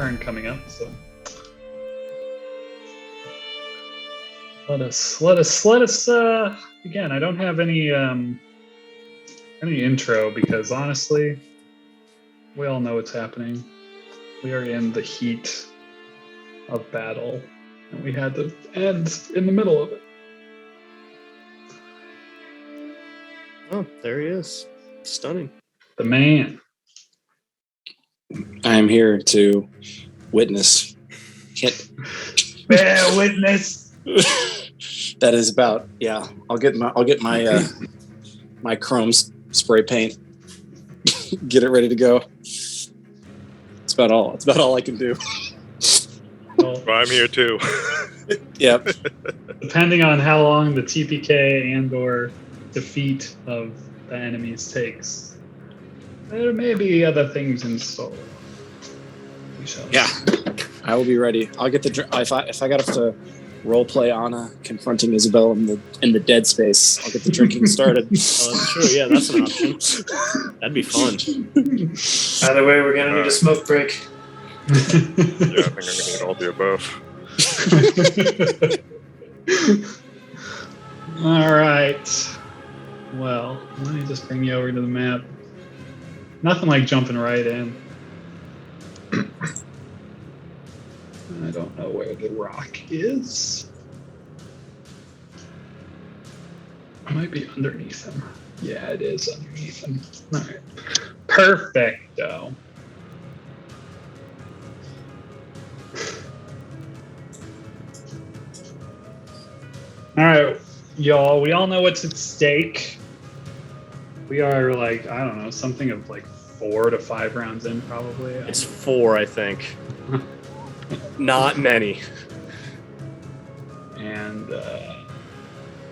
turn coming up, so let us again. I don't have any intro because honestly, we all know what's happening. We are in the heat of battle, and we had to end in the middle of it. Oh, there he is. Stunning. The man. I am here to witness. Bear witness. That is about, yeah. I'll get my my chrome spray paint. Get it ready to go. It's about all I can do. Well, I'm here too. Yep. Depending on how long the TPK and/or defeat of the enemies takes, there may be other things in store. We shall Yeah. see. I will be ready. I'll get the if I got to role play Anna confronting Isabel in the dead space. I'll get the drinking started. Oh, that's true. Yeah, that's an option. That'd be fun. Either way, we're gonna need a smoke break. Yeah, I think I'm gonna need all the above. All right. Well, let me just bring you over to the map. Nothing like jumping right in. I don't know where the rock is. It might be underneath him. Yeah, it is underneath him. All right. Perfecto. All right, y'all. We all know what's at stake. We are like, I don't know, something of like 4 to 5 rounds in, probably. It's 4, I think. Not many. And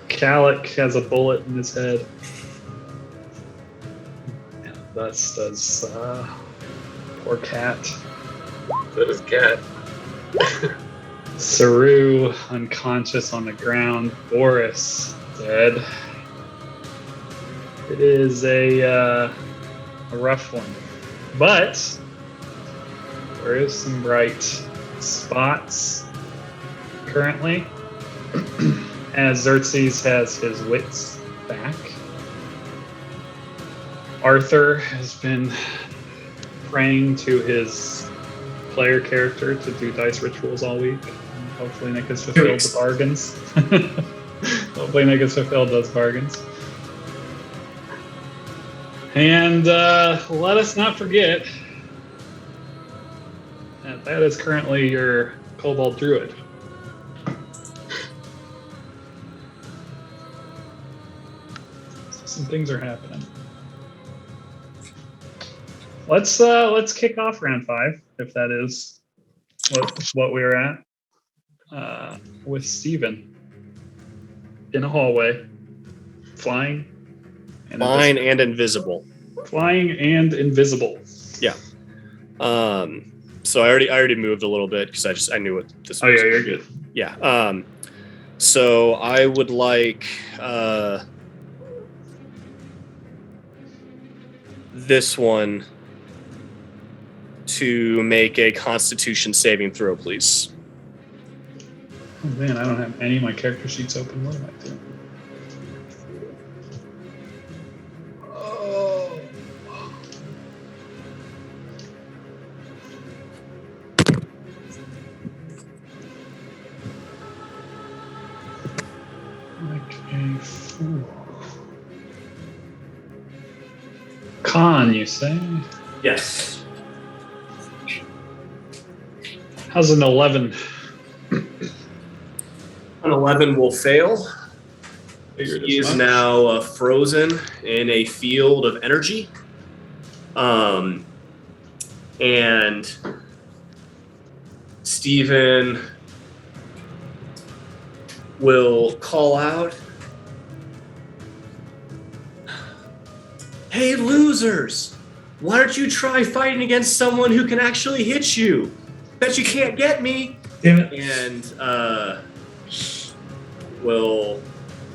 Kalik has a bullet in his head. And thus does poor Cat. So does Cat. Saru unconscious on the ground. Boris dead. It is a rough one. But there is some bright spots currently, as Xerxes has his wits back. Arthur has been praying to his player character to do dice rituals all week. Hopefully Nick has fulfilled the bargains. Hopefully Nick has fulfilled those bargains. And let us not forget that is currently your Kobold Druid. So some things are happening. Let's kick off round 5, if that is what we're at. With Steven in a hallway, flying and invisible. Flying and invisible. Yeah. So I already moved a little bit because I knew what this was. Oh yeah, you're good. Yeah. So I would like this one to make a Constitution saving throw, please. Oh man, I don't have any of my character sheets open. What am I doing? Oh. Like a fool. Con, you say? Yes. How's an 11? An 11 will fail. Figured He as is much. now frozen in a field of energy. And Stephen will call out, "Hey, losers! Why don't you try fighting against someone who can actually hit you? Bet you can't get me!" Damn it. And will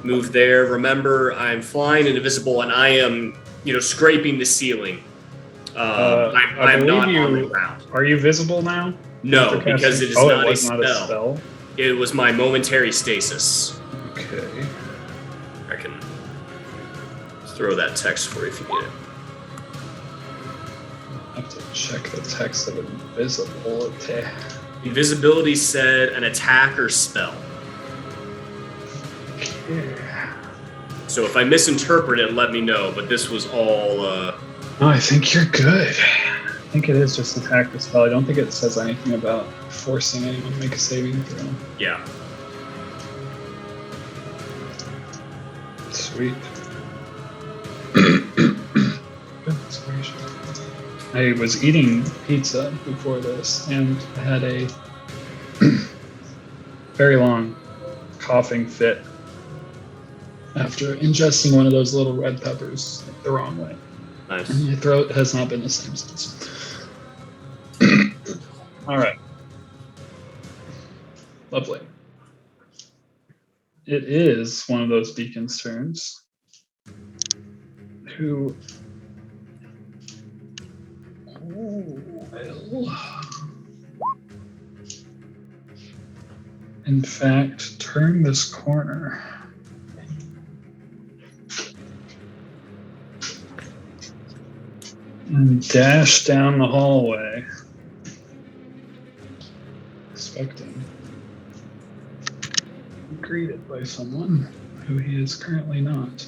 move there. Remember, I'm flying and invisible, and I am, scraping the ceiling. I I'm not believe on the you. ground. Are you visible now? No, After because casting- it is oh, not it was a not spell. a spell. It was my momentary stasis. Okay. I can throw that text for you if you need it. I have to check the text of invisibility. Invisibility said an attack or spell. Yeah. So if I misinterpret it, let me know. But this was all. No, I think you're good. I think it is just attack or spell. I don't think it says anything about forcing anyone to make a saving throw. Yeah. Sweet. Goodness gracious. I was eating pizza before this, and I had a very long coughing fit after ingesting one of those little red peppers the wrong way. Nice. And my throat has not been the same since. All right. Lovely. It is one of those beacons' turns who will, in fact, turn this corner. And dash down the hallway, expecting to be greeted by someone who he is currently not.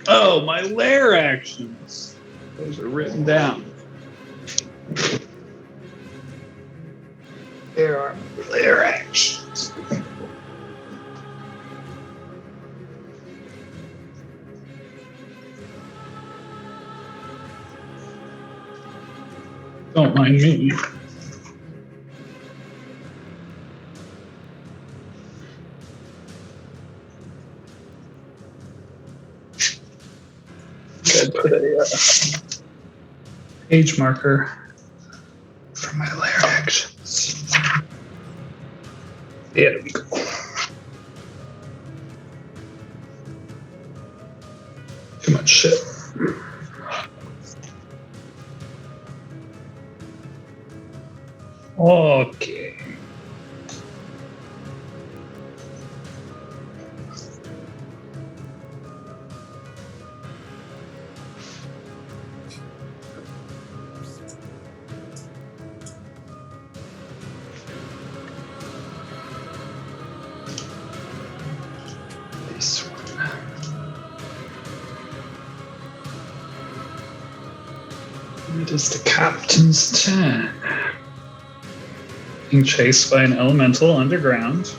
Oh, my lair actions. Those are written down. There are my lair actions. Don't mind me. Good. Put a page marker for my lair actions. There we go. Too much shit. Okay. This one. It is the captain's turn. Being chased by an elemental underground.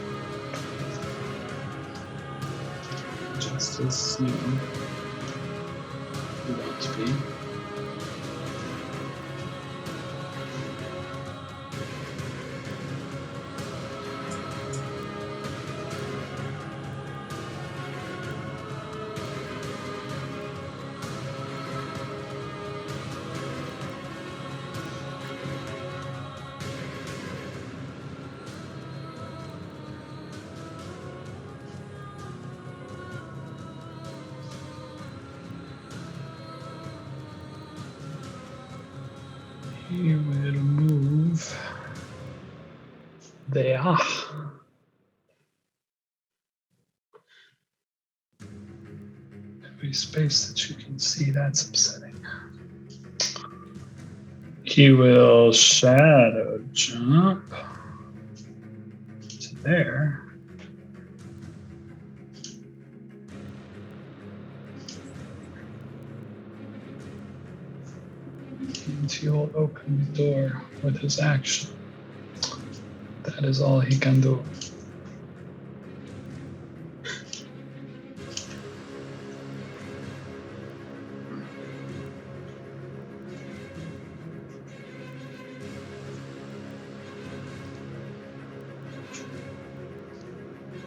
Just as, you want to be. He will move there. Every space that you can see, that's upsetting. He will shadow jump to there. And he will open the door with his action. That is all he can do.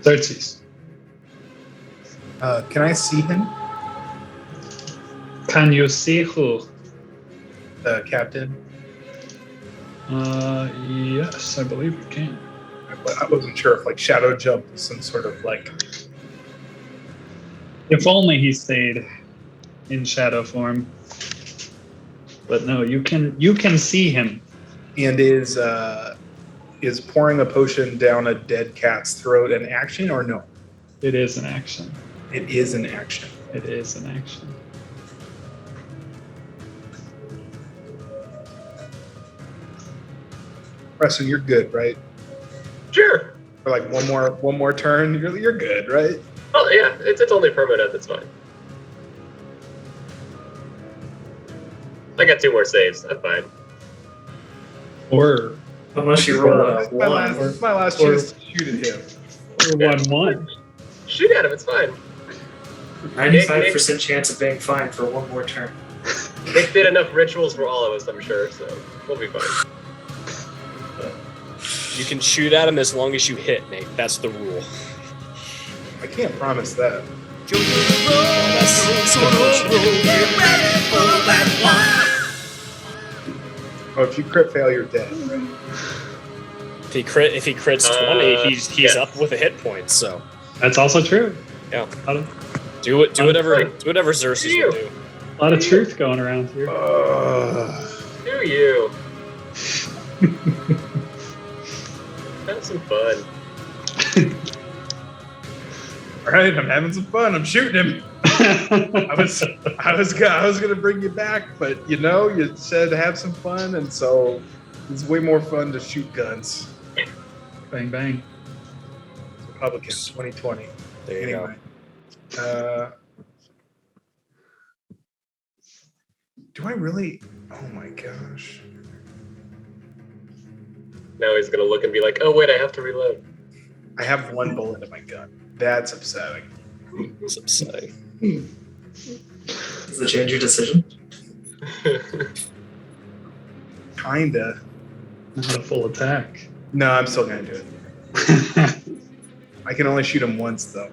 Xerxes. Can I see him, Can you see who? the captain? Yes, I believe you can. I wasn't sure if like shadow jump was some sort of like If only he stayed in shadow form. But no, you can see him. And is pouring a potion down a dead cat's throat an action or no? It is an action. It is an action. It is an action. Preston, you're good, right? Sure. For like one more turn, you're good, right? Oh yeah, it's only permanent. It's fine. I got 2 more saves. I'm fine. Or Unless you roll a my 1. my last chance to shoot at him. 1-1. Shoot at him. It's fine. 95% chance of being fine for 1 more turn. Nick did enough rituals for all of us, I'm sure, so we'll be fine. You can shoot at him as long as you hit, Nate. That's the rule. I can't promise that. Oh, if you crit fail, you're dead. If he crits 20, he's yeah. up with a hit point. So That's also true. yeah, A lot do whatever Xerxes will do. of truth going around here. Do you? Have some fun. All right, I'm having some fun. I'm shooting him. I was gonna bring you back, but you said have some fun, and so it's way more fun to shoot guns. Bang bang. Republicans 2020. There you Anyway, do I really? Oh my gosh! Now he's gonna look and be like, "Oh wait, I have to reload." I have 1 bullet in my gun. That's upsetting. It's upsetting. Does it change your decision? Kinda. Not a full attack. No, I'm still gonna do it. I can only shoot him once though.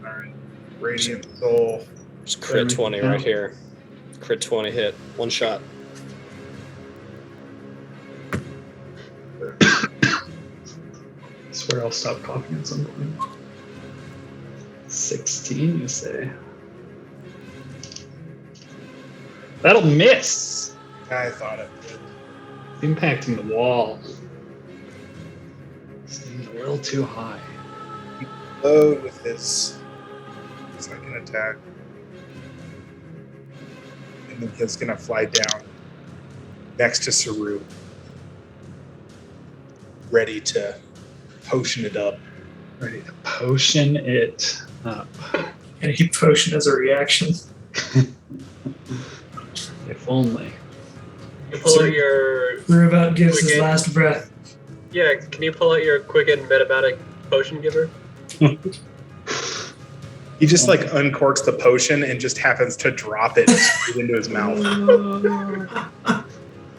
All right. Radiant Soul. Just crit 20 right here. Crit 20 hit. 1 shot. I swear I'll stop coughing at some point. 16, you say? That'll miss. I thought it would. Impacting the wall. Seems a little too high. Load with his second attack. And then he's gonna fly down next to Saru. Ready to potion it up. Ready to potion it up. And he potion as a reaction. If only. You pull out your Rubat gives his Quicken. last breath. yeah. Can you pull out your Quicken Metabatic Potion Giver? He just like uncorks the potion and just happens to drop it straight into his mouth.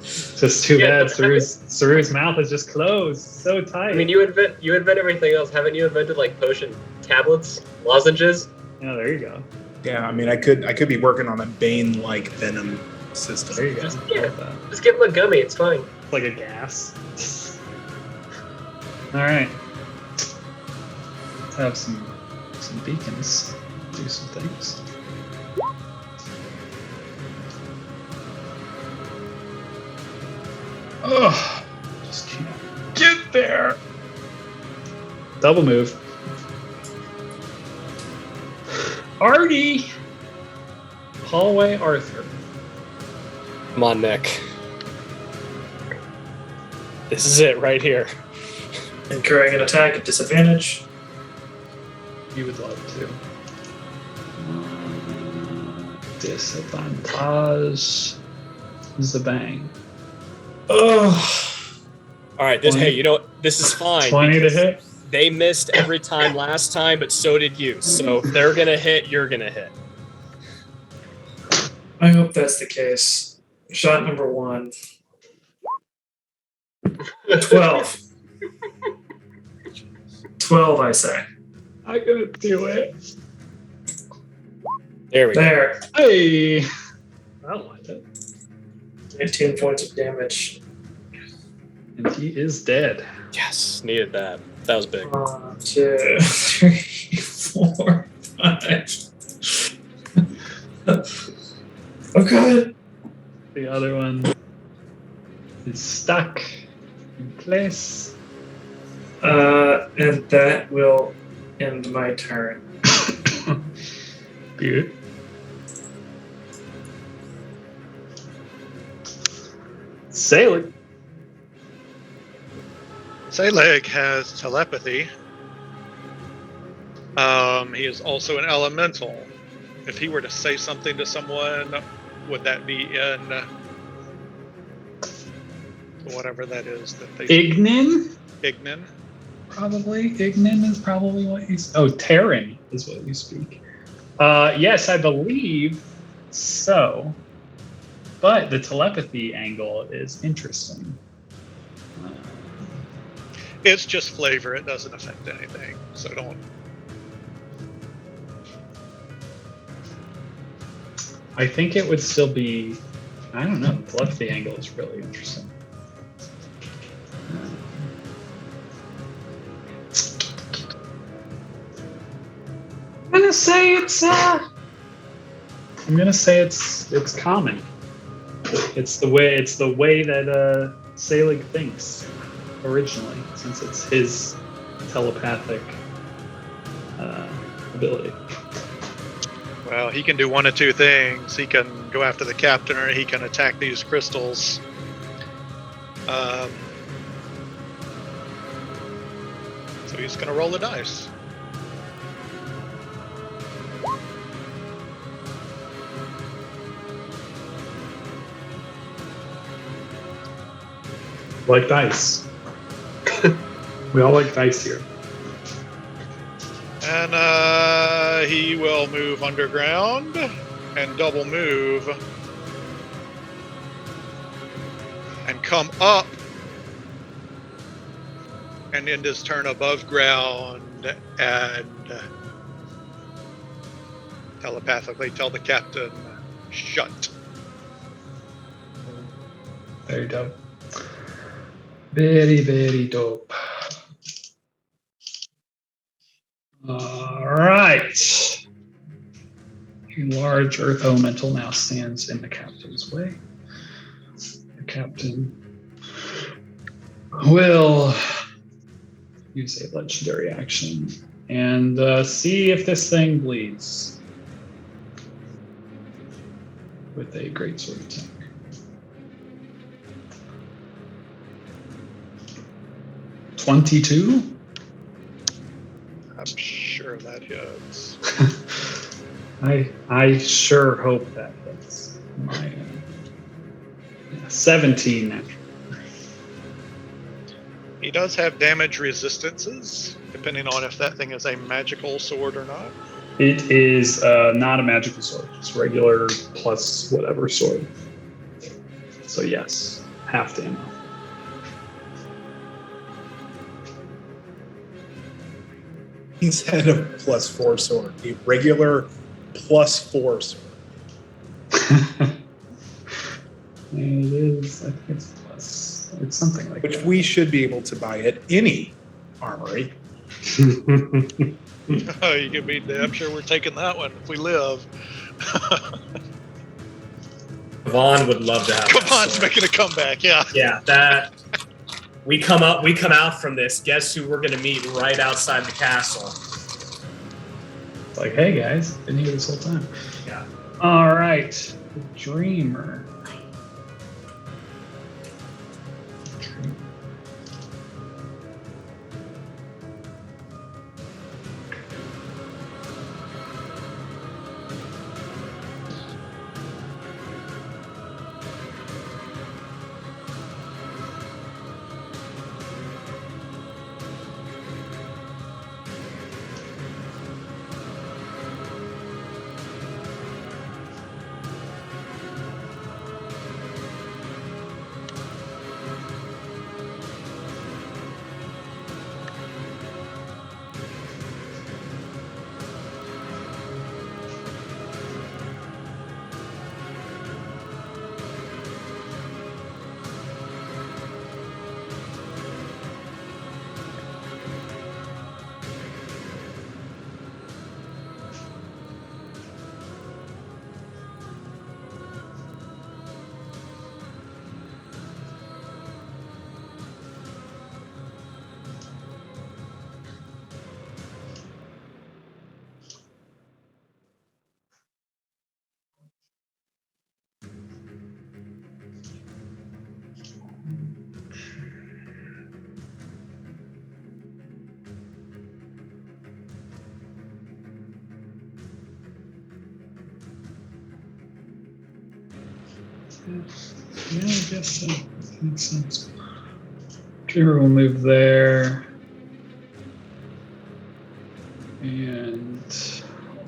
Just too Yeah, bad Saru's mouth is just closed. So tight. I mean, you invent everything else. Haven't you invented like potion tablets, lozenges? yeah, there you go. Yeah, I mean, I could be working on a Bane-like venom system. There you go. Just- I yeah. like that. Just give him a gummy. It's fine. It's like a gas. All right. Let's have some beacons. Do some things. Oh, just can't get there. Double move. Artie. Hallway Arthur. Come on, Nick. This is it right here. Incurring an attack at disadvantage. You would love to. Disadvantage. Zabang. Oh, All right, this is fine. 20 to because hit. They missed every time last time, but so did you. So if they're gonna hit, you're gonna hit. I hope that's the case. Shot number 1. 12. 12, I say. I'm gonna do it. There we go. There. Hey. I like it. 19 points of damage. And he is dead. Yes, needed that. That was big. 1, 2, 3, 4, 5, Okay. The other one is stuck in place. And that will end my turn. Good. Sailor. Sayleg has telepathy. He is also an elemental. If he were to say something to someone, would that be in whatever that is that they Ignin? Ignin? Probably. Ignin is probably what you Oh, Terran is what you speak. Yes, I believe so. But the telepathy angle is interesting. It's just flavor. It doesn't affect anything. So don't. I think it would still be. I don't know. The telepathy angle is really interesting. I'm gonna say it's. I'm gonna say it's common. It's the way that Selig thinks originally, since it's his telepathic ability. Well, he can do one of two things. He can go after the captain, or he can attack these crystals. So he's going to roll the dice. Like dice. We all like dice here. And he will move underground and double move and come up and end his turn above ground and telepathically tell the captain, shut. Very dope. Very, very dope. All right. A large earth elemental now stands in the captain's way. The captain will use a legendary action and see if this thing bleeds with a greatsword attack. $22. I'm sure that hits. I sure hope that hits. My 17 natural. He does have damage resistances, depending on if that thing is a magical sword or not. It is not a magical sword, just regular plus whatever sword. So yes, half the ammo. He's had a +4 sword, a regular +4 sword. It is, I think it's plus, it's something like Which that. we should be able to buy at any armory. You can be damn sure we're taking that one if we live. Vaughn would love to have Come that on, sword. making a comeback, yeah. Yeah, that we come out from this. Guess who we're gonna meet right outside the castle? It's like, hey guys, been here this whole time. Yeah. All right, the Dreamer. Yeah, I guess so. That makes sense. Dreamer will move there. And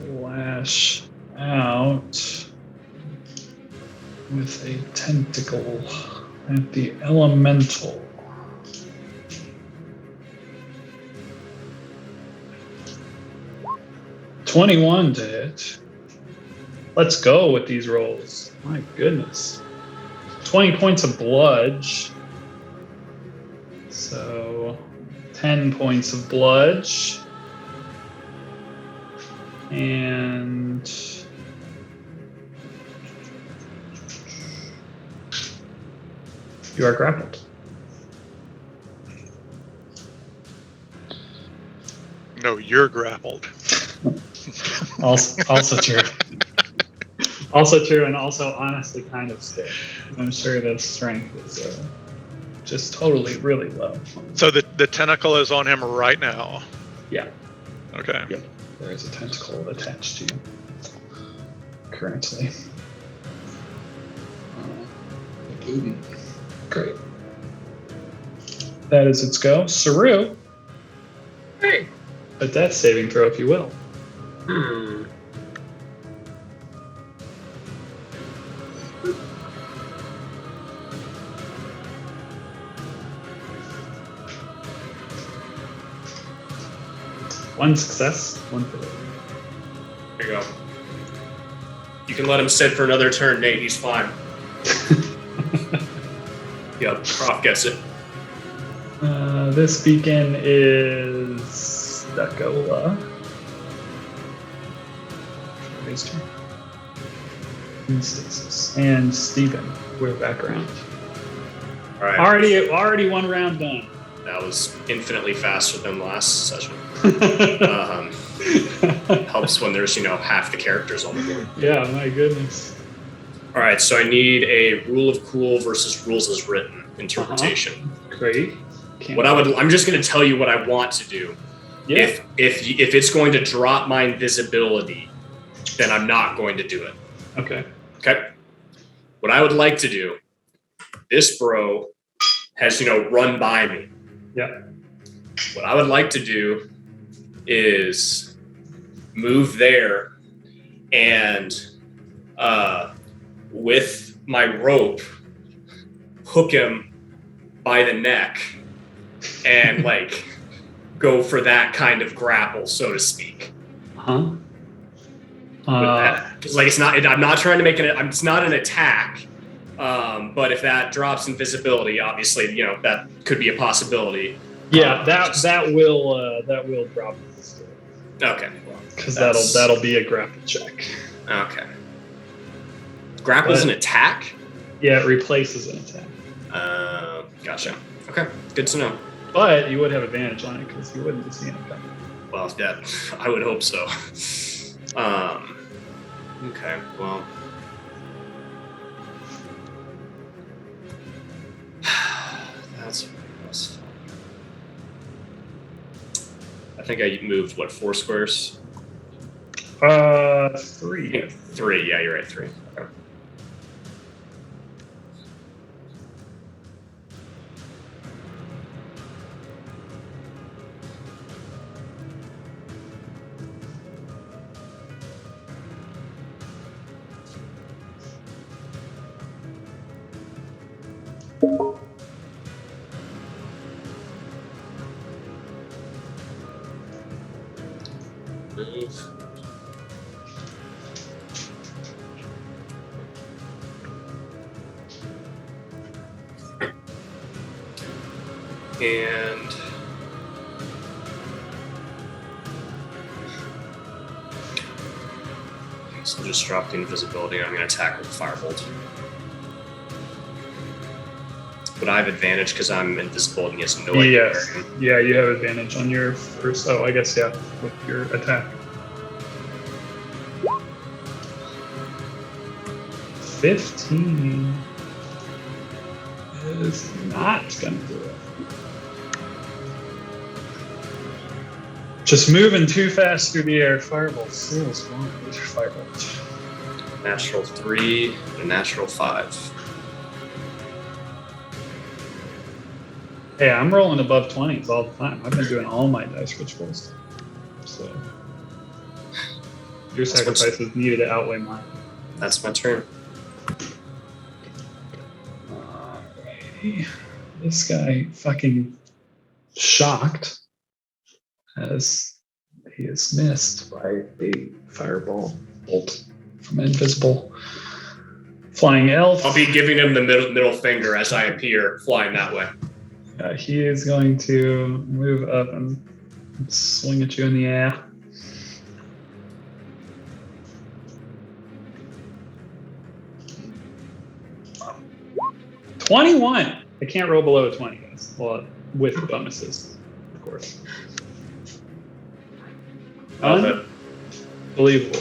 lash out with a tentacle at the elemental. $21 to hit. Let's go with these rolls. My goodness. 20 points of bludge. So 10 points of bludge. And you are grappled. No, you're grappled. Also true. Also true, and also honestly kind of sick. I'm sure the strength is just totally really low. So the tentacle is on him right now. Yeah. Okay. Yep. There is a tentacle attached to you currently. Great. That is its go. Saru, Hey. a death saving throw, if you will. One success, one failure. There you go. You can let him sit for another turn, Nate. He's fine. Yep, Prof gets it. This beacon is Dakola. His turn. And Stasis. And Steven. We're back around. All right. Already one round done. That was infinitely faster than last session. Helps when there's, half the characters on the board. Yeah, my goodness. All right, so I need a rule of cool versus rules as written interpretation. Great. I'm just going to tell you what I want to do. Yeah. If it's going to drop my invisibility, then I'm not going to do it. Okay. Okay. What I would like to do, this bro has, run by me. Yeah. What I would like to do is move there and with my rope, hook him by the neck and go for that kind of grapple, so to speak. Huh? Because it's not. I'm not trying to make it. It's not an attack. But if that drops invisibility, obviously, that could be a possibility. Yeah, that will drop this. Okay. Because that'll be a grapple check. Okay. Grapple's an attack? Yeah, it replaces an attack. Gotcha. Okay, good to know. But you would have advantage on it because you wouldn't be seeing it coming. Well, yeah, I would hope so. Okay, well. That's I think I moved, 4 squares? 3. 3, yeah, you're right, 3. Okay. Move. And so just drop the invisibility. I'm going to attack with Firebolt. But I have advantage because I'm invisible and he has no idea. Yes. Yeah, you have advantage on your first. Oh, I guess, yeah, with your attack. 15 is not going to do it. Just moving too fast through the air. Firebolt still is one with your Firebolt. Natural 3 and a natural 5. Hey, I'm rolling above 20s all the time. I've been doing all my dice rituals. So your sacrifices needed to outweigh mine. That's my turn. Alrighty. This guy fucking shocked as he is missed by a fireball bolt from an invisible flying elf. I'll be giving him the middle finger as I appear flying that way. He is going to move up and swing at you in the air. $21. I can't roll below a 20, guys. Well, with bonuses, of course. Unbelievable.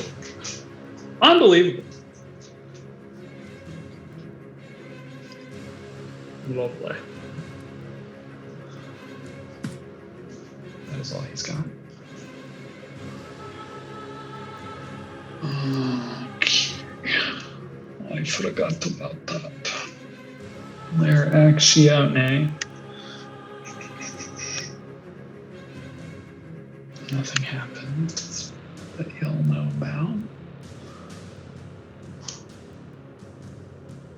Unbelievable. Lovely. That is all he's got. I forgot about that. Their actione. Nothing happens that you'll know about.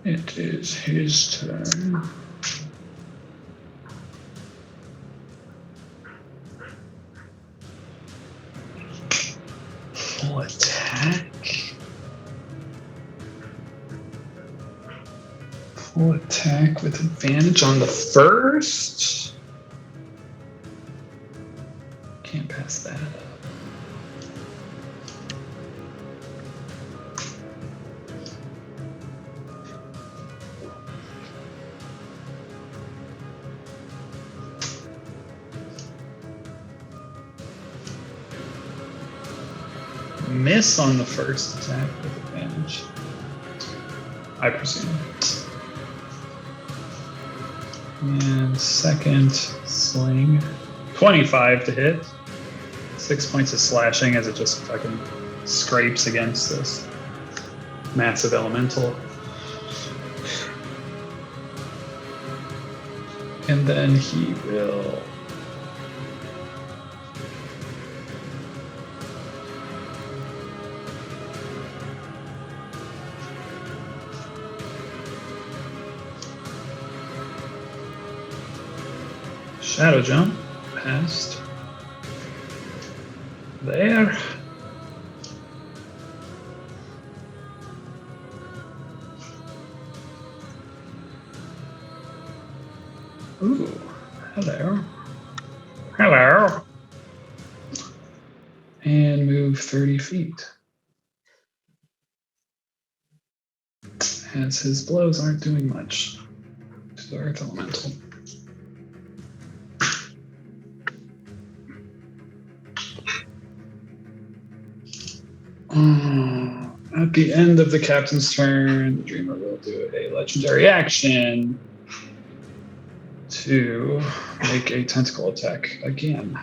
It is his turn. Full attack. Full attack with advantage on the first. Can't pass that up. Miss on the first attack with advantage, I presume. And second sling, 25 to hit. 6 points of slashing as it just fucking scrapes against this massive elemental. And then he will shadow jump past there. Ooh, hello. Hello. And move 30 feet. As his blows aren't doing much to the earth elemental. At the end of the captain's turn, the dreamer will do a legendary action to make a tentacle attack again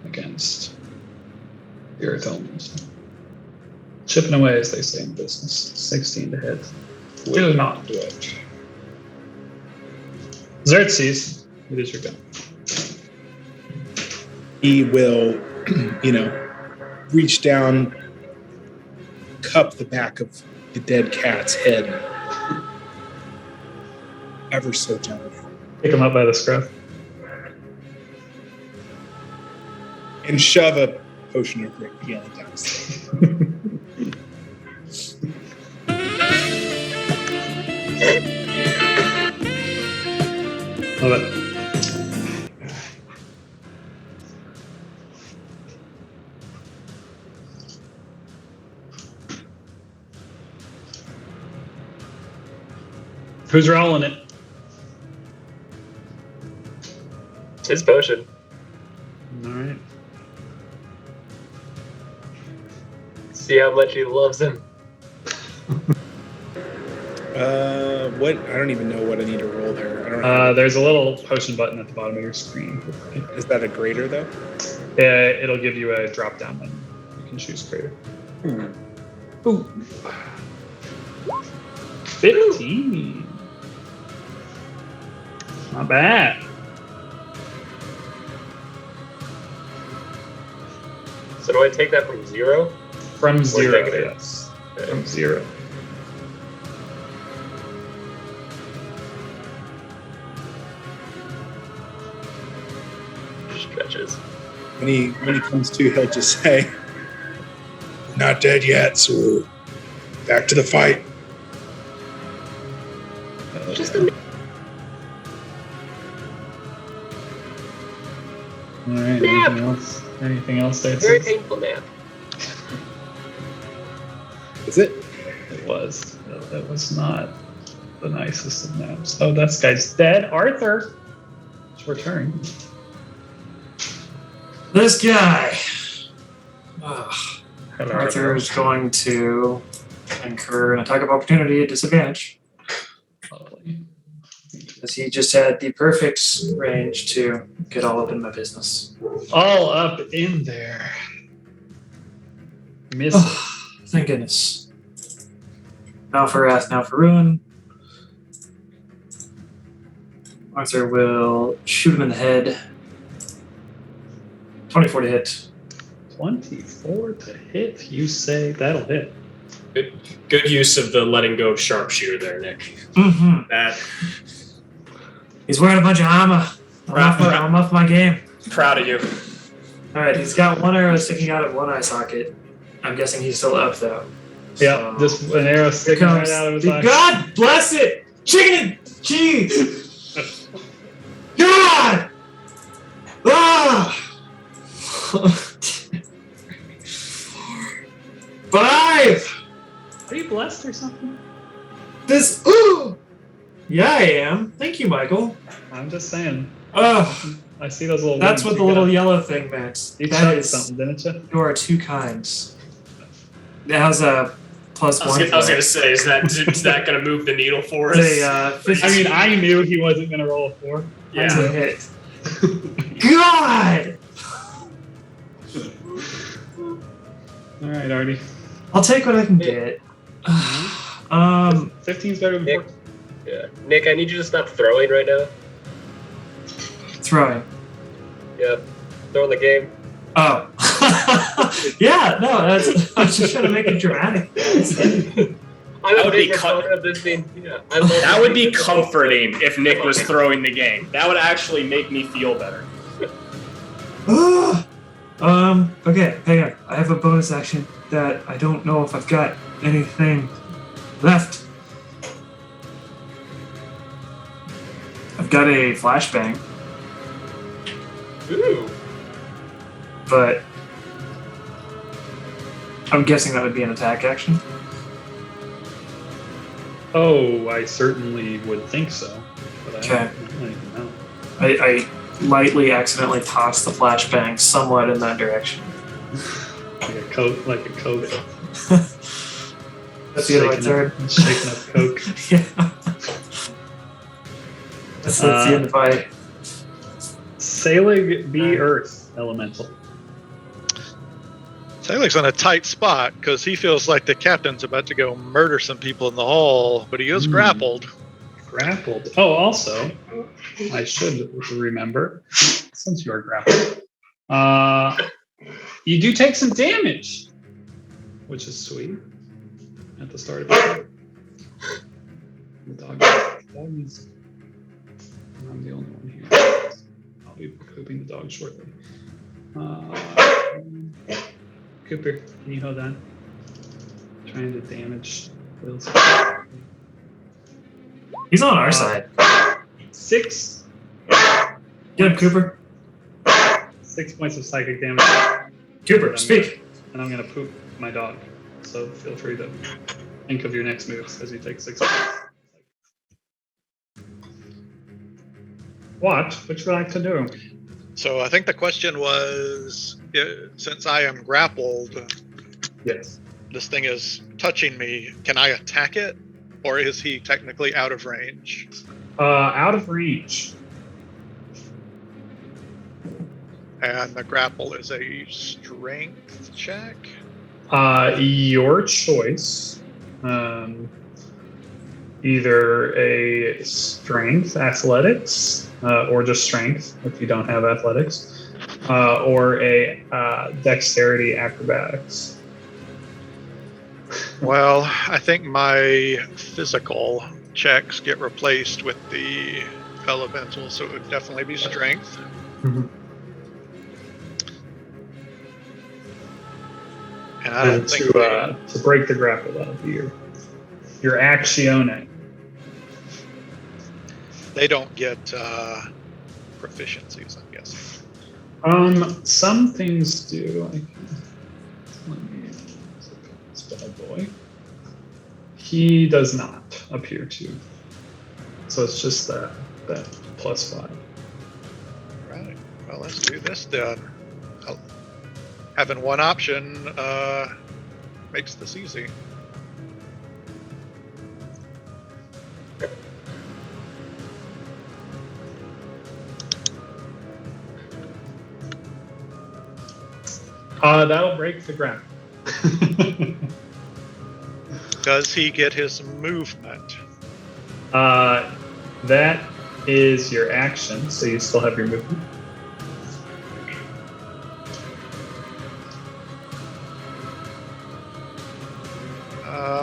against the earth element. Chipping away, as they say in business. 16 to hit. Will not do it. Xerxes, it is your gun. He will, reach down, cup the back of the dead cat's head ever so gently. Pick him up by the scruff. And shove a potion of great healing down his throat. Love it. Who's rolling it? It's his potion. All right. See how much he loves him. What? I don't even know what I need to roll there. I don't know. There's a little potion button at the bottom of your screen. Is that a greater though? It'll give you a drop down menu. You can choose greater. Ooh. 15. Not bad. So do I take that from 0? From 0, negative? yes. Okay. From 0. Stretches. When he comes to, he'll just say, "Not dead yet, so back to the fight." Just All right. Nap. Anything else? Anything else? That very says? painful nap. Is it? It was. That was not the nicest of naps. Oh, that guy's dead. Arthur, it's your turn. This guy. Ugh. Hello. Arthur is going to incur an attack of opportunity at disadvantage because he just had the perfect range to get all up in my business. All up in there. Miss. Thank goodness. Now for wrath, now for ruin. Arthur will shoot him in the head. 24 to hit. 24 to hit. You say that'll hit. Good use of the letting go of sharpshooter there, Nick. Mm-hmm. That He's wearing a bunch of armor. I'm off my game. proud of you. All right, he's got one arrow sticking out of one eye socket. I'm guessing he's still up though. Yeah, So, just an arrow sticking here right comes out of his the- eye. God bless it! Chicken and cheese! God! Ah! 5! Are you blessed or something? This. Ooh! Yeah, I am. Thank you, Michael. I'm just saying. Ugh. I see those little. That's wings what the you little got. yellow thing meant. You That chucked is. something, didn't you? You are too kind. It has a plus I was, one. gonna, I was gonna say, is that gonna move the needle for us? It's a 15 I mean, I knew he wasn't gonna roll a 4. Yeah. to hit. God! All right, Artie. I'll take what I can get. 15's better than Nick. 4. Yeah. Nick, I need you to stop throwing right now. Throwing. Yeah. Throwing the game. Oh. Yeah, no, that's. I was just trying to make it dramatic. I'm That a would be big proponent of this being. Yeah. That would be comforting if Nick was throwing the game. That would actually make me feel better. Okay, hang on. I have a bonus action that I don't know if I've got anything left. I've got a flashbang, Ooh. but I'm guessing that would be an attack action. Oh, I certainly would think so. But Okay. I don't even know. I lightly accidentally tossed the flashbang somewhat in that direction. Like a coke, like a coke. That's the other Shaking third. up- Shaking up coke. Yeah. That's the end of my. Sailing be Earth Elemental. Salik's in a tight spot because he feels like the captain's about to go murder some people in the hall, but he is grappled. Grappled. Oh, also, I should remember, since you are grappled, you do take some damage, which is sweet. At the start of the dog is. I'm the only one here. I'll be pooping the dog shortly. Cooper, can you hold on? Trying to damage Will's. He's on our side. 6 Get him, Cooper. 6 points of psychic damage. Cooper, speak. And I'm gonna poop my dog. So feel free to think of your next moves as you take 6 points. What would you like to do? So I think the question was, since I am grappled, Yes. this thing is touching me, can I attack it? Or is he technically out of range? Out of range. And the grapple is a strength check? Your choice. Either a strength, athletics, or just strength if you don't have athletics. or a dexterity acrobatics. Well, I think my physical checks get replaced with the elemental, so it would definitely be strength. Mhm. And I don't And think to break the grapple, that'll be your actione. they don't get proficiencies, I'm guessing. Some things do. Let me look at this bad boy. He does not appear to. So it's just that +5. Right. Well, let's do this then. Having one option makes this easy. That'll break the grapple. Does he get his movement? That is your action, so you still have your movement.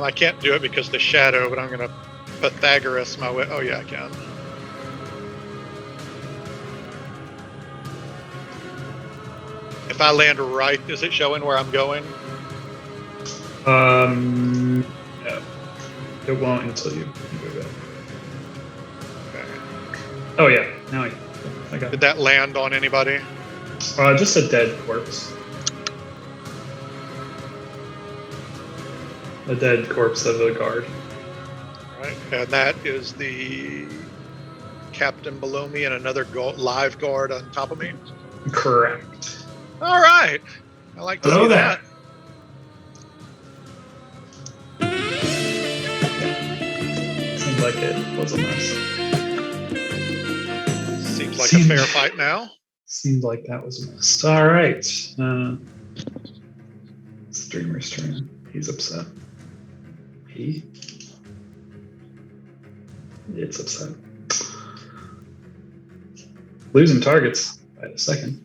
I can't do it because the shadow, but I'm going to Pythagoras my way. Oh, yeah, I can. If I land right, is it showing where I'm going? No. It won't until you go back. Okay. Oh, yeah. Now I got Did it. that land on anybody? Just a dead corpse. A dead corpse of a guard. All right. And that is the captain below me and another live guard on top of me? Correct. All right. I like to Hello see there. that. Seemed like it was a mess. Seems like Seemed- a fair fight now. Seemed like that was a mess. All right. It's Dreamer's turn. He's upset. It's upset. Losing targets by the second.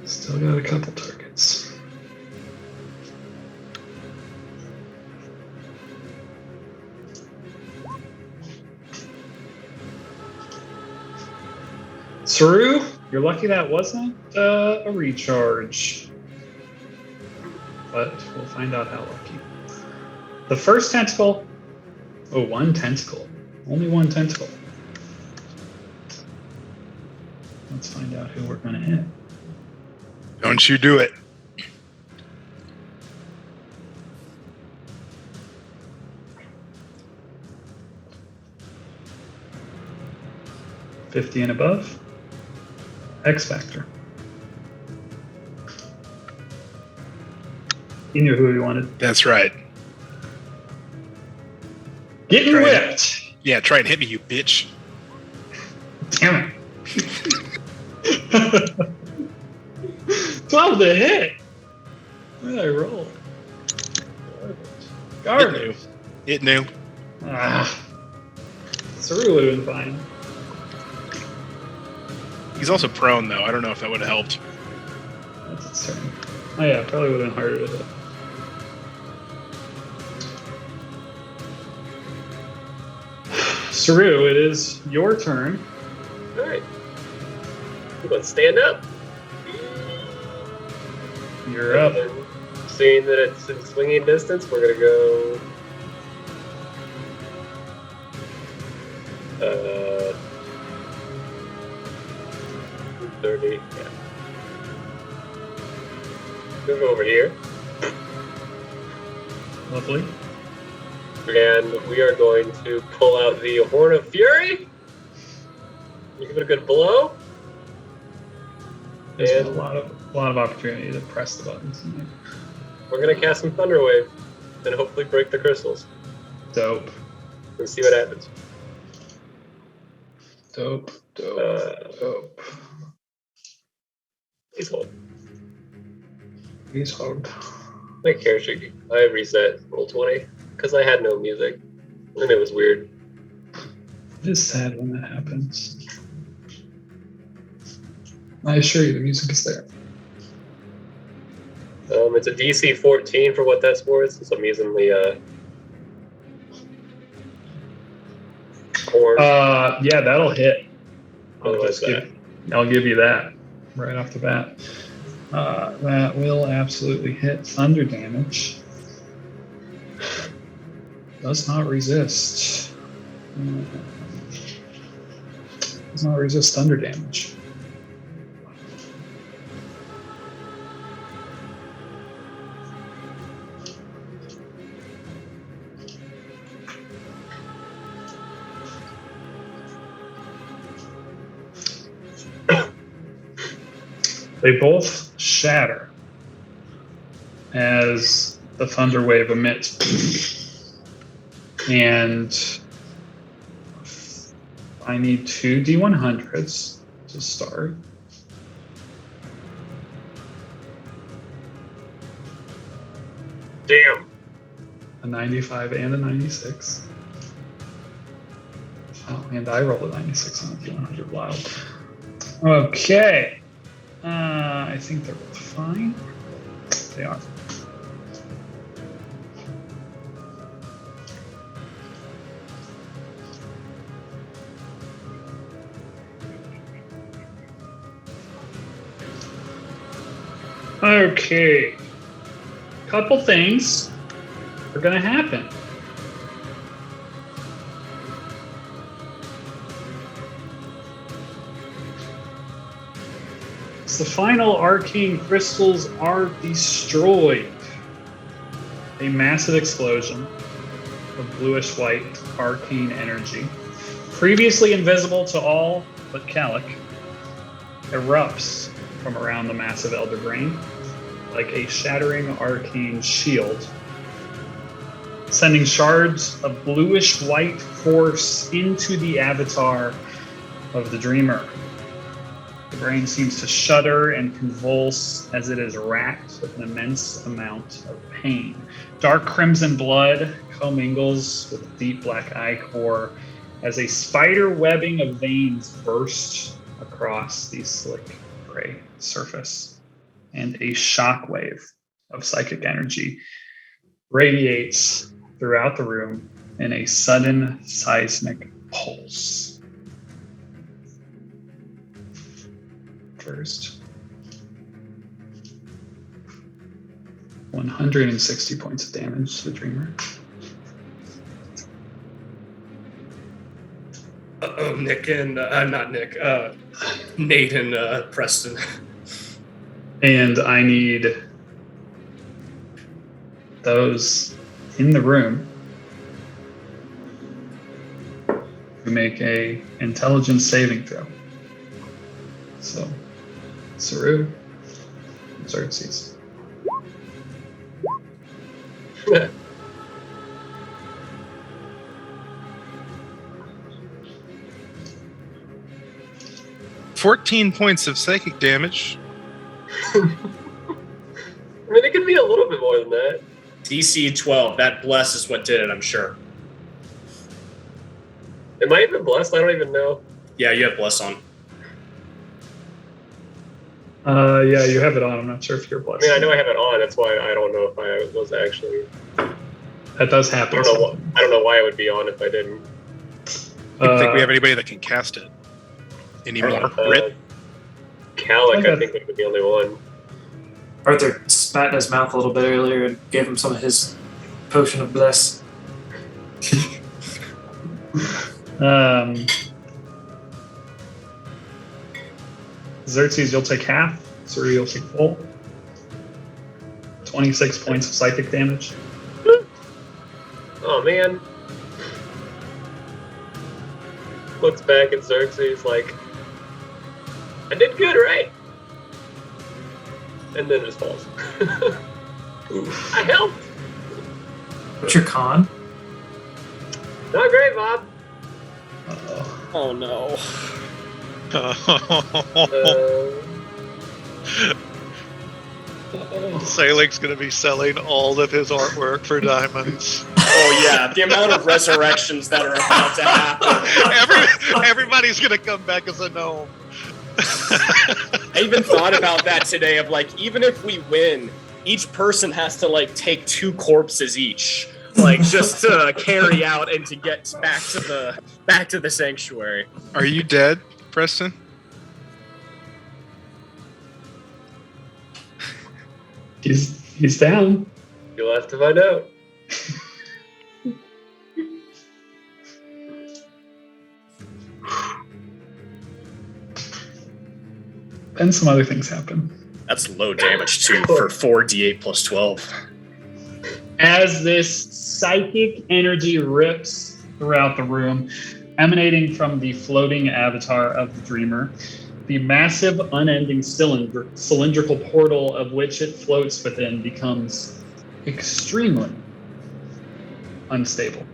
Still got a couple targets. Saru, you're lucky that wasn't a recharge. But we'll find out how lucky. The first tentacle. Oh, one tentacle. Only one tentacle. Let's find out who we're going to hit. Don't you do it. $50 and above. X Factor. You knew who you wanted. That's right. Getting Right. whipped. Yeah, try and hit me, you bitch. Damn it. 12 to hit. What did I roll? Garbage. It knew. Ah. Saru would have been fine. He's also prone, though. I don't know if that would have helped. That's its turn. Oh yeah, probably would have been harder to hit. Saru, it is your turn. All right. Let's stand up. You're up. And seeing that it's in swinging distance, we're gonna go. 30. Yeah. Move over here, Lovely. and we are going to pull out the Horn of Fury. You give it a good blow. There's been And a lot of opportunity to press the buttons. we're gonna cast some Thunder Wave, and hopefully break the crystals, Dope. and see what happens. Dope. Please hold. Please hold. My character, I reset roll 20 because I had no music and it was weird. It is sad when that happens. I assure you, the music is there. It's a DC 14 for what that's worth, so I'm using the horn. Yeah, that'll hit. Otherwise, I'll give you that right off the bat. That will absolutely hit. Thunder damage. Does not resist. Does not resist thunder damage. They both shatter as the thunder wave emits. And I need 2 D100s to start. Damn. A 95 and a 96. Oh, and I rolled a 96 on the D100 wild. Okay. I think they're both fine. They are. Okay. Couple things are gonna happen. The final arcane crystals are destroyed. A massive explosion of bluish-white arcane energy, previously invisible to all but Kalik, erupts from around the massive elder brain like a shattering arcane shield, sending shards of bluish-white force into the avatar of the dreamer. The brain seems to shudder and convulse as it is racked with an immense amount of pain. Dark crimson blood commingles with the deep black ichor as a spider webbing of veins burst across the slick gray surface, and a shockwave of psychic energy radiates throughout the room in a sudden seismic pulse. First, 160 points of damage to the dreamer. Nick and not Nick, Nate and Preston. And I need those in the room to make a intelligence saving throw. So, Saru, Xerxes. Yeah. $14 points of psychic damage. I mean, it could be a little bit more than that. DC 12. That bless is what did it, I'm sure. Am I even blessed? I don't even know. Yeah, you have bless on. Yeah, you have it on. I'm not sure if you're I blessed. mean, I know I have it on. That's why I don't know if I was actually. That does happen. I don't know why it would be on if I didn't. I don't think we have anybody that can cast it anymore. Rit? Kalik, I think, would be the only one. Arthur spat in his mouth a little bit earlier and gave him some of his potion of bliss. Xerxes, you'll take half. Saru, you'll take full. 26 points of psychic damage. Oh, man. Looks back at Xerxes like, I did good, right? And then just falls. I helped. What's your con? Not great, Bob. Oh no. Sailing's gonna be selling all of his artwork for diamonds. Oh yeah, the amount of resurrections that are about to happen. Everybody's gonna come back as a gnome. I even thought about that today of like, even if we win, each person has to like take 2 corpses each. Like just to carry out and to get back to the sanctuary. Are you dead, Preston? He's down. You'll have to find out. And some other things happen. That's low damage too for 4d8 plus 12. As this psychic energy rips throughout the room, emanating from the floating avatar of the dreamer, the massive, unending cylindrical portal of which it floats within becomes extremely unstable.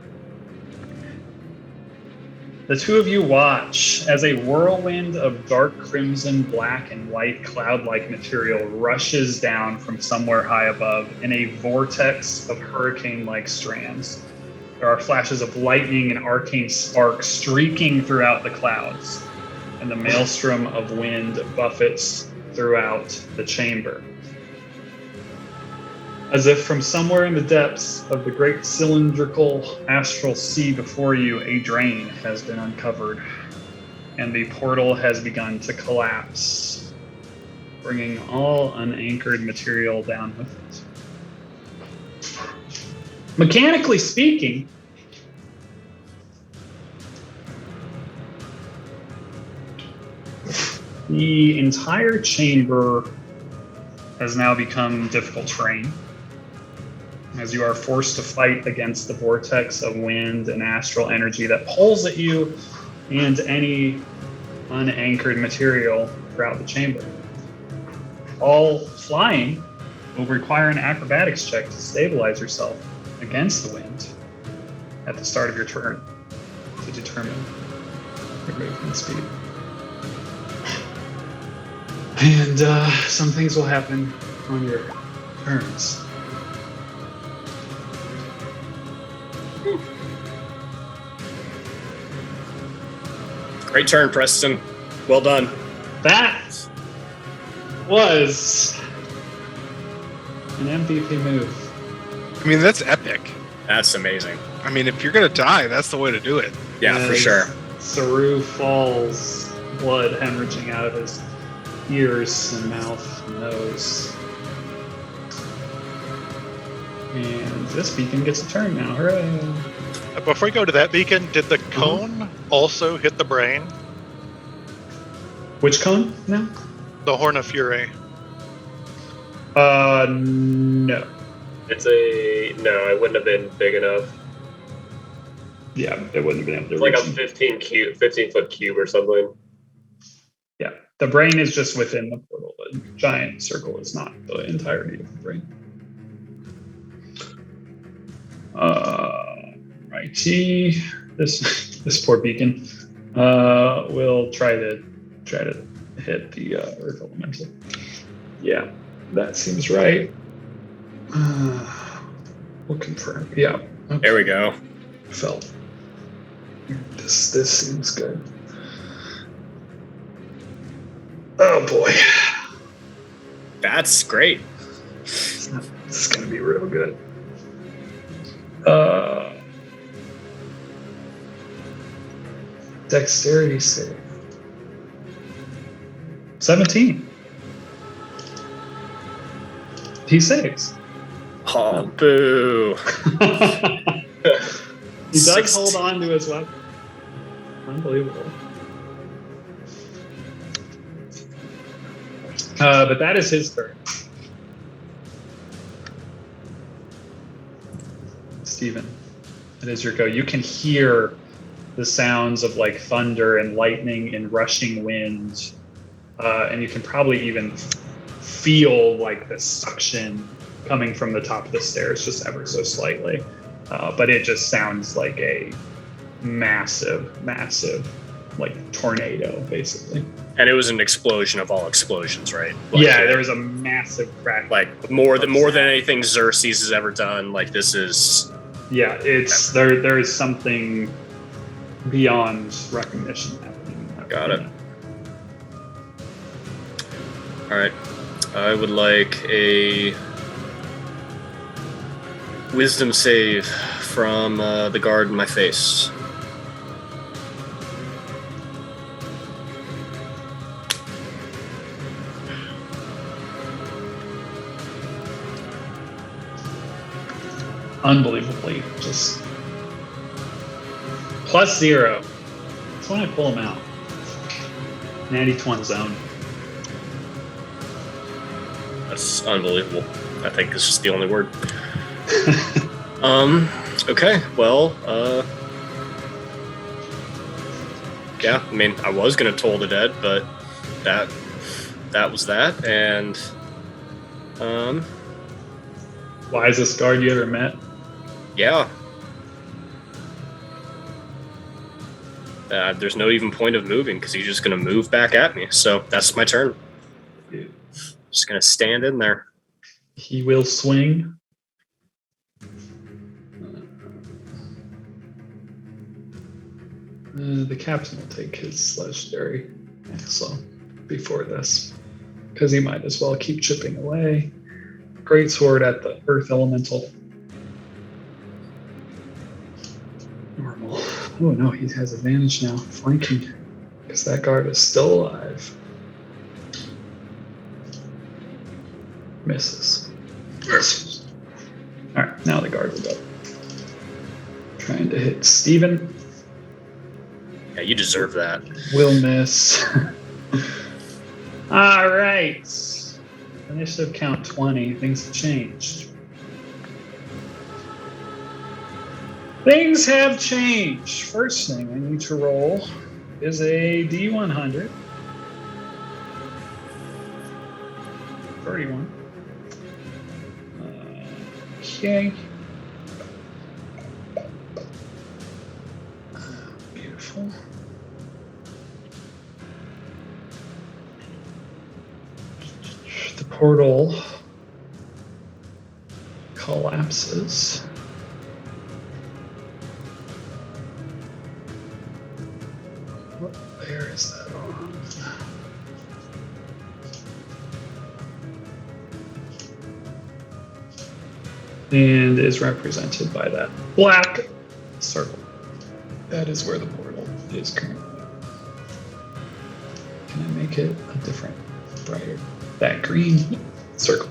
The two of you watch as a whirlwind of dark crimson, black, and white cloud-like material rushes down from somewhere high above in a vortex of hurricane-like strands. There are flashes of lightning and arcane sparks streaking throughout the clouds, and the maelstrom of wind buffets throughout the chamber. As if from somewhere in the depths of the great cylindrical astral sea before you, a drain has been uncovered, and the portal has begun to collapse, bringing all unanchored material down with it. Mechanically speaking, the entire chamber has now become difficult terrain, as you are forced to fight against the vortex of wind and astral energy that pulls at you and any unanchored material throughout the chamber. All flying will require an acrobatics check to stabilize yourself against the wind at the start of your turn to determine your movement speed. And some things will happen on your turns. Great turn, Preston. Well done. That was an MVP move. I mean, that's epic. That's amazing. I mean, if you're gonna die, that's the way to do it. Yeah, for sure. Saru falls, blood hemorrhaging out of his ears and mouth and nose. And this beacon gets a turn now. Hooray! Before we go to that beacon, did the cone also hit the brain? Which cone now? The Horn of Fury. No. No, it wouldn't have been big enough. Yeah, it wouldn't have been able to It's like reach a 15-foot cube or something. Yeah, the brain is just within the portal. The giant circle is not the entirety of the brain. Righty. This poor beacon will try to hit the earth elemental. Yeah, that seems right. We'll confirm. Yeah. Okay. There we go. Felt. This seems good. Oh boy. That's great. This is gonna be real good. Dexterity save. 17. He saves. Oh, boo. He does hold on to his weapon. Unbelievable. But that is his turn. Steven, it is your go. You can hear the sounds of like thunder and lightning and rushing wind. And you can probably even feel like the suction coming from the top of the stairs just ever so slightly. But it just sounds like a massive, massive like tornado, basically. And it was an explosion of all explosions, right? Yeah, there was a massive crack. Like more than anything Xerxes has ever done. Like this is. Yeah, it's there is something beyond recognition happening. Got it. All right, I would like a wisdom save from the guard in my face. Unbelievably, just +0. That's when I pull them out. Natty 20 zone. That's unbelievable. I think it's just the only word. Okay, well, yeah, I mean, I was gonna toll the dead, but that was that, and Wisest guard you ever met. yeah. There's no even point of moving because he's just gonna move back at me. So that's my turn. Just gonna stand in there. He will swing. The captain will take his legendary so before this, because he might as well keep chipping away. Great sword at the earth elemental. Normal. Oh no, he has advantage now, flanking, because that guard is still alive. Misses. Misses. All right, now the guard will go. Trying to hit Steven. Yeah, you deserve that. Will miss. All right. Initiative count 20. Things have changed. Things have changed. First thing I need to roll is a D100. 31. Okay. Beautiful. The portal collapses. What layer is that on? And is represented by that black circle. That is where the portal is currently. Can I make it a different, brighter? That green circle.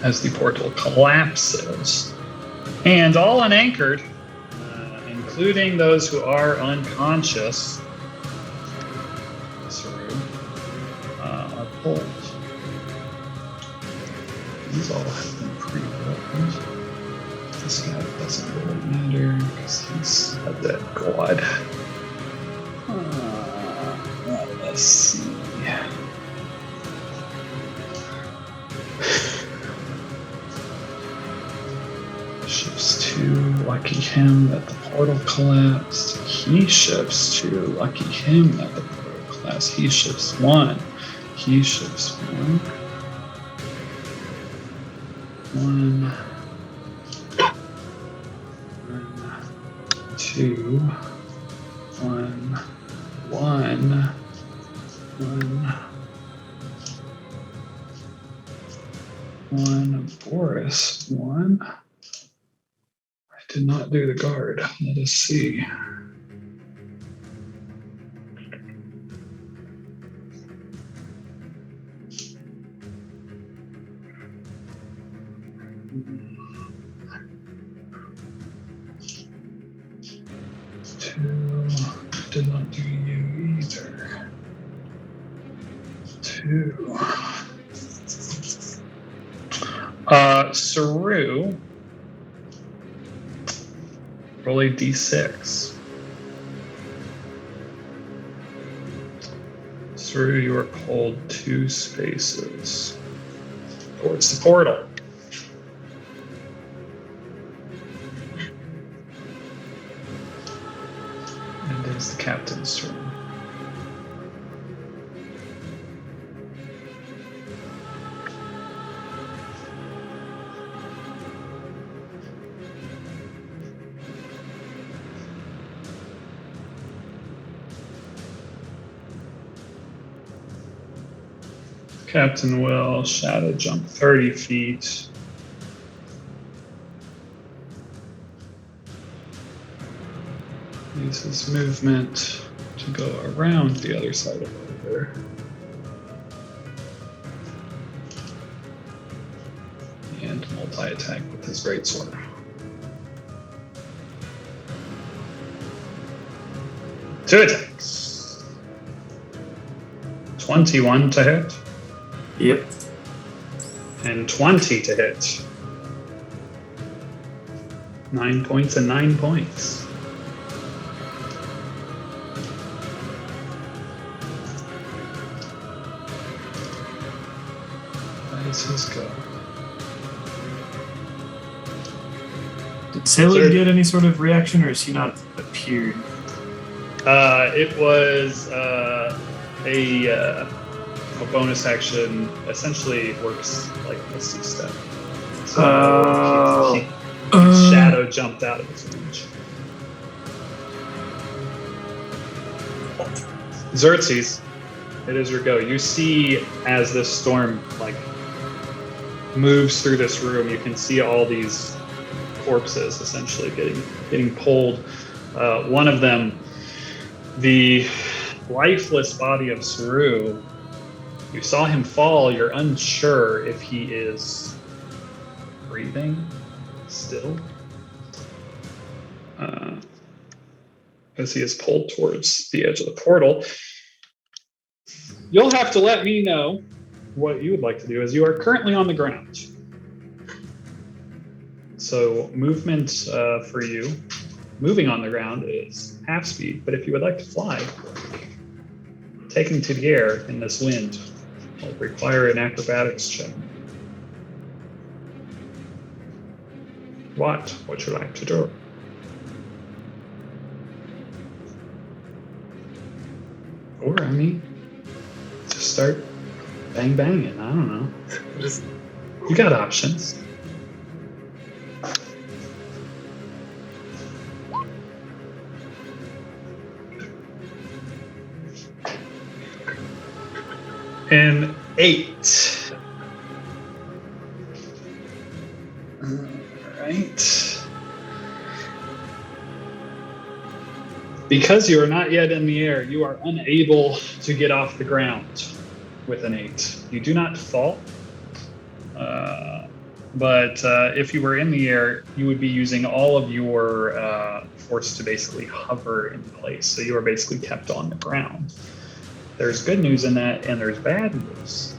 As the portal collapses. And all unanchored, including those who are unconscious, are pulled. These all have been pre-rolled. This guy doesn't really matter because he's a dead god. Let's see. Shifts to lucky him that the portal collapsed. He shifts to lucky him that the portal collapsed. He shifts 1. He shifts 1. 1, 2, 1, 1, 1, Boris, 1. I did not do the guard. Let us see. Did not do you either. 2. Saru, roll a d6. Saru, you are pulled 2 spaces towards the portal. Captain's turn. Captain will shadow jump 30 feet. Use his movement to go around the other side of the river. And multi-attack with his greatsword. Two attacks. 21 to hit. Yep. And 20 to hit. 9 points and 9 points. That is his go. Did Sailor Sir. get any sort of reaction, or is he not appeared? It was a bonus action. Essentially, works like Misty Step. So he shadow jumped out of his range. Xerxes, it is your go. You see as this storm moves through this room, you can see all these corpses essentially getting pulled. One of them, the lifeless body of Saru. You saw him fall. You're unsure if he is breathing still, as he is pulled towards the edge of the portal. You'll have to let me know what you would like to do, as you are currently on the ground. So movement for you, moving on the ground, is half speed, but if you would like to fly, taking to the air in this wind will require an acrobatics check. What would you like to do? Or, just start banging. I don't know. You got options. An 8. All right. Because you are not yet in the air, you are unable to get off the ground with an 8. You do not fall, but if you were in the air, you would be using all of your force to basically hover in place. So you are basically kept on the ground. There's good news in that, and there's bad news.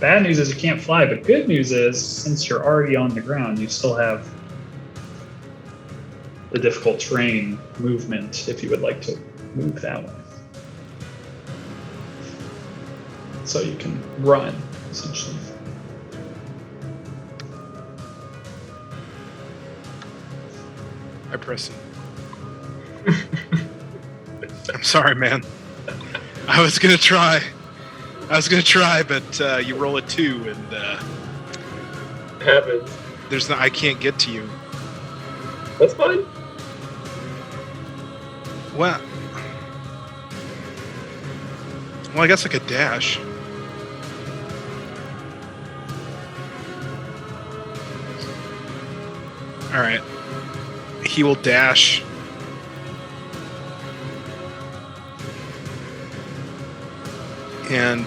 Bad news is you can't fly, but good news is, since you're already on the ground, you still have the difficult terrain movement if you would like to move that way. So you can run, essentially. Hi, Preston. I'm sorry, man. I was gonna try, but you roll a 2, and Happens. I can't get to you. That's fine. Well, I guess I could dash. All right. He will dash. And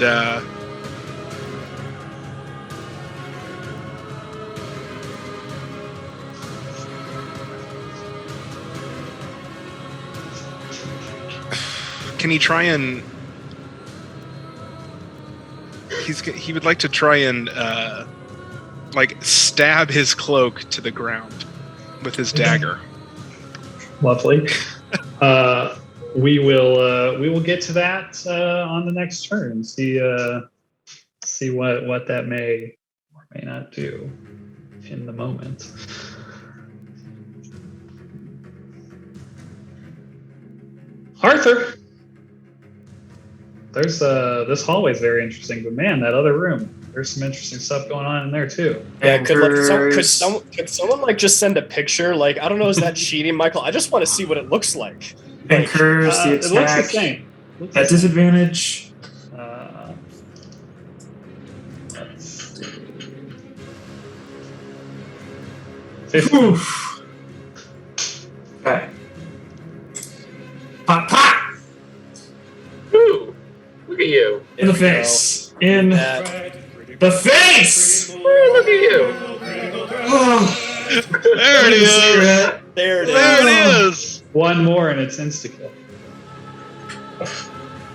can he try and he would like to try and stab his cloak to the ground with his dagger. Lovely. We will get to that on the next turn. See what that may or may not do in the moment. Arthur! There's this hallway is very interesting, but man, that other room, there's some interesting stuff going on in there too. Yeah, could someone like just send a picture? Like, I don't know, is that cheating, Michael? I just want to see what it looks like. Incurs the It looks the attack same. at disadvantage. Let's see. 50. Oof. Okay. Pop, pop! Ooh, look at you. In the face. In the face! Ooh, look at you. Oh, There it is. There it is. There it is. One more and it's insta-kill.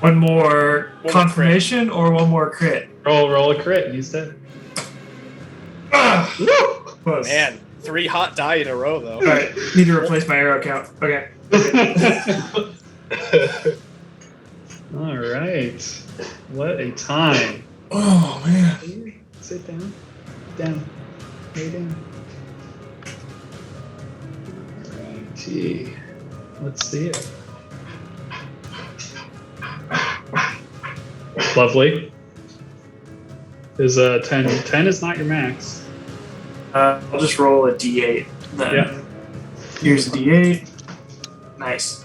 one more confirmation or one more crit? Roll a crit and he's dead. Ah, close. Man, 3 hot die in a row, though. Alright, need to replace my arrow count. Okay. All right. What a time. Oh, man. Sit down. Down. Lay down. Alrighty. Let's see it. Lovely. Is 10 is not your max. I'll just roll a d8 then. Yeah. Here's a d8. Nice.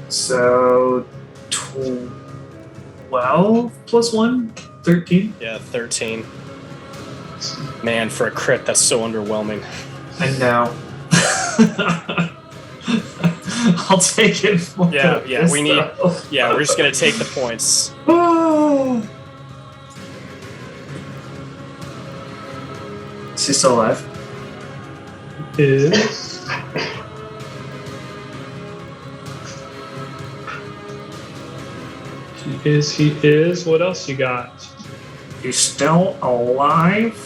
So 12 plus 1, 13. Yeah, 13. Man, for a crit, that's so underwhelming. I know. I'll take it for Yeah, this, we need. though. Yeah, we're just gonna take the points. Oh. Is he still alive? Is he is. What else you got? He's still alive.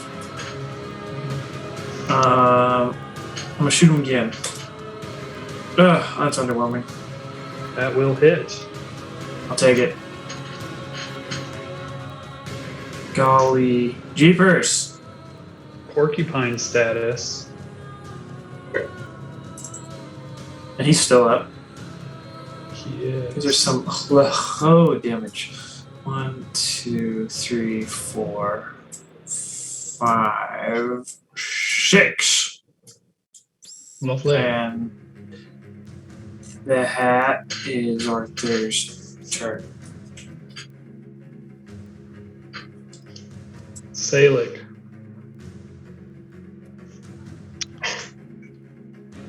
I'm gonna shoot him again. Ugh, that's underwhelming. That will hit. I'll take it. Golly. Jeepers. Porcupine status. And he's still up. He is. There's some low damage. 1, 2, 3, 4, 5, 6. Lovely. And that is Arthur's turn. Salic.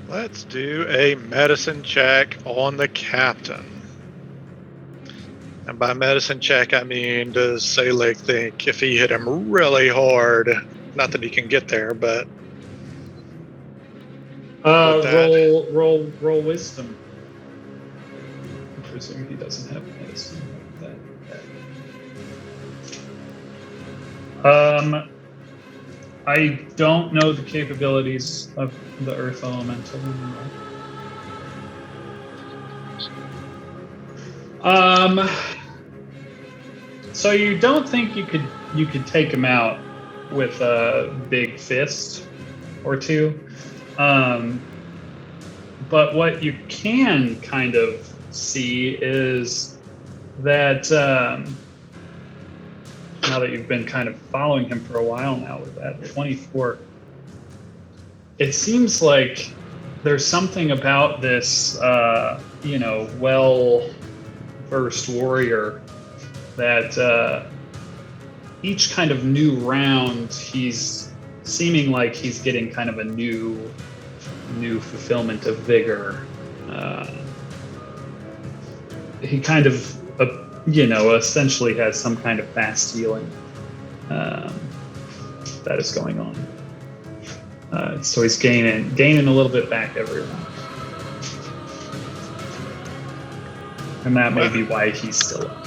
Let's do a medicine check on the captain. And by medicine check, I mean, does Salik think if he hit him really hard, not that he can get there, but Roll wisdom. I presume he doesn't have medicine. I don't know the capabilities of the earth elemental anymore. So you don't think you could take him out with a big fist or two? But what you can kind of see is that now that you've been kind of following him for a while now with that 24, it seems like there's something about this, well-versed warrior that each kind of new round, he's seeming like he's getting kind of a new fulfillment of vigor. He kind of, essentially has some kind of fast healing that is going on. So he's gaining a little bit back every round. And that may be why he's still up.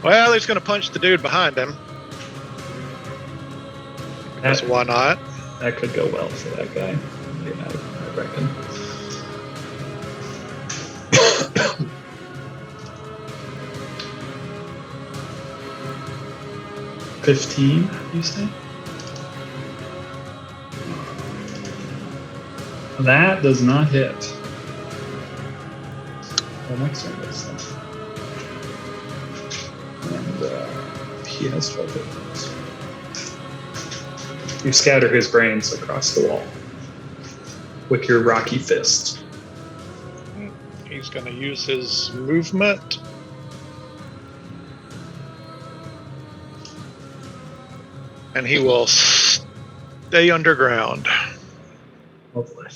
well, he's going to punch the dude behind him. Because why not? That could go well for that guy. Yeah, I reckon. $15, you say? That does not hit. the next one does that. And he has 12 hit points. You scatter his brains across the wall with your rocky fist. He's going to use his movement. And he will stay underground. Hopefully.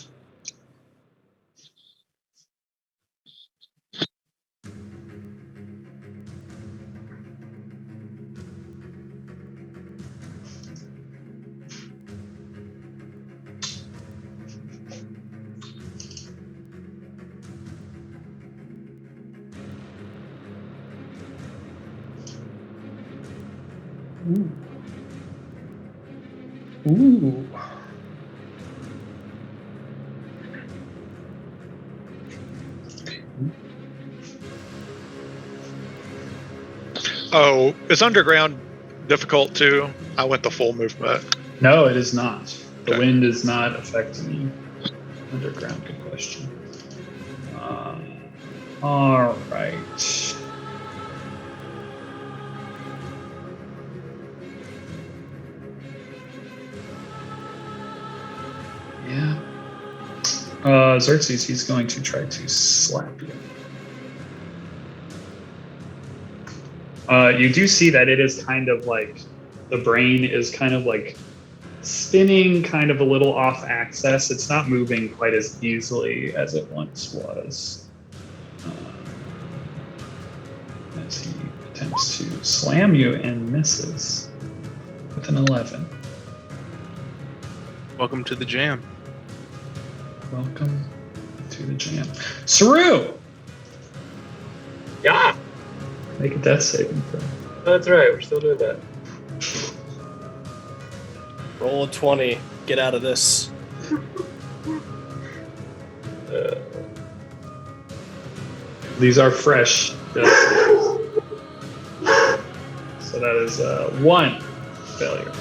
Ooh. Oh, is underground difficult too? I went the full movement. No, it is not. The Okay. wind is not affecting you. Underground, good question. All right. Yeah. Xerxes, he's going to try to slap you. You do see that it is kind of like the brain is kind of like spinning kind of a little off axis. It's not moving quite as easily as it once was. As he attempts to slam you and misses with an 11. Welcome to the jam. Welcome to the jam. Saru! Yeah. Make a death saving throw. Oh, that's right. We're still doing that. Roll a 20. Get out of this. These are fresh death saves. So that is 1 failure.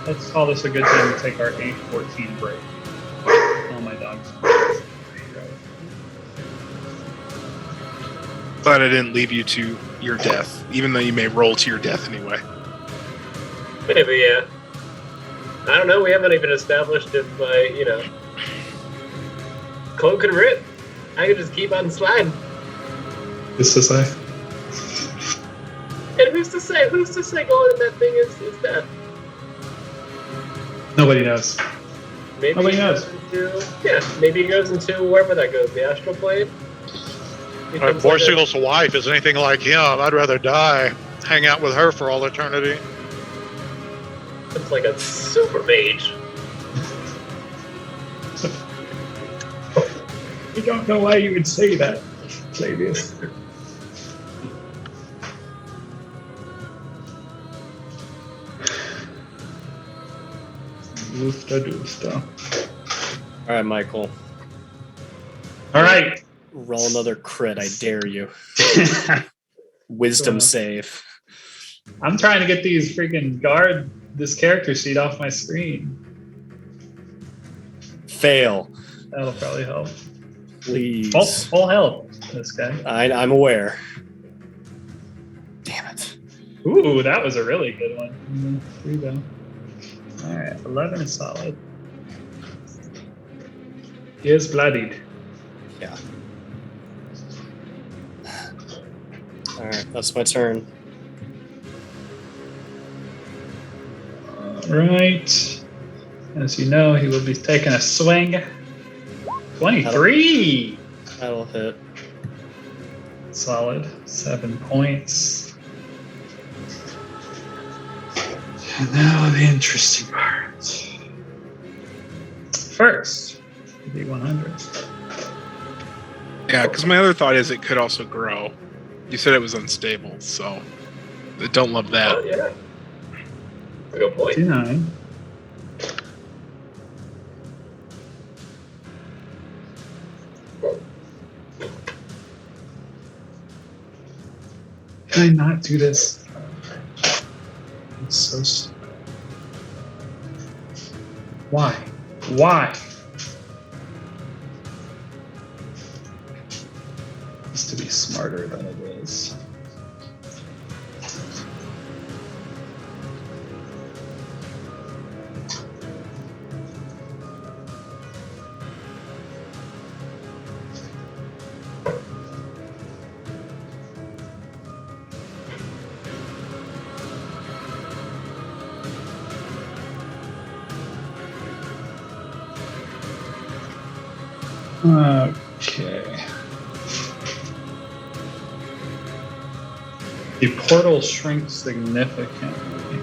Let's call this a good time to take our 8-14 break. All my dogs. Glad I didn't leave you to your death, even though you may roll to your death anyway. Maybe, yeah. I don't know. We haven't even established if, Cloak can rip. I can just keep on sliding. This is I. And who's to say going in that thing is death? Nobody knows. Maybe Nobody he knows. Maybe he goes into wherever that goes, the astral plane. Becomes like a- Vorsigal's wife is anything like him. I'd rather die. Hang out with her for all eternity. It's like a super mage. I don't know why you would say that, Xavius. All right, Michael. All right. Roll another crit. I dare you. Wisdom save. I'm trying to get these freaking this character sheet off my screen. Fail. That'll probably help. Please. Full help, this guy. I'm aware. Damn it. Ooh, that was a really good one. Here we go. All right, 11 is solid. He is bloodied. Yeah. All right, that's my turn. All right. As you know, he will be taking a swing. 23! That'll hit. Solid. 7 points. And now the interesting part. First, the D100. Yeah, because my other thought is it could also grow. You said it was unstable, so I don't love that. Oh, yeah. Good point. 29. Can I not do this? It's so stupid. Why? Why? It's to be smarter than it is. Okay. The portal shrinks significantly.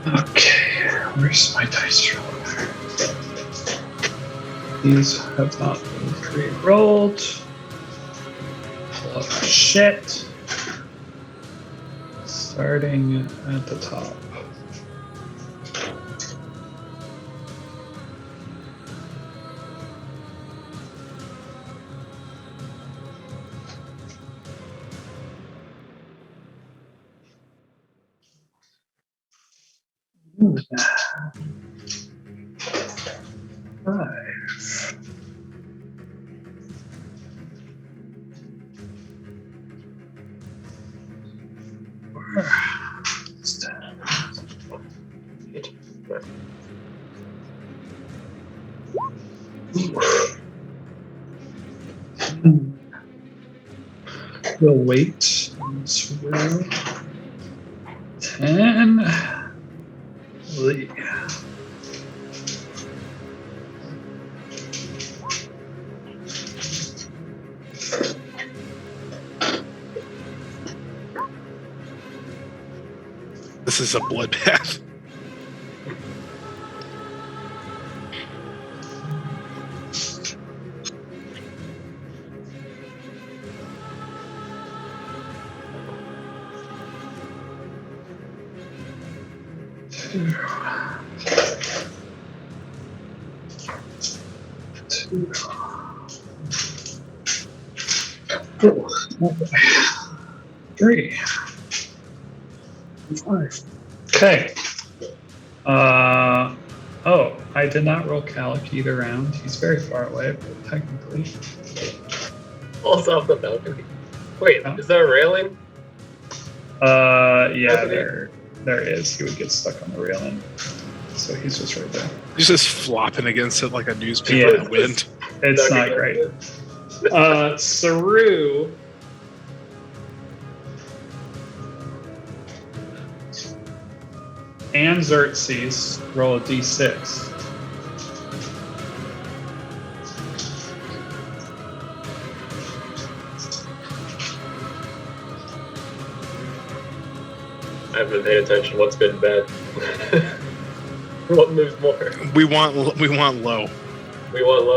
Okay, where's my dice roller? These have not been pre-rolled. Pull up shit. Starting at the top. Five. We'll wait through 10. Lee. This is a bloodbath. Two. Four. 3. 5. Okay. Oh, I did not roll Calic either round. He's very far away, but technically. Falls off the balcony. Wait, Oh. is that a railing? Yeah, Balcony? there is. He would get stuck on the railing. So he's just right there. He's just flopping against it like a newspaper in the wind. It's not great. Saru. And Xerxes roll a d6. I haven't paid attention. What's good and bad? What moves more? We want low. We want low?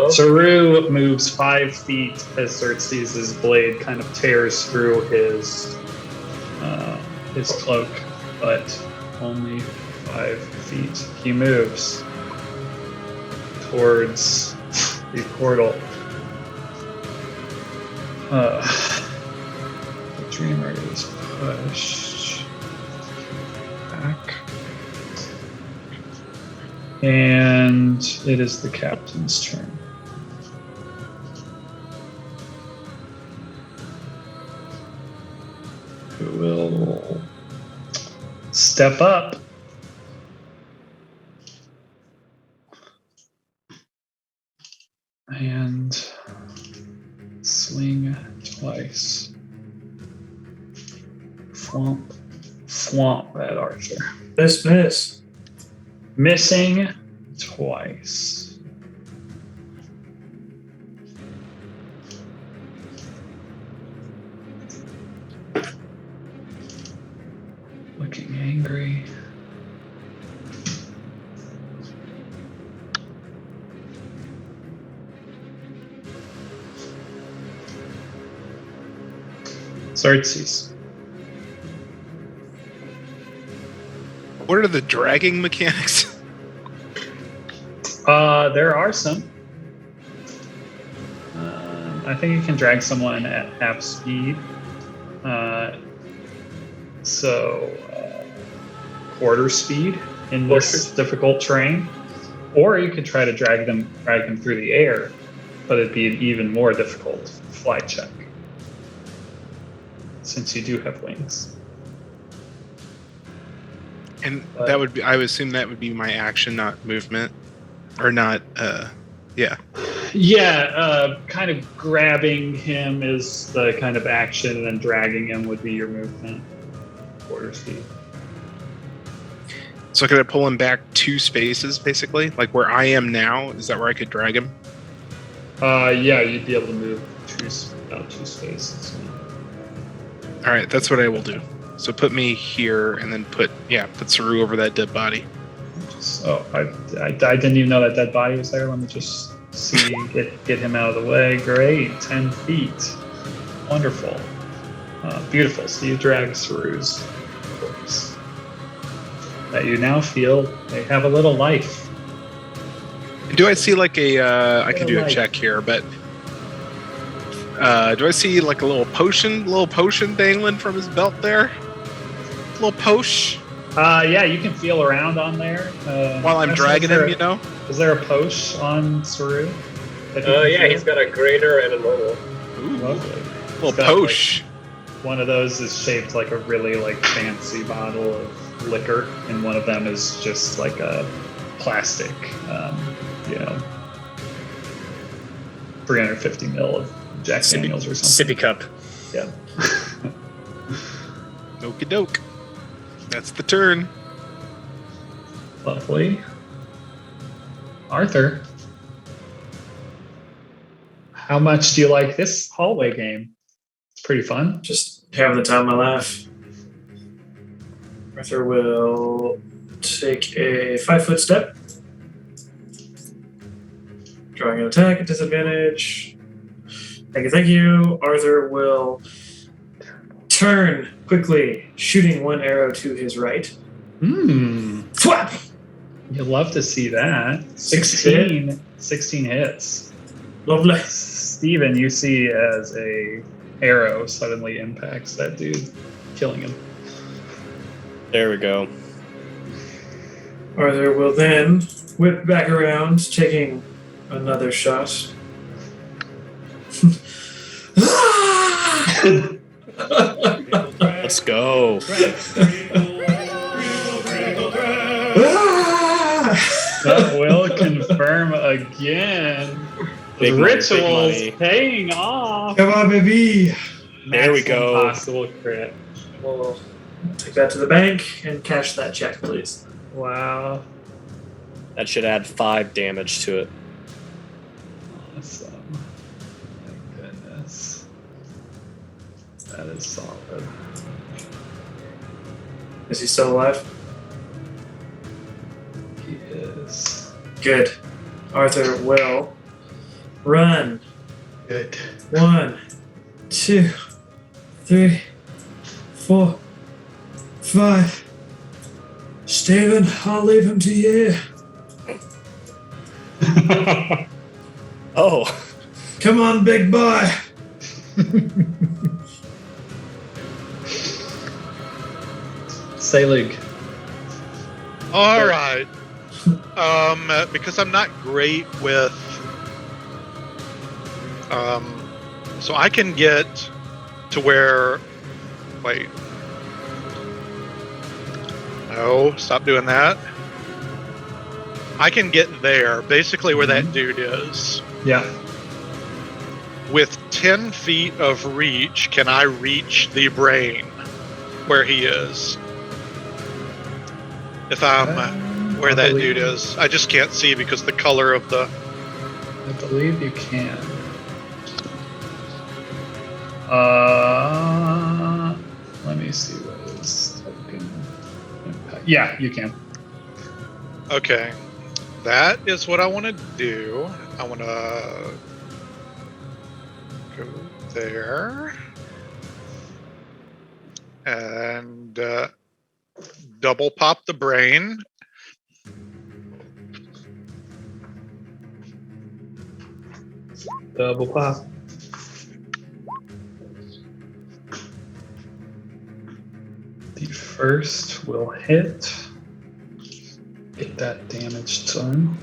Saru moves 5 feet as Xerxes' blade kind of tears through his cloak, but only 5 feet. He moves towards the portal. The dreamer is pushed back. And it is the captain's turn. Who will step up and swing twice. Flomp that Arthur. Miss. Missing twice. Looking angry. Xerxes. What are the dragging mechanics? There are some. I think you can drag someone at half speed. Quarter speed in this difficult terrain. Or you could try to drag them through the air, but it'd be an even more difficult flight check. Since you do have wings. And that would be, I would assume that would be my action, not movement. Or not, yeah. Yeah, kind of grabbing him is the kind of action, and then dragging him would be your movement. Quarter speed. So could I pull him back 2 spaces, basically? Like where I am now? Is that where I could drag him? Yeah, you'd be able to move about 2 spaces. All right, that's what I will do. So put me here, and then put Saru over that dead body. I didn't even know that dead body was there. Let me just see, get him out of the way. Great, 10 feet. Wonderful. Beautiful. So you drag Saru's corpse. That you now feel they have a little life. Do I see like I can do a check here, but do I see like a little potion dangling from his belt there? Little posh? Yeah, you can feel around on there. While I'm dragging him, you know? Is there a posh on Saru? Yeah, he's got a greater and a normal. Ooh, lovely. Little posh. One of those is shaped like a really fancy bottle of liquor, and one of them is just like a plastic, 350 ml of Jack Daniels or something. Sippy cup. Yeah. Okie doke. That's the turn. Lovely. Arthur, how much do you like this hallway game? It's pretty fun. Just having the time of my life. Arthur will take a 5-foot step. Drawing an attack at disadvantage. Thank you. Arthur will turn quickly, shooting one arrow to his right. Thwap! You'll love to see that. 16 hits. Lovely. Steven, you see as a arrow suddenly impacts that dude, killing him. There we go. Arthur will then whip back around, taking another shot. Let's go. That will confirm again. Big money, Rituals big money. paying off. Come on, baby. There we go. Possible crit. We'll take that to the bank and cash that check, please. Wow. That should add 5 damage to it. Awesome. Thank goodness. That is solid. Is he still alive? He is. Good. Arthur will run. Good. 1, 2, 3, 4, 5. Steven, I'll leave him to you. Oh. Come on, big boy. Selig. All right. Because I'm not great with, so I can get to where, wait. No, stop doing that. I can get there, basically where that dude is. Yeah. With 10 feet of reach, can I reach the brain where he is? If I'm where that dude is. I just can't see because the color of the... I believe you can. Let me see what is token impact. Yeah, you can. Okay. That is what I want to do. I want to go there. and double pop the brain. Double pop. The first will hit. Get that damage done.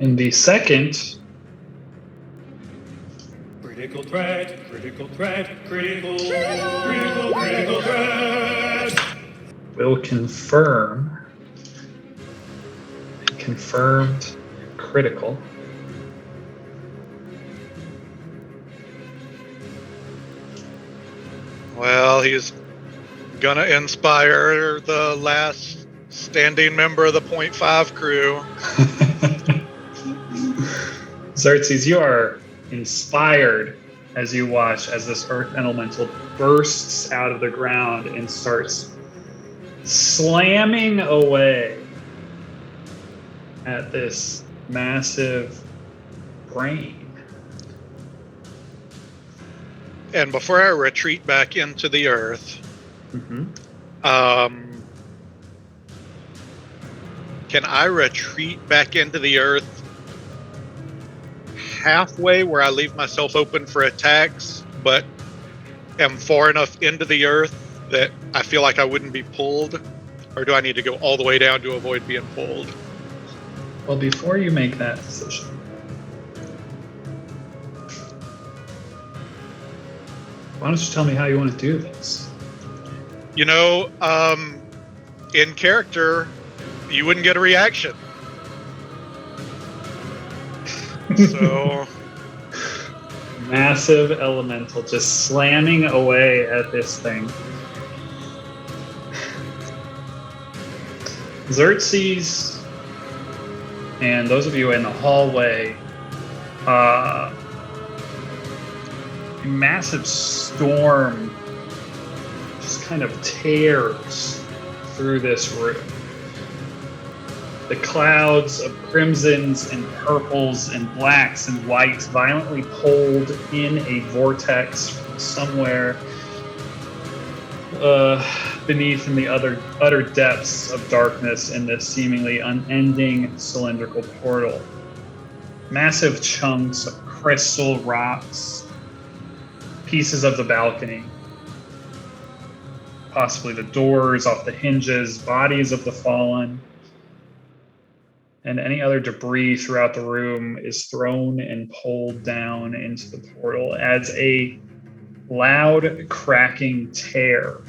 And the second Critical threat, critical threat, critical threat. will confirm. Confirmed critical. Well, he's gonna inspire the last standing member of the .5 crew. Xerxes, you are inspired as you watch as this earth elemental bursts out of the ground and starts slamming away at this massive brain. And before I retreat back into the earth, can I retreat back into the earth halfway where I leave myself open for attacks, but am far enough into the earth that I feel like I wouldn't be pulled? Or do I need to go all the way down to avoid being pulled? Well, before you make that decision, why don't you tell me how you want to do this? You know, in character, you wouldn't get a reaction. So, massive elemental just slamming away at this thing. Xerxes and those of you in the hallway, a massive storm just kind of tears through this room. The clouds of crimsons and purples and blacks and whites violently pulled in a vortex from somewhere beneath in the utter depths of darkness in this seemingly unending cylindrical portal. Massive chunks of crystal rocks, pieces of the balcony, possibly the doors off the hinges, bodies of the fallen, and any other debris throughout the room is thrown and pulled down into the portal as a loud cracking tear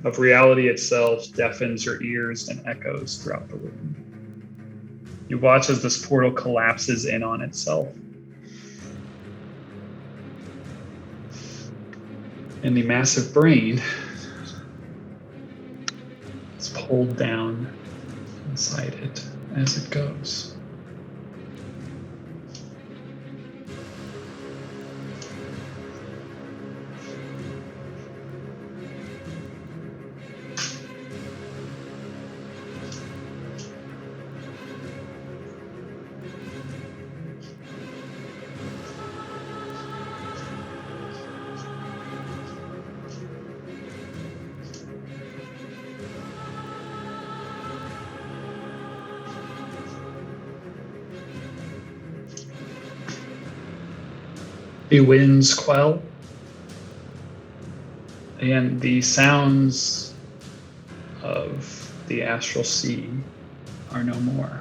of reality itself deafens your ears and echoes throughout the room. You watch as this portal collapses in on itself. And the massive brain is pulled down inside it as it goes. The winds quell, and the sounds of the astral sea are no more.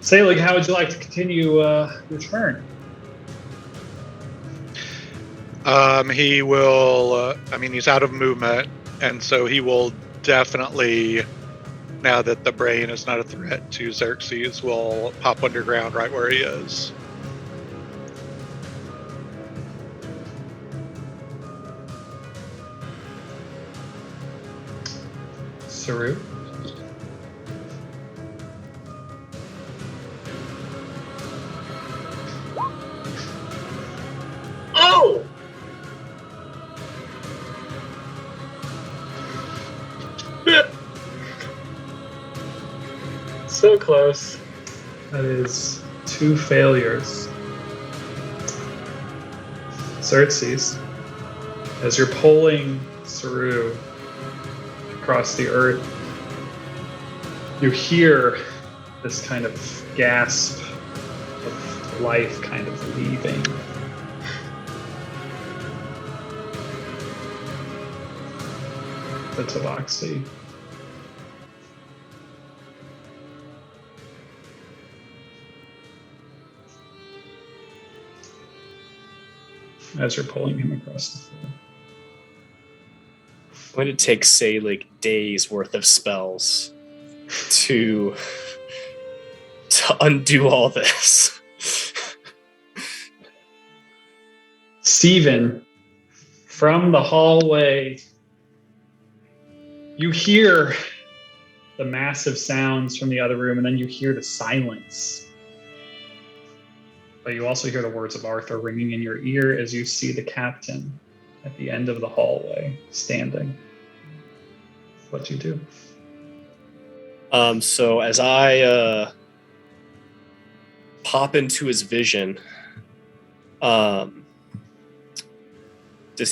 Selig, how would you like to continue your turn? He will, he's out of movement, and so he will definitely, now that the brain is not a threat to Xerxes, will pop underground right where he is. Saru? Oh! So close. That is 2 failures. Xerxes. As you're pulling through across the earth, you hear this kind of gasp of life kind of leaving. The tabaxi. As you're pulling him across the floor. When it takes, say, like days worth of spells to undo all this. Steven, from the hallway, you hear the massive sounds from the other room, and then you hear the silence. But you also hear the words of Arthur ringing in your ear as you see the captain at the end of the hallway standing. What do you do? So as I pop into his vision, does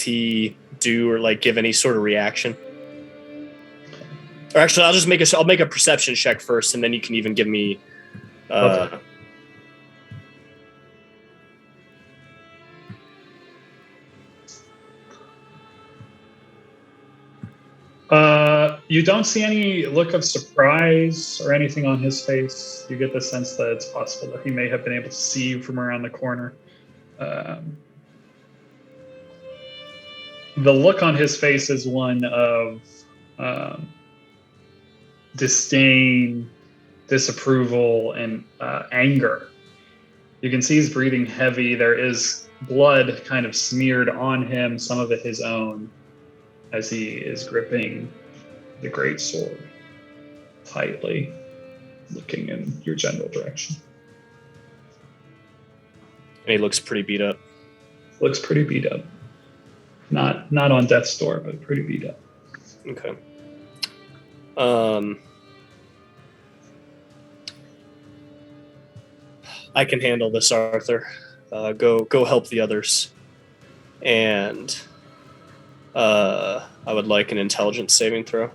he do or like give any sort of reaction? Or actually, I'll make a perception check first, and then you can even give me. Okay. You don't see any look of surprise or anything on his face. You get the sense that it's possible that he may have been able to see you from around the corner. The look on his face is one of disdain, disapproval, and anger. You can see he's breathing heavy. There is blood kind of smeared on him, some of it his own, as he is gripping the great sword tightly, looking in your general direction. And he looks pretty beat up. Looks pretty beat up. Not on death's door, but pretty beat up. Okay. I can handle this, Arthur. Go help the others. And I would like an intelligence saving throw.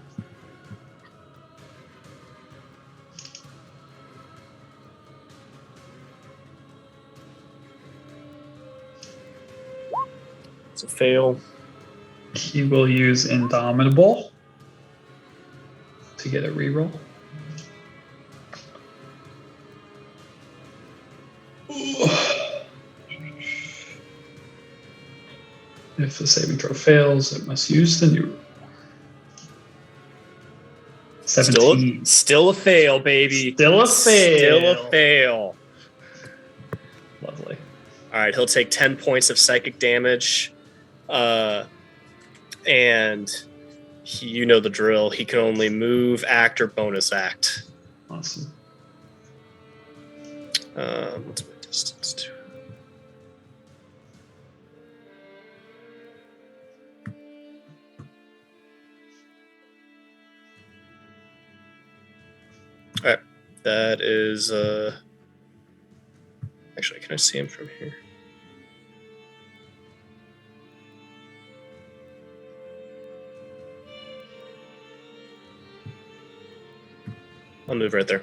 It's a fail. He will use Indomitable to get a reroll. If the saving throw fails, it must use the new rule. 17. Still a fail, baby. Still a fail. Still a fail. Lovely. All right, he'll take 10 points of psychic damage. And you know the drill. He can only move, act, or bonus act. Awesome. What's my distance to? All right, that is. Actually, can I see him from here? I'll move right there.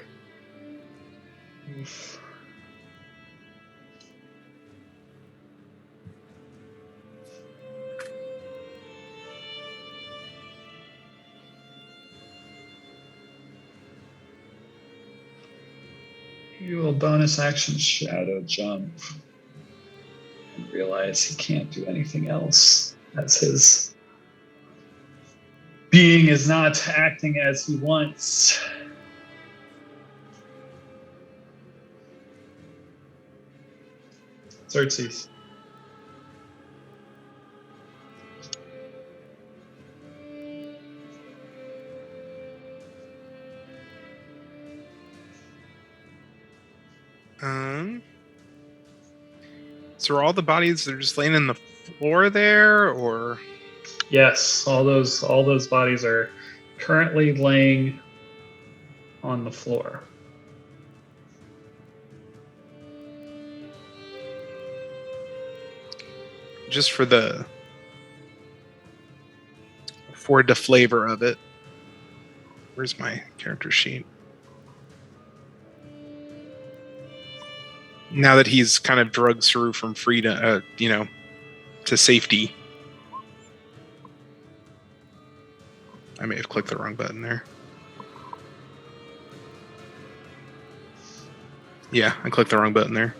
You will bonus action shadow jump and realize he can't do anything else as his being is not acting as he wants. Xerxes. So are all the bodies that are just laying in the floor there, or? Yes, all those bodies are currently laying on the floor. Just for the for the flavor of it. Where's my character sheet? Now that he's kind of drugged through from freedom, to safety. I may have clicked the wrong button there. Yeah, I clicked the wrong button there.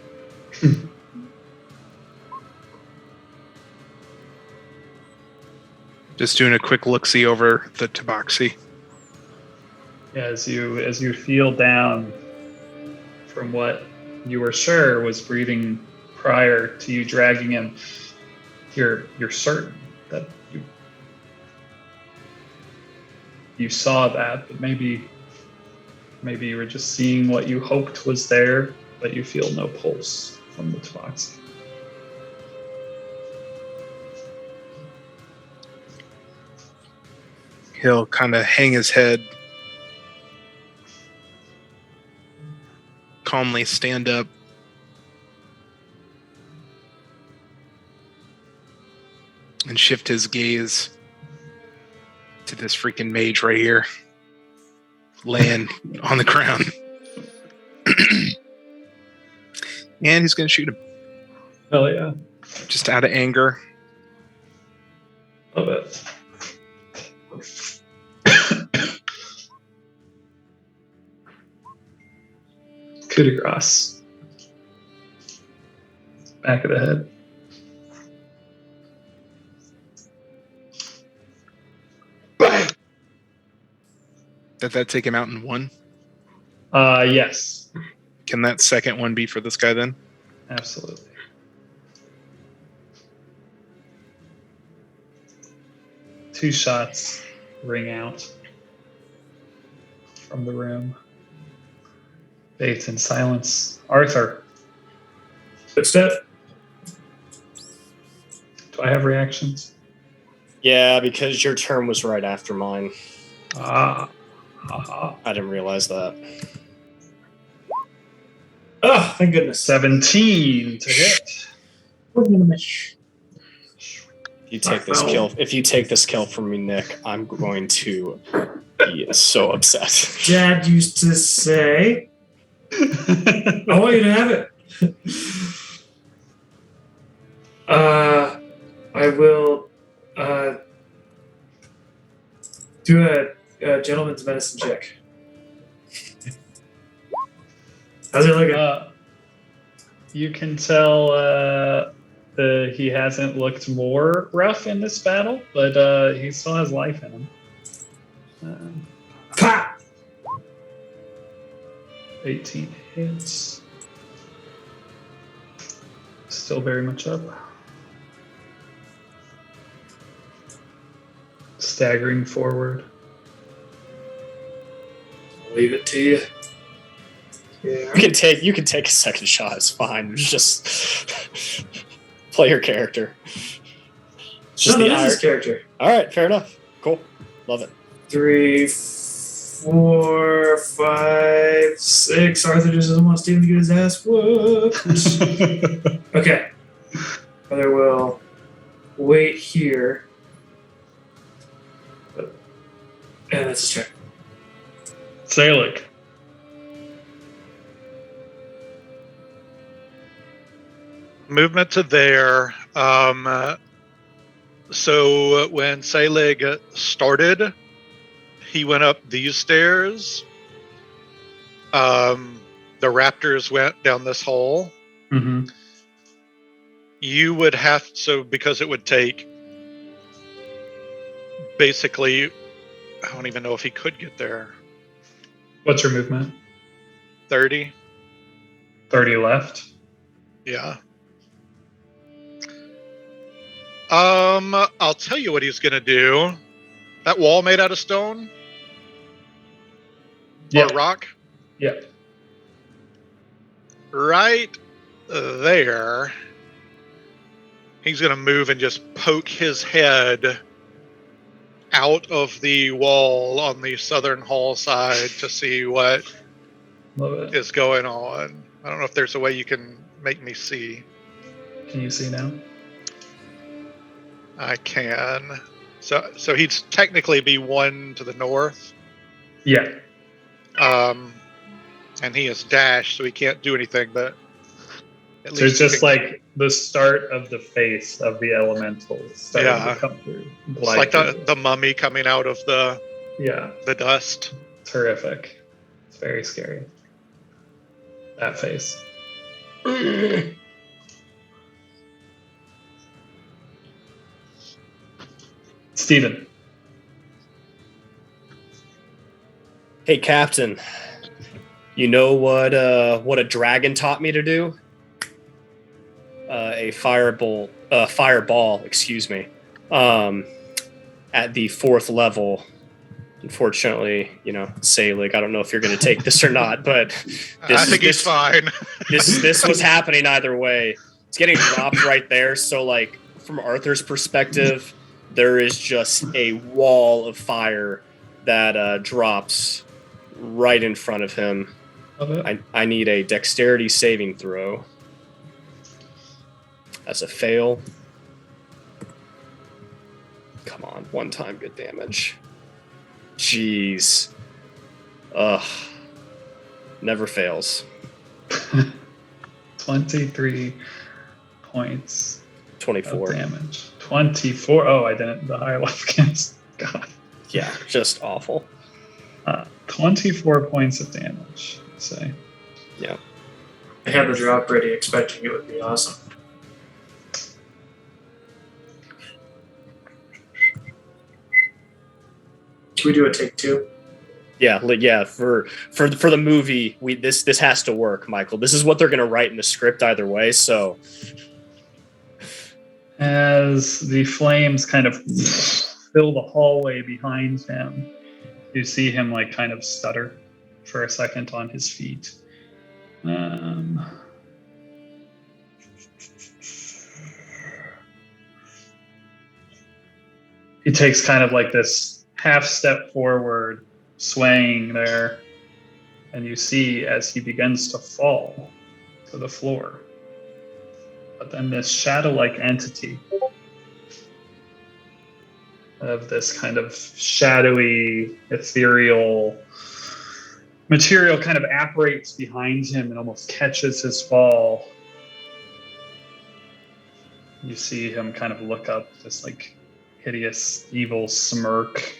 Just doing a quick look-see over the tabaxi. Yeah, as you feel down from what you were sure was breathing prior to you dragging him, you're certain that you saw that, but maybe you were just seeing what you hoped was there, but you feel no pulse from the tabaxi. He'll kind of hang his head, calmly stand up, and shift his gaze to this freaking mage right here, laying on the ground. And he's going to shoot him. Hell yeah. Just out of anger. Love it. Coup de grace. Back of the head. Bang! Did that take him out in one? Yes. Can that second one be for this guy then? Absolutely. Two shots ring out from the room. Bathed in silence. Arthur, Footstep. do I have reactions? Yeah, because your turn was right after mine. Haha. I didn't realize that. Oh, thank goodness. 17 to hit. If you take this kill from me, Nick, I'm going to be so upset. Dad used to say, I want you to have it. I will do a gentleman's medicine check. How's it looking? You can tell he hasn't looked more rough in this battle, but he still has life in him. Pa! 18 hits. Still very much up. Staggering forward. Leave it to you. Yeah. You can take a second shot. It's fine. Just play your character. Just the his character. All right, fair enough. Cool, love it. 3, 4, 5, 6. Arthur just doesn't want Steven to get his ass whooped. Okay. Arthur will wait here. And that's his turn. Salic. Movement to there. So when Selig started, he went up these stairs. The raptors went down this hole. Mm-hmm. You would have because it would take basically, I don't even know if he could get there. What's your movement? 30. 30 left. Yeah. I'll tell you what he's gonna do. That wall made out of stone? Yeah. Or rock? Yeah. Right there. He's gonna move and just poke his head out of the wall on the southern hall side to see what is going on. I don't know if there's a way you can make me see. Can you see now? I can. So he'd technically be one to the north. Yeah. And he is dashed, so he can't do anything. But at So it's he just can- like the start of the face of the elemental starting Yeah. to come through. it's like the mummy coming out of the dust. Terrific. It's very scary. That face. Steven. Hey, Captain. You know what a dragon taught me to do? A fireball, excuse me. At the 4th level. Unfortunately, Selig, I don't know if you're going to take this or not, but I think he's fine. this was happening either way. It's getting dropped right there. So, like, from Arthur's perspective, there is just a wall of fire that drops right in front of him. I need a dexterity saving throw. That's a fail. Come on, one time good damage. Jeez. Ugh. Never fails. 23 points 24 of damage. 24. Oh, I didn't. The high life against. God. Yeah, just awful. 24 points of damage, I'd say. Yeah. I had the drop ready, expecting it would be awesome. Can we do a take 2? Yeah. For the movie, this has to work, Michael. This is what they're gonna write in the script either way. So, as the flames kind of fill the hallway behind him, you see him like kind of stutter for a second on his feet. He takes kind of like this half step forward, swaying there, and you see as he begins to fall to the floor. But then this shadow-like entity of this kind of shadowy, ethereal material kind of apparates behind him and almost catches his fall. You see him kind of look up, this like hideous, evil smirk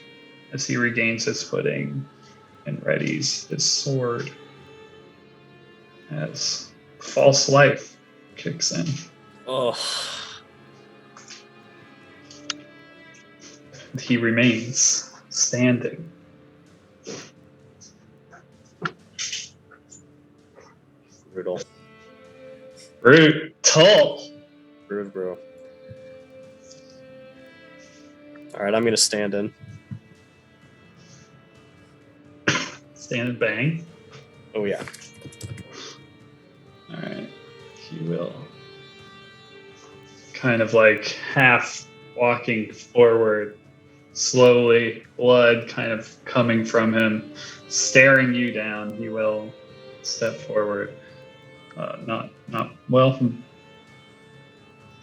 as he regains his footing and readies his sword as false life kicks in. oh, He remains standing. brutal. Brutal. Bro. All right, I'm gonna stand in. Stand and bang. Oh yeah. All right. He will kind of like half walking forward, slowly, blood kind of coming from him, staring you down. He will step forward. Not well,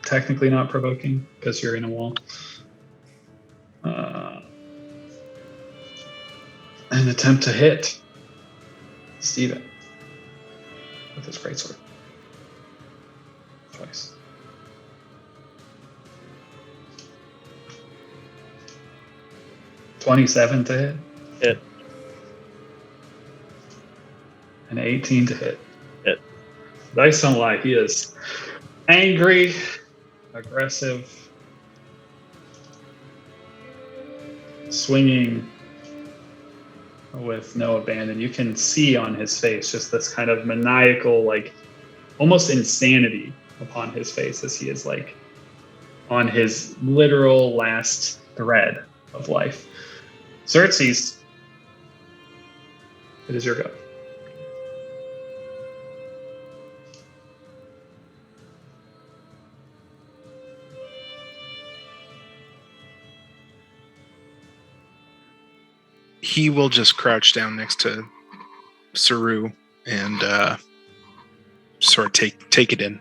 technically not provoking because you're in a wall. An attempt to hit Steven with his greatsword. Twice. $27 to hit. Hit. An 18 to hit. Hit. Dice don't lie. He is angry, aggressive, swinging with no abandon. You can see on his face just this kind of maniacal, like almost insanity upon his face as he is like on his literal last thread of life. Xerxes, it is your go. He will just crouch down next to Saru and sort of take it in,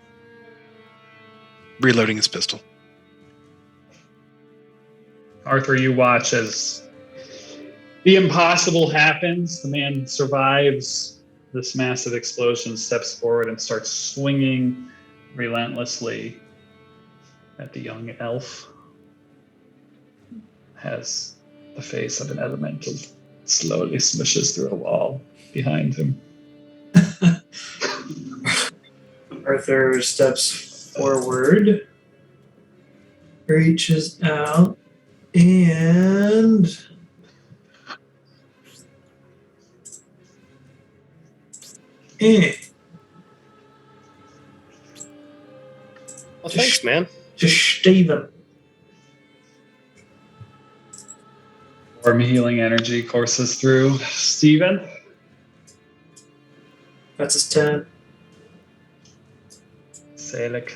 reloading his pistol. Arthur, you watch as the impossible happens. The man survives this massive explosion, steps forward, and starts swinging relentlessly at the young elf. Has the face of an elemental slowly smushes through a wall behind him. Arthur steps forward, reaches out, and Well, thanks, man. just stave him. Warm healing energy courses through Steven. That's his 10. Salik.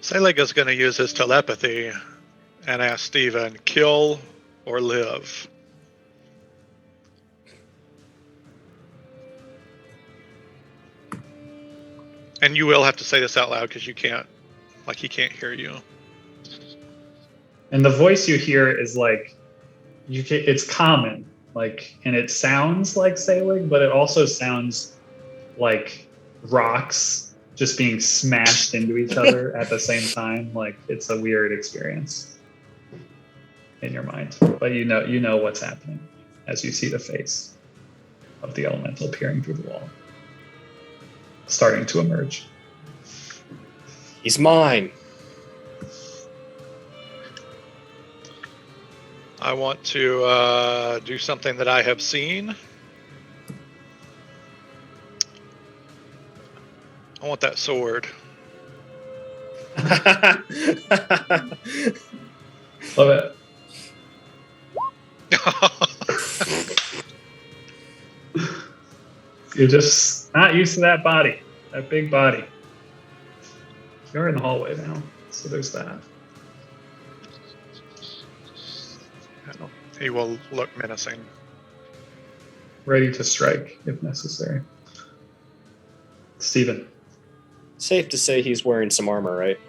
Selig is going to use his telepathy and ask Steven, kill or live? And you will have to say this out loud because you can't, like, he can't hear you. And the voice you hear is like, it's common, like, and it sounds like Selig, but it also sounds like rocks just being smashed into each other at the same time. Like, it's a weird experience in your mind, but you know what's happening as you see the face of the elemental peering through the wall, starting to emerge. He's mine. I want to do something that I have seen. I want that sword. Love it. You're just not used to that body, that big body. You're in the hallway now, so there's that. He will look menacing. Ready to strike if necessary. Steven. Safe to say he's wearing some armor, right?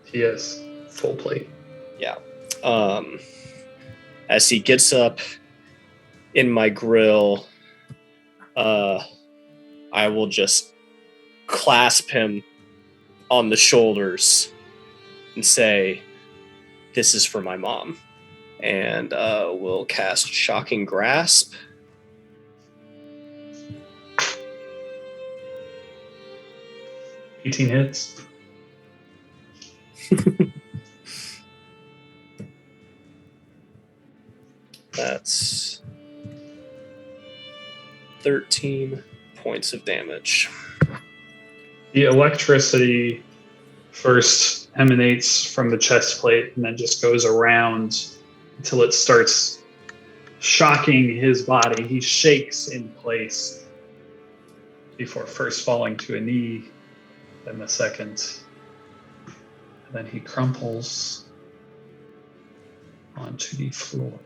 He is. Full plate. Yeah. As he gets up in my grill, I will just clasp him on the shoulders and say, "This is for my mom." And we'll cast Shocking Grasp. $18 hits. That's 13 points of damage. The electricity first emanates from the chest plate and then just goes around until it starts shocking his body. He shakes in place before first falling to a knee, then the second. And then he crumples onto the floor.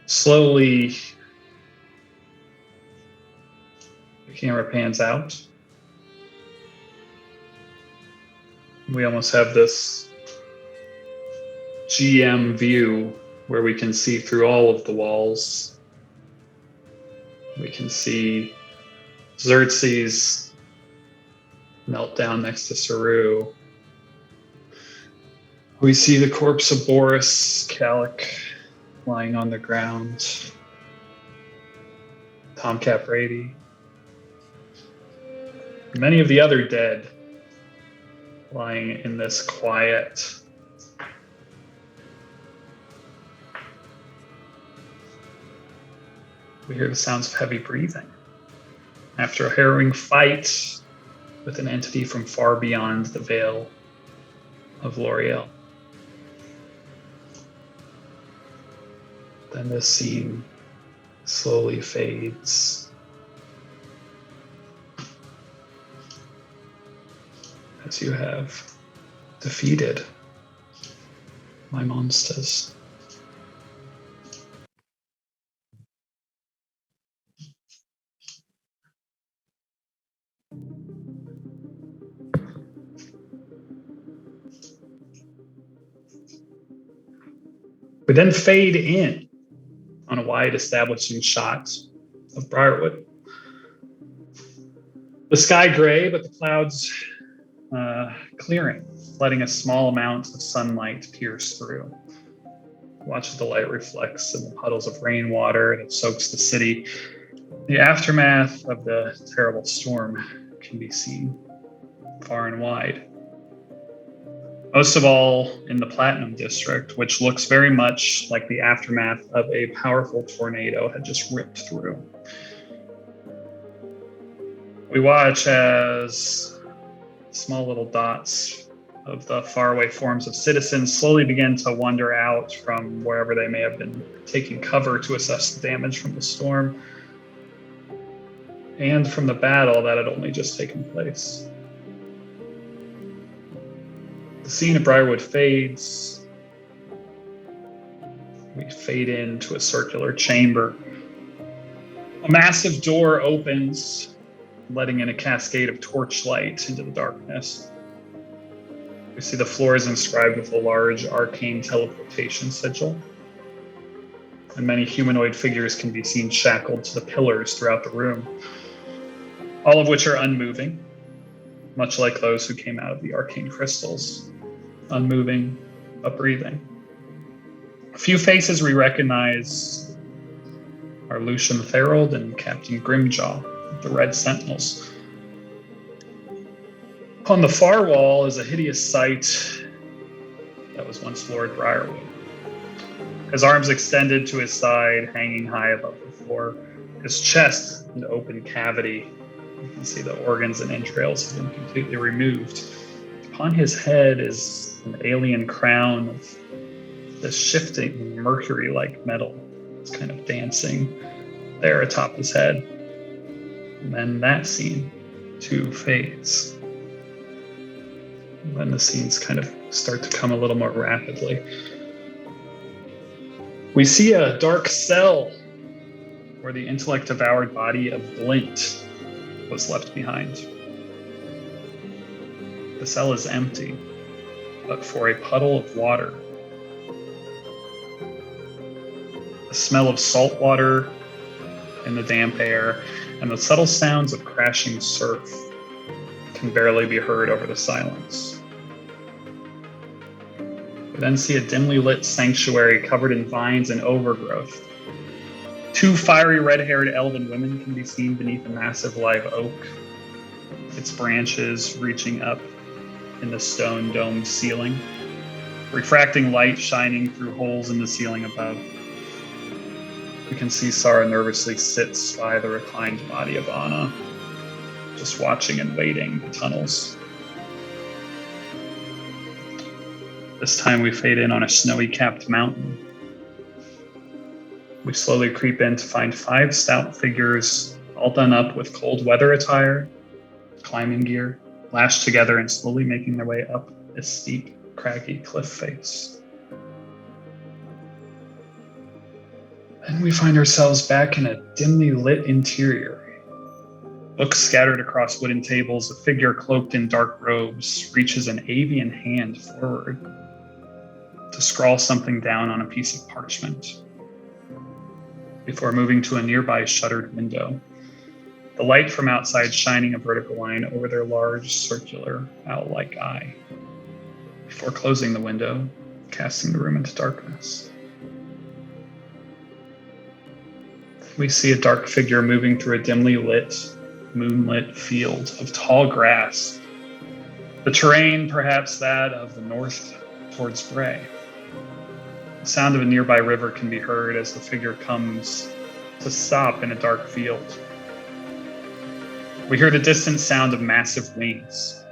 Slowly, the camera pans out. We almost have this GM view where we can see through all of the walls. We can see Xerxes melt down next to Saru. We see the corpse of Boris Kalik lying on the ground. Tomcat Brady. Many of the other dead lying in this quiet, we hear the sounds of heavy breathing. After a harrowing fight with an entity from far beyond the veil of L'Oreal. Then this scene slowly fades as you have defeated my monsters. We then fade in on a wide establishing shot of Briarwood. The sky gray, but the clouds clearing, letting a small amount of sunlight pierce through. Watch as the light reflects in the puddles of rainwater and it soaks the city. The aftermath of the terrible storm can be seen far and wide. Most of all in the Platinum District, which looks very much like the aftermath of a powerful tornado had just ripped through. We watch as small little dots of the faraway forms of citizens slowly begin to wander out from wherever they may have been taking cover to assess the damage from the storm and from the battle that had only just taken place. The scene of Briarwood fades. We fade into a circular chamber. A massive door opens, letting in a cascade of torchlight into the darkness. We see the floor is inscribed with a large arcane teleportation sigil, and many humanoid figures can be seen shackled to the pillars throughout the room, all of which are unmoving, much like those who came out of the arcane crystals, unmoving, but breathing. A few faces we recognize are Lucian Therald and Captain Grimjaw, the Red Sentinels. On the far wall is a hideous sight that was once Lord Briarwood. His arms extended to his side, hanging high above the floor. His chest, an open cavity. You can see the organs and entrails have been completely removed. Upon his head is an alien crown of this shifting mercury-like metal. It's kind of dancing there atop his head. And then that scene too fades. And then the scenes kind of start to come a little more rapidly. We see a dark cell where the intellect-devoured body of Blint was left behind. The cell is empty, but for a puddle of water. The smell of salt water in the damp air and the subtle sounds of crashing surf can barely be heard over the silence. We then see a dimly lit sanctuary covered in vines and overgrowth. Two fiery red-haired elven women can be seen beneath a massive live oak, its branches reaching up in the stone domed ceiling, refracting light shining through holes in the ceiling above. We can see Sara nervously sits by the reclined body of Anna, just watching and waiting the tunnels. This time we fade in on a snowy-capped mountain. We slowly creep in to find 5 stout figures, all done up with cold weather attire, climbing gear, lashed together and slowly making their way up a steep, craggy cliff face. Then we find ourselves back in a dimly lit interior. Books scattered across wooden tables, a figure cloaked in dark robes reaches an avian hand forward to scrawl something down on a piece of parchment before moving to a nearby shuttered window, the light from outside shining a vertical line over their large, circular, owl-like eye, before closing the window, casting the room into darkness. We see a dark figure moving through a dimly lit, moonlit field of tall grass, the terrain perhaps that of the north towards Bray. The sound of a nearby river can be heard as the figure comes to stop in a dark field. We hear the distant sound of massive wings.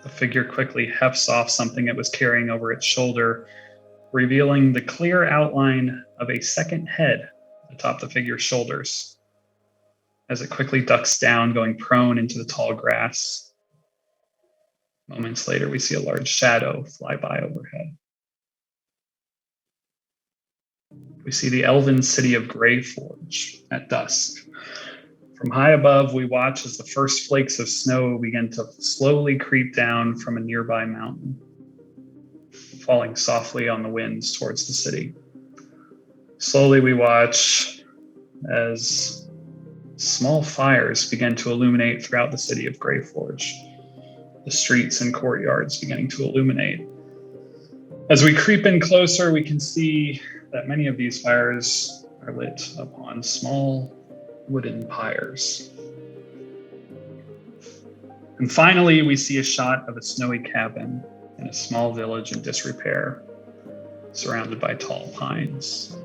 The figure quickly hefts off something it was carrying over its shoulder, revealing the clear outline of a second head atop the figure's shoulders. As it quickly ducks down, going prone into the tall grass. Moments later, we see a large shadow fly by overhead. We see the elven city of Greyforge at dusk. From high above, we watch as the first flakes of snow begin to slowly creep down from a nearby mountain. falling softly on the winds towards the city. Slowly we watch as small fires begin to illuminate throughout the city of Greyforge, the streets and courtyards beginning to illuminate. As we creep in closer, we can see that many of these fires are lit upon small wooden pyres. And finally, we see a shot of a snowy cabin in a small village in disrepair, surrounded by tall pines.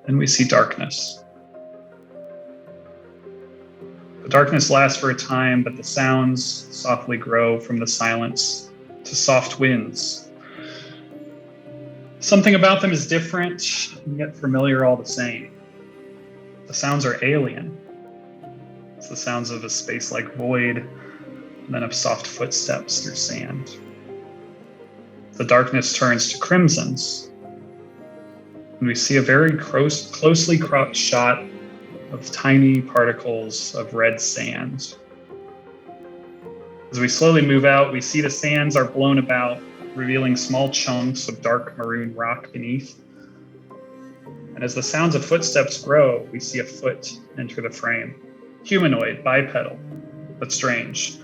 Then we see darkness. The darkness lasts for a time, but the sounds softly grow from the silence to soft winds. Something about them is different, and yet familiar all the same. The sounds are alien. It's the sounds of a space-like void, and then of soft footsteps through sand. The darkness turns to crimsons, and we see a very closely cropped shot of tiny particles of red sand. As we slowly move out, we see the sands are blown about, revealing small chunks of dark maroon rock beneath. And as the sounds of footsteps grow, we see a foot enter the frame. Humanoid, bipedal, but strange.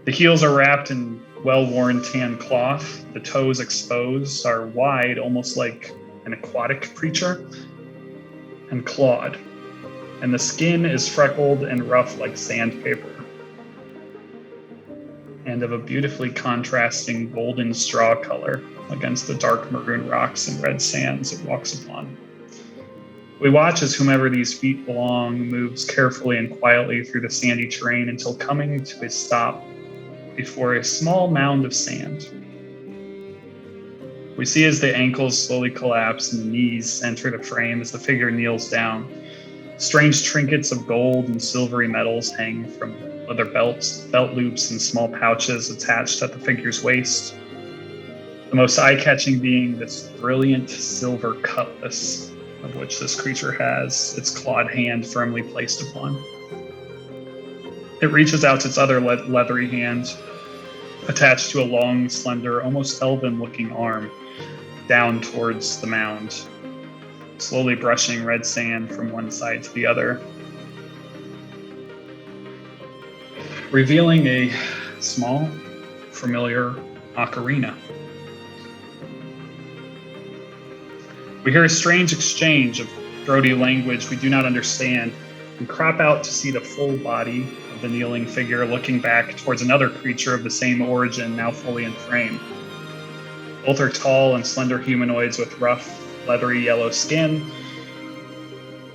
The heels are wrapped in well-worn tan cloth. The toes exposed are wide, almost like an aquatic creature, and clawed. And the skin is freckled and rough like sandpaper, and of a beautifully contrasting golden straw color against the dark maroon rocks and red sands it walks upon. We watch as whomever these feet belong moves carefully and quietly through the sandy terrain until coming to a stop before a small mound of sand. We see as the ankles slowly collapse and the knees enter the frame as the figure kneels down. Strange trinkets of gold and silvery metals hang from leather belts, belt loops, and small pouches attached at the figure's waist. The most eye-catching being this brilliant silver cutlass, of which this creature has its clawed hand firmly placed upon. It reaches out its other leathery hand, attached to a long, slender, almost elven-looking arm, down towards the mound, slowly brushing red sand from one side to the other, revealing a small, familiar ocarina. We hear a strange exchange of throaty language we do not understand, and crop out to see the full body of the kneeling figure looking back towards another creature of the same origin, now fully in frame. Both are tall and slender humanoids with rough, leathery yellow skin,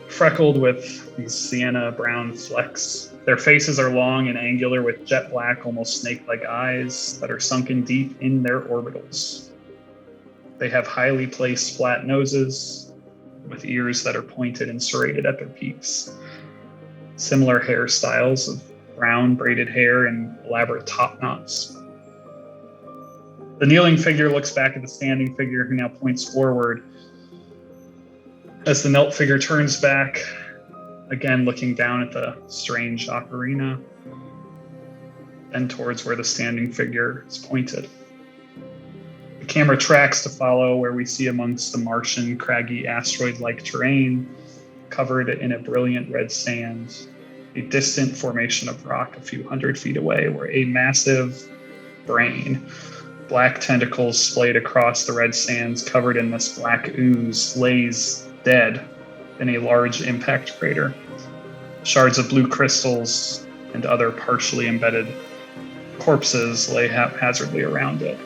freckled with these sienna brown flecks. Their faces are long and angular with jet black, almost snake-like eyes that are sunken deep in their orbitals. They have highly placed flat noses with ears that are pointed and serrated at their peaks. Similar hairstyles of brown braided hair and elaborate top knots. The kneeling figure looks back at the standing figure, who now points forward. As the knelt figure turns back, again looking down at the strange ocarina, and towards where the standing figure is pointed. The camera tracks to follow where we see amongst the Martian, craggy, asteroid-like terrain, covered in a brilliant red sand, a distant formation of rock a few hundred feet away, where a massive brain, black tentacles splayed across the red sands covered in this black ooze, lays dead in a large impact crater. Shards of blue crystals and other partially embedded corpses lay haphazardly around it.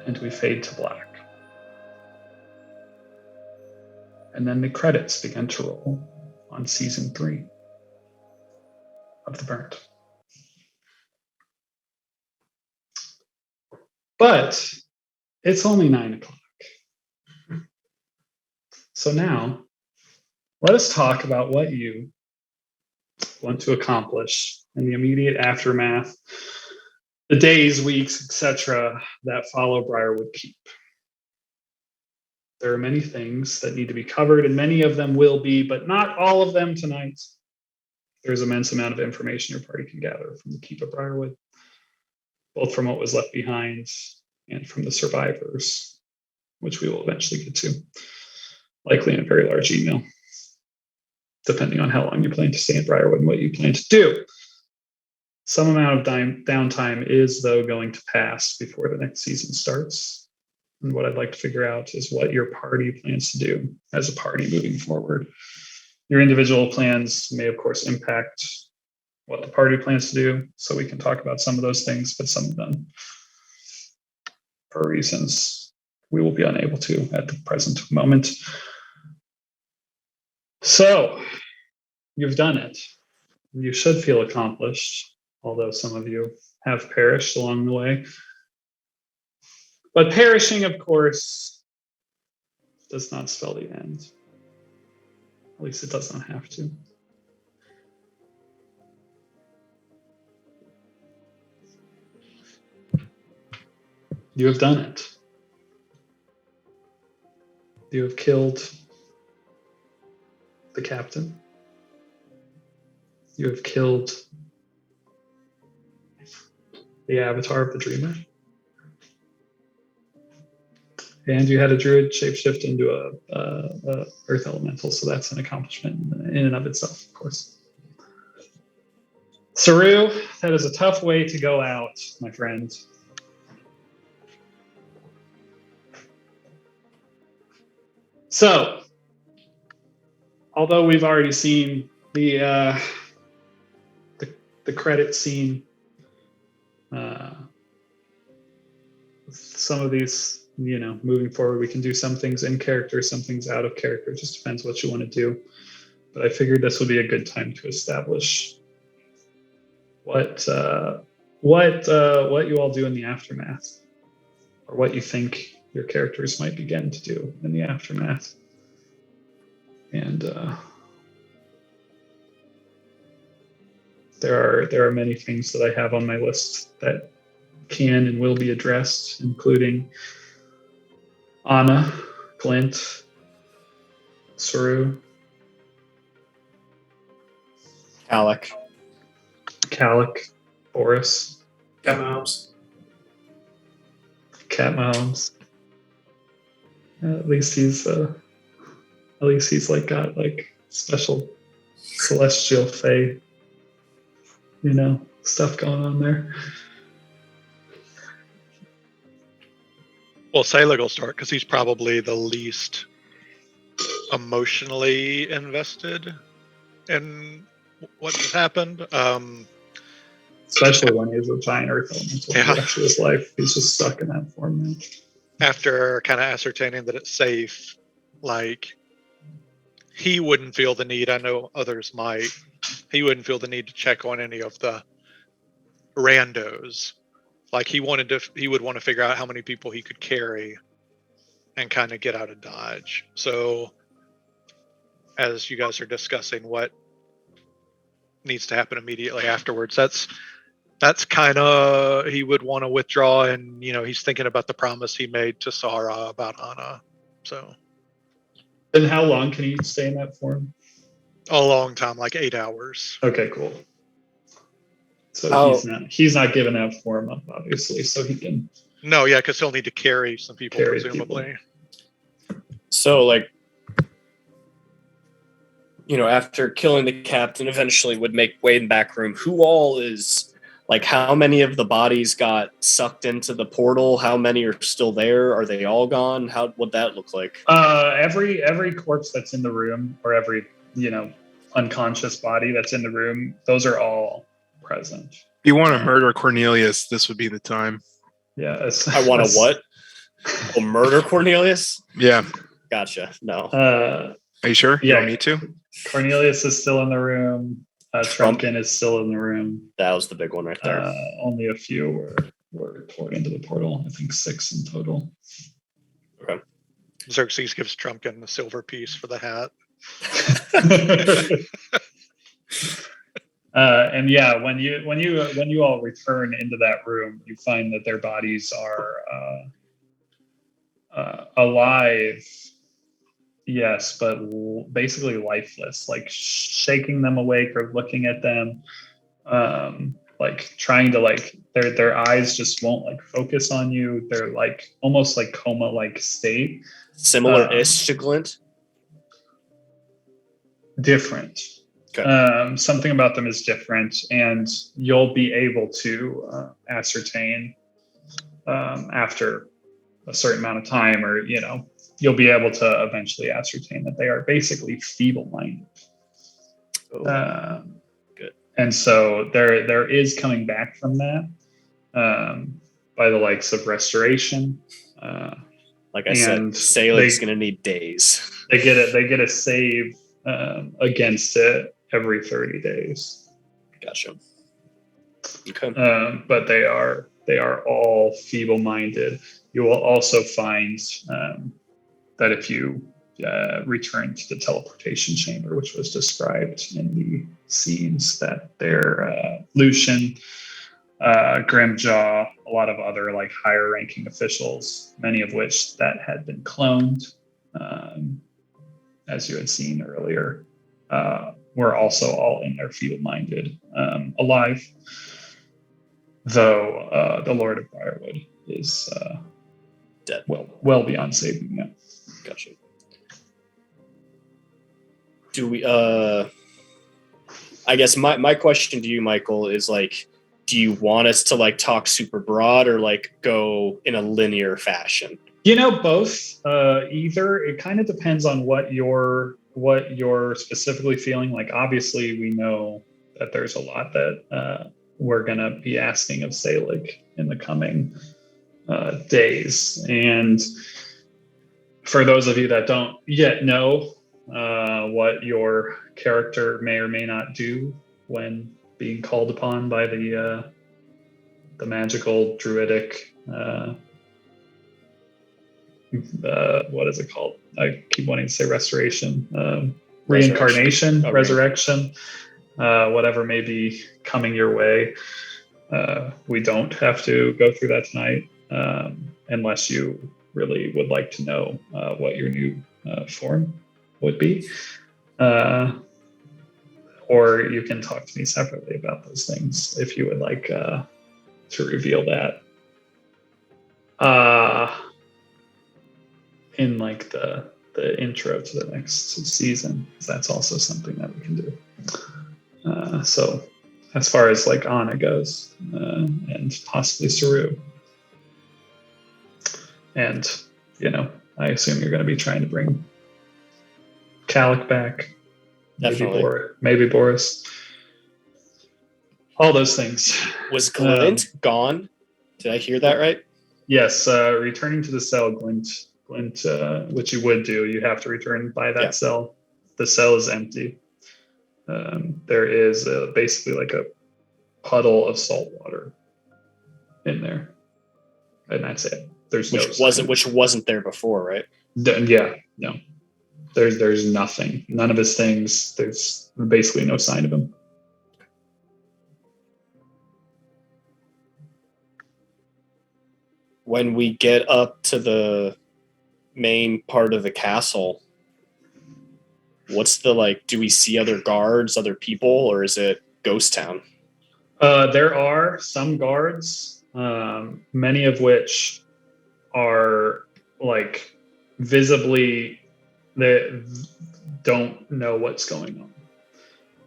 And we fade to black. And then the credits begin to roll on season 3 of The Burnt. But it's only 9 o'clock. So now, let us talk about what you want to accomplish in the immediate aftermath, the days, weeks, etc., that follow Briarwood Keep. There are many things that need to be covered, and many of them will be, but not all of them tonight. there's immense amount of information your party can gather from the Keep of Briarwood, both from what was left behind and from the survivors, which we will eventually get to, likely in a very large email, depending on how long you plan to stay in Briarwood and what you plan to do. Some amount of downtime is, though, going to pass before the next season starts. And what I'd like to figure out is what your party plans to do as a party moving forward. Your individual plans may, of course, impact what the party plans to do, so we can talk about some of those things, but some of them, for reasons we will be unable to at the present moment. So, you've done it. You should feel accomplished, although some of you have perished along the way. But perishing, of course, does not spell the end. At least it does not have to. You have done it. You have killed the captain. You have killed the avatar of the dreamer. And you had a druid shapeshift into a earth elemental, so that's an accomplishment in and of itself, of course. Saru, that is a tough way to go out, my friend. So, although we've already seen the credit scene, some of these, moving forward, we can do some things in character, some things out of character. It just depends what you want to do. But I figured this would be a good time to establish what you all do in the aftermath, or what you think your characters might begin to do in the aftermath. And there are many things that I have on my list that can and will be addressed, including Anna, Clint, Saru, Alec, Boris, Cat Mahomes. Cat Mahomes. At least he's like got like special celestial fae, stuff going on there. Well, Salig will start because he's probably the least emotionally invested in what has happened. Especially when he's a giant earth elemental Yeah. for the rest of his life. He's just stuck in that form now. After kind of ascertaining that it's safe, like, he wouldn't feel the need, I know others might, he wouldn't feel the need to check on any of the randos. Like, he would want to figure out how many people he could carry and kind of get out of Dodge. So, as you guys are discussing what needs to happen immediately afterwards, that's kind of, he would want to withdraw, and he's thinking about the promise he made to Sarah about Anna. So, And how long can he stay in that form? a long time, like 8 hours. Okay, cool. So he's not giving that form up, obviously, so he can. No, yeah, because he'll need to carry some people, presumably. So, like, after killing the captain, eventually would make way in the back room. Who all is, like, how many of the bodies got sucked into the portal? How many are still there? Are they all gone? How would that look like? Every corpse that's in the room, or every, unconscious body that's in the room, those are all present. If you want to murder Cornelius, this would be the time. Yeah. I want to what? Oh, murder Cornelius? Yeah. Gotcha. No. Are you sure? Yeah. You want me to? Cornelius is still in the room. Trumpkin is still in the room. That was the big one right there. Only a few were poured into the portal. I think 6 in total. Okay. Xerxes gives Trumpkin the silver piece for the hat. And yeah, when you all return into that room, you find that their bodies are alive, yes, but basically lifeless, like shaking them awake or looking at them, like trying to like their eyes just won't like focus on you. They're like almost like coma like state. Similar-ish to Glint. Different. Okay. Something about them is different, and you'll be able to ascertain after a certain amount of time, or you'll be able to eventually ascertain that they are basically feeble-minded. Good. And so there is coming back from that by the likes of restoration. Like I said, Salig's going to need days. They get a save against it every 30 days. Gotcha. Okay. But they are all feeble-minded. You will also find that if you return to the teleportation chamber, which was described in the scenes, that their Lucian, Grimjaw, a lot of other like higher-ranking officials, many of which that had been cloned, as you had seen earlier, were also all in their feeble-minded, alive. Though the Lord of Briarwood is dead, well beyond saving now. Gotcha. Do we? I guess my question to you, Michael, is like, do you want us to like talk super broad or like go in a linear fashion? Both. Either. It kind of depends on what you're specifically feeling. Like, obviously, we know that there's a lot that we're gonna be asking of Salig in the coming days, and for those of you that don't yet know what your character may or may not do when being called upon by the magical druidic. What is it called? I keep wanting to say restoration, reincarnation, resurrection, whatever may be coming your way. We don't have to go through that tonight, unless you really would like to know what your new form would be. Or you can talk to me separately about those things if you would like to reveal that. In like the intro to the next season, because that's also something that we can do. So as far as like Anna goes, and possibly Saru, and I assume you're going to be trying to bring Kalik back, maybe Boris, all those things. Was Glint gone? Did I hear that right? Yes, returning to the cell, Glint, which you would do, you have to return by that cell. The cell is empty. There is basically like a puddle of salt water in there, and that's it. There's which wasn't there before, right? Yeah, no. There's nothing. None of his things. There's basically no sign of him. When we get up to the main part of the castle, what's the like? Do we see other guards, other people, or is it ghost town? There are some guards, many of which are like visibly that don't know what's going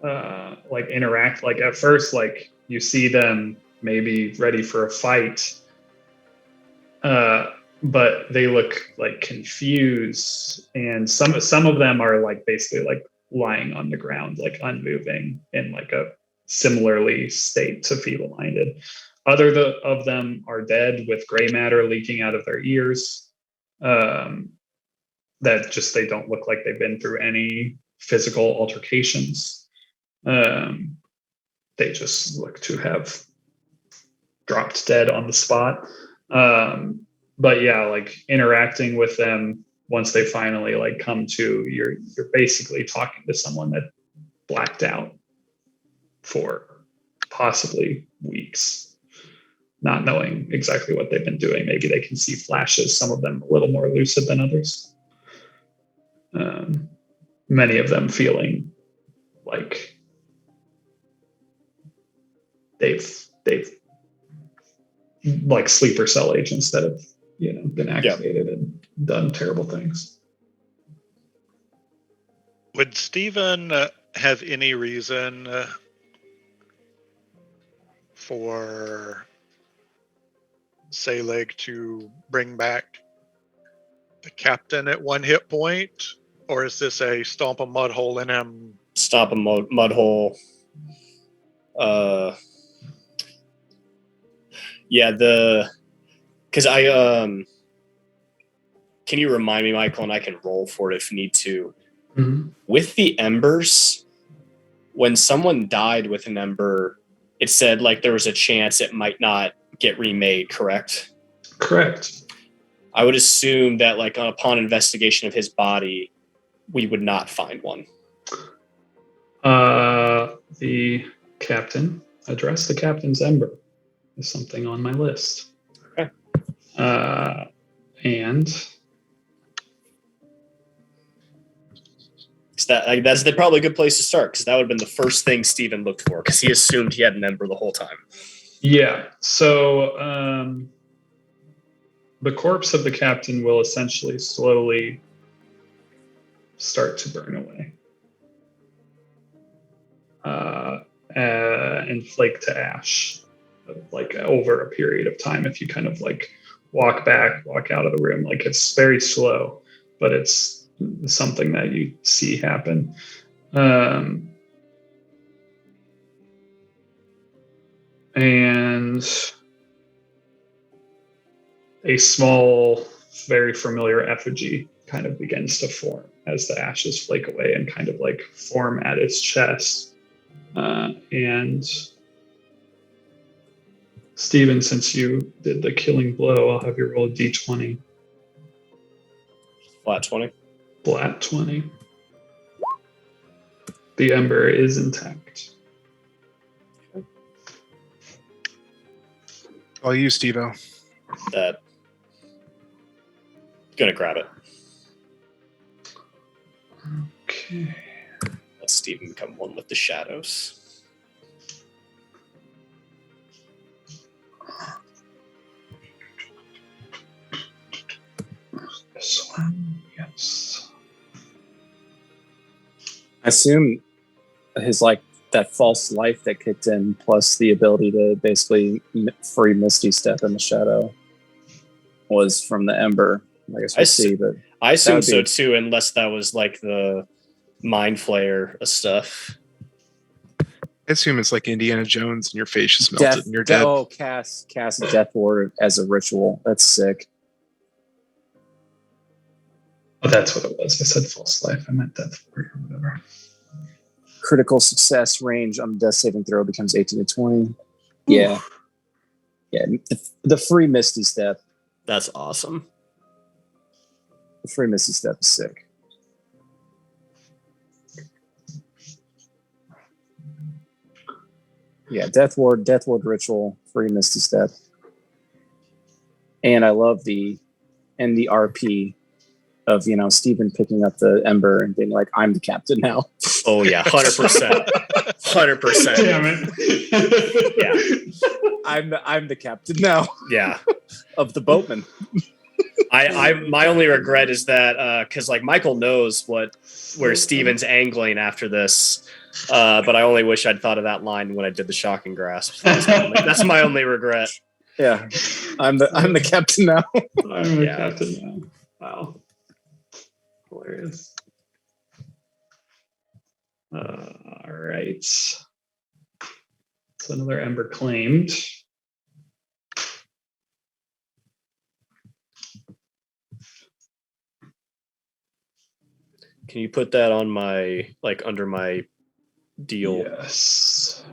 on. Like interact. Like at first, like you see them maybe ready for a fight. But they look like confused, and some of them are like basically like lying on the ground, like unmoving, in like a similarly state to feeble-minded. Other of them are dead with gray matter leaking out of their ears. That just they don't look like they've been through any physical altercations. They just look to have dropped dead on the spot. But yeah, like interacting with them once they finally like come to, you're basically talking to someone that blacked out for possibly weeks, not knowing exactly what they've been doing. Maybe they can see flashes, some of them a little more lucid than others. Many of them feeling like they've like sleeper cell agents that have been activated and done terrible things. Would Steven have any reason for Saleg to bring back the captain at 1 hit point? Or is this a stomp a mud hole in him? Stop a mud hole. Because can you remind me, Michael, and I can roll for it if need to. Mm-hmm. With the embers, when someone died with an ember, it said like there was a chance it might not get remade, correct? Correct. I would assume that like upon investigation of his body, we would not find one. The captain, address the captain's ember is something on my list. Okay. And that's probably a good place to start, because that would have been the first thing Steven looked for, because he assumed he had an ember the whole time. Yeah. So the corpse of the captain will essentially slowly start to burn away. And flake to ash, like over a period of time. If you kind of like walk out of the room, like it's very slow, but it's something that you see happen. And a small, very familiar effigy kind of begins to form as the ashes flake away and kind of like form at its chest. And Steven, since you did the killing blow, I'll have you roll a d20. Flat 20. Flat 20. The ember is intact. All you, Steve-O. That. Gonna grab it. Okay. Let Steven become one with the shadows. This one, yes. I assume his that false life that kicked in, plus the ability to basically free Misty Step in the shadow, was from the Ember. I guess we'll see, but I assume so too, unless that was like the Mind Flayer stuff. I assume it's like Indiana Jones and your face is melted and you're dead. Oh, cast Death Ward as a ritual. That's sick. Oh, that's what it was. I said false life. I meant Death Ward or whatever. Critical success range on the death saving throw becomes 18 to 20. Yeah. Yeah. The free Misty Step. That's awesome. The free Misty Step is sick. Yeah, Death Ward ritual, free Misty Step. And I love the RP of, Steven picking up the Ember and being like, I'm the captain now. Oh yeah, 100%. 100%. Damn it. Yeah. I'm the captain now. Yeah. Of the boatman. My only regret is that because like Michael knows where Steven's angling after this, but I only wish I'd thought of that line when I did the shocking grasp. That's my only regret. Yeah, I'm the captain now. I'm the captain now. Wow, hilarious. All right, so another Ember claimed. Can you put that on my, under my deal? Yes.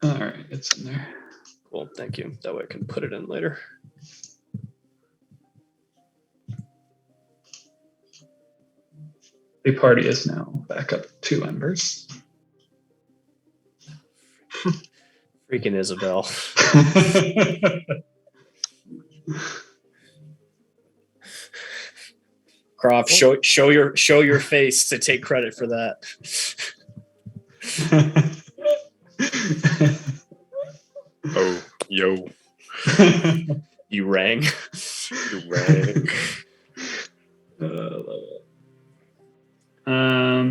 All right, it's in there. Cool, thank you. That way I can put it in later. The party is now back up 2 Embers. Freaking Isabel. Croft, show your face to take credit for that. Oh, yo. You rang. You rang.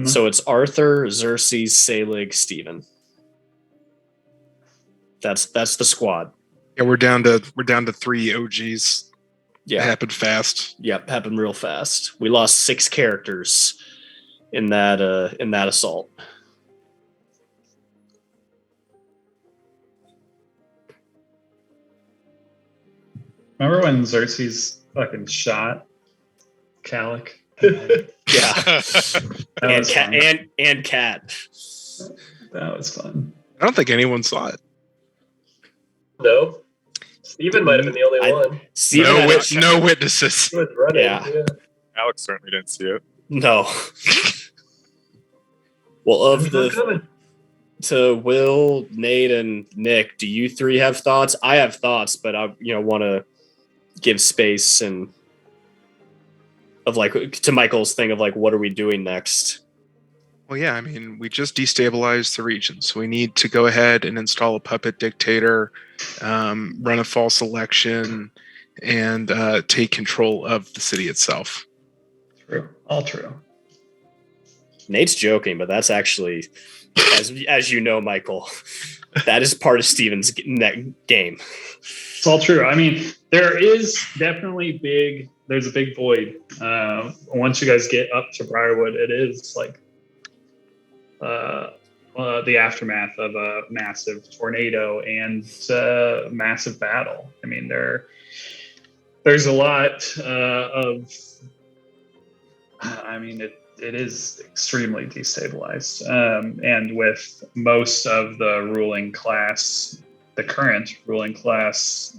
So it's Arthur, Xerxes, Selig, Steven. That's the squad. Yeah, we're down to 3 OGs. Yeah. It happened fast. Yep, happened real fast. We lost 6 characters in that assault. Remember when Xerxes fucking shot Calic? Yeah. and Cat. That was fun. I don't think anyone saw it. No. Steven might have been the only one. No witnesses. He was running. Yeah. Alex certainly didn't see it. No. Well, to Will, Nate, and Nick, do you 3 have thoughts? I have thoughts, but I want to give space and of to Michael's thing of what are we doing next? Well, yeah, I mean, we just destabilized the region, so we need to go ahead and install a puppet dictator, run a false election, and take control of the city itself. True. All true. Nate's joking, but that's actually, as you know, Michael, that is part of Steven's game. It's all true. I mean, there is definitely there's a big void. Once you guys get up to Briarwood, it is the aftermath of a massive tornado and massive battle. I mean, there's a lot it is extremely destabilized. And with most of the ruling class, the current ruling class,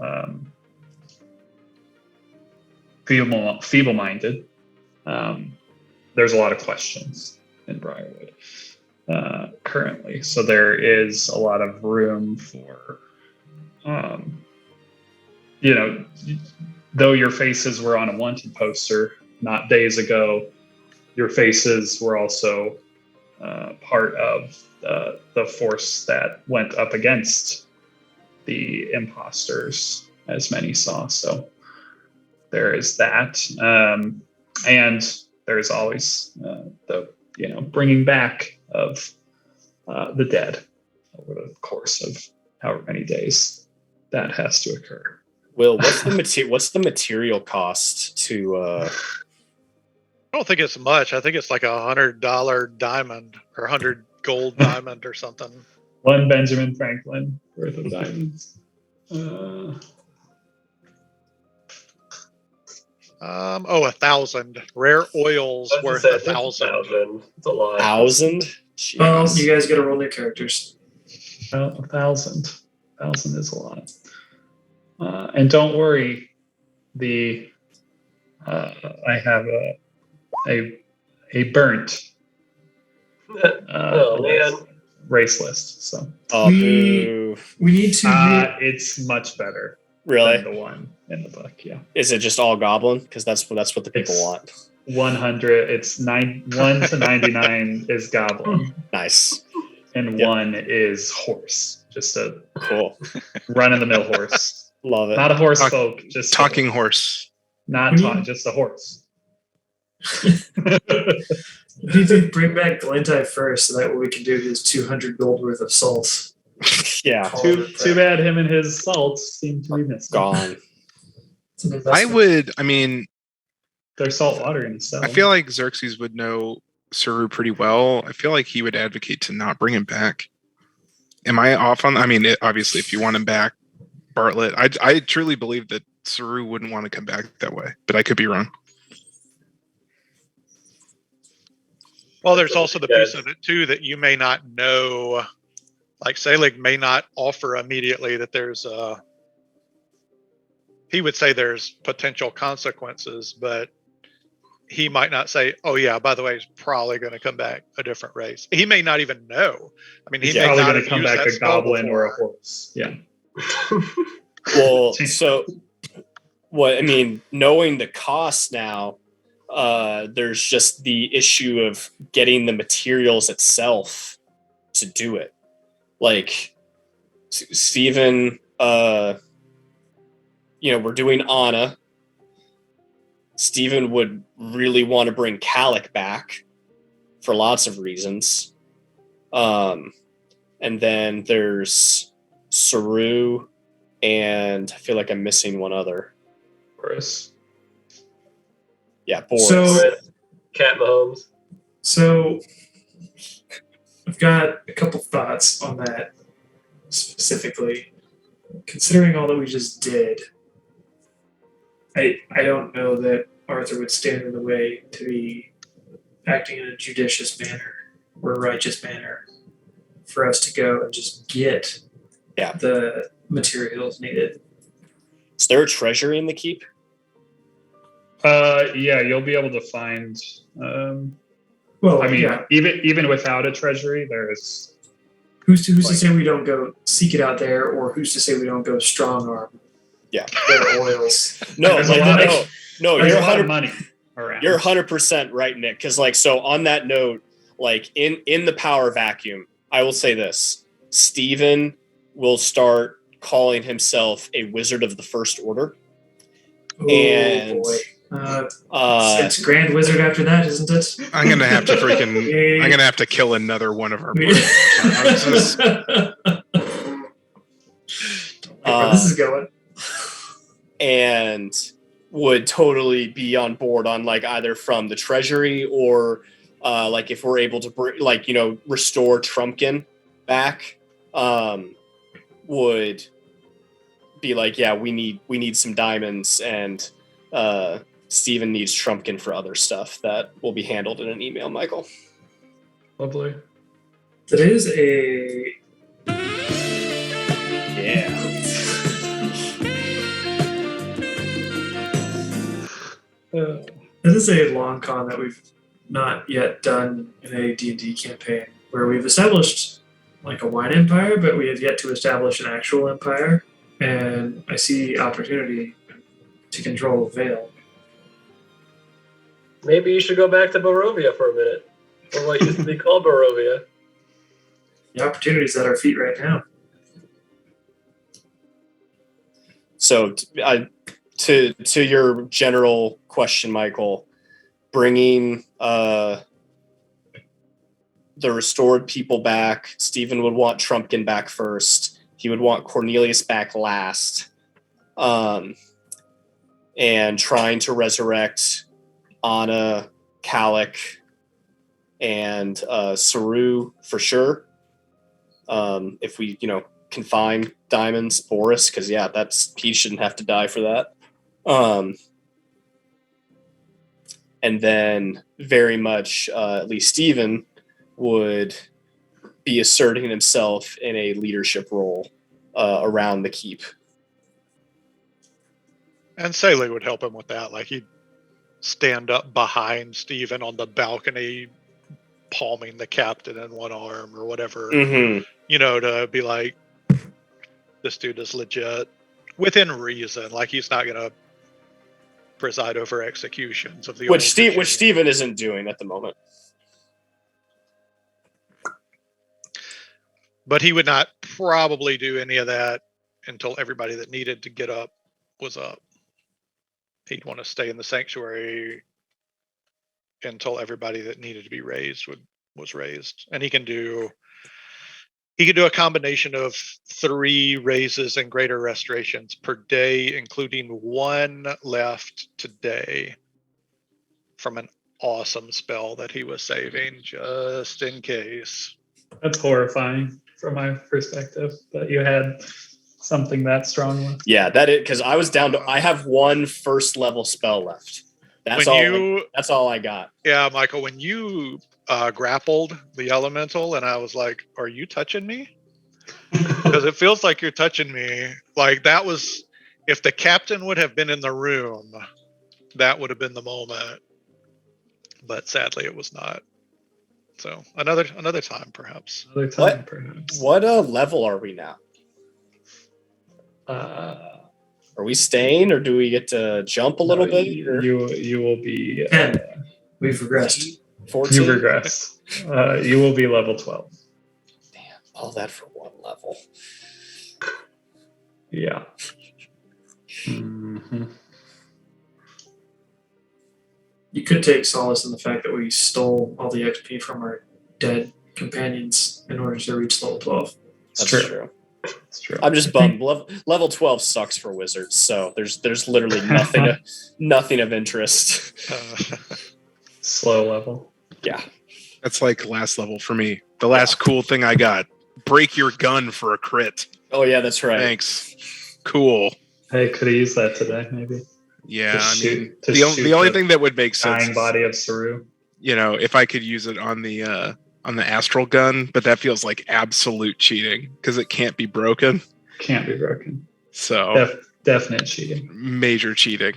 feeble-minded, there's a lot of questions in Briarwood currently. So there is a lot of room for, though your faces were on a wanted poster not days ago, your faces were also part of the force that went up against the imposters, as many saw. So there is that. And there's always the bringing back of the dead over the course of however many days that has to occur. Will, what's the material cost to? I don't think it's much. I think it's like $100 diamond or 100 gold diamond or something. 1 Benjamin Franklin worth of diamonds. 1,000 rare oils worth 1,000. It's a lot. 1,000. Well, you guys got to roll new characters. Well, 1,000. 1,000 is a lot. And don't worry, I have a burnt race list. So we need to. It's much better. Really, than the one in the book. Yeah. Is it just all goblin? Because that's what the people want. 100. It's 1 to 99 is goblin. Nice. And 1 is horse. Just a cool run-of-the-mill horse. Love it. Not a horse folk. Just talking horse. Not talking. Just a horse. We need to bring back Glintai first, so that way we can do his 200 gold worth of salt. Yeah. Too bad him and his salts seem to be missing. Gone. There's salt water in the cell. I feel like Xerxes would know Saru pretty well. I feel like he would advocate to not bring him back. Am I off on? I mean, obviously, if you want him back, Bartlett. I truly believe that Saru wouldn't want to come back that way, but I could be wrong. Well, there's also the piece of it too that you may not know. Like Selig may not offer immediately that there's he would say there's potential consequences, but he might not say, "Oh yeah, by the way, he's probably going to come back a different race." He may not even know. I mean, he He's may probably not going have to come used back that a spell goblin or a before. horse. Yeah. Well, so what I mean, knowing the cost now, there's just the issue of getting the materials itself to do it. Like Steven, we're doing Anna. Steven would really want to bring Calic back for lots of reasons. And then there's Saru, and I feel like I'm missing one other. Boris. Yeah, Boris. So, Cat Mahomes. so I've got a couple thoughts on that specifically. Considering all that we just did, I don't know that Arthur would stand in the way to be acting in a judicious manner or a righteous manner for us to go and just get the materials needed. Is there a treasury in the keep? Yeah, you'll be able to find. Even without a treasury, there is. Who's to say we don't go seek it out there, or who's to say we don't go strong arm? Yeah, their oils. No, There's like, a lot of- no, There's you're a lot of 100. money around. You're 100% right, Nick. Because so on that note, like in the power vacuum, I will say this: Steven will start calling himself a wizard of the First Order. Oh And boy. It's Grand Wizard after that, isn't it? I'm gonna have to freaking. I'm gonna have to kill another one of our. Brothers. This is going. And would totally be on board on like either from the treasury or like if we're able to restore Trumpkin back, would be like, yeah, we need some diamonds, and Steven needs Trumpkin for other stuff that will be handled in an email, Michael. Lovely. That is a that is a long con that we've not yet done in a D&D campaign, where we've established like a wine empire, but we have yet to establish an actual empire. And I see opportunity to control Vale. Maybe you should go back to Barovia for a minute, or what used to be called Barovia. The opportunity's at our feet right now. So to your general question, Michael, bringing the restored people back, Steven would want Trumpkin back first. He would want Cornelius back last. And trying to resurrect Anna, Calic, and Saru for sure. If we, can find diamonds, Boris, because he shouldn't have to die for that. And then very much, at least Steven would be asserting himself in a leadership role around the keep. And Saleh would help him with that. Like he'd stand up behind Steven on the balcony, palming the captain in one arm or whatever, to be like, this dude is legit within reason. Like he's not going to preside over executions of the which Steven isn't doing at the moment. But he would not probably do any of that until everybody that needed to get up was up. He'd want to stay in the sanctuary until everybody that needed to be raised was raised. And he can do a combination of 3 raises and greater restorations per day, including 1 left today from an awesome spell that he was saving just in case. That's horrifying from my perspective that you had something that strong left. Yeah, that is because I was down to. I have 1 first level spell left. That's all I got. Yeah, Michael, when you grappled the elemental, and I was like, "Are you touching me?" Because it feels like you're touching me. Like that was, if the captain would have been in the room, that would have been the moment but sadly it was not. So another time, perhaps. Another time, perhaps. What level are we now? Are we staying, or do we get to jump a little bit? Or You will be 10. We've regressed. 14? you regress. You will be level 12. Damn, all that for one level. Yeah. Mm-hmm. You could take solace in the fact that we stole all the XP from our dead companions in order to reach level 12. That's true. It's true. I'm just bummed. Level 12 sucks for wizards, so there's literally nothing of interest. Slow level. Yeah. That's like last level for me. The last cool thing I got. Break your gun for a crit. Oh yeah, that's right. Thanks. Cool. Hey, could have used that today, maybe. Yeah, To I shoot- mean, to the shoot only the thing that would make sense Dying is, body of Saru. you know, if I could use it on the astral gun, but that feels like absolute cheating because it can't be broken. Can't be broken. So Definite cheating. major cheating.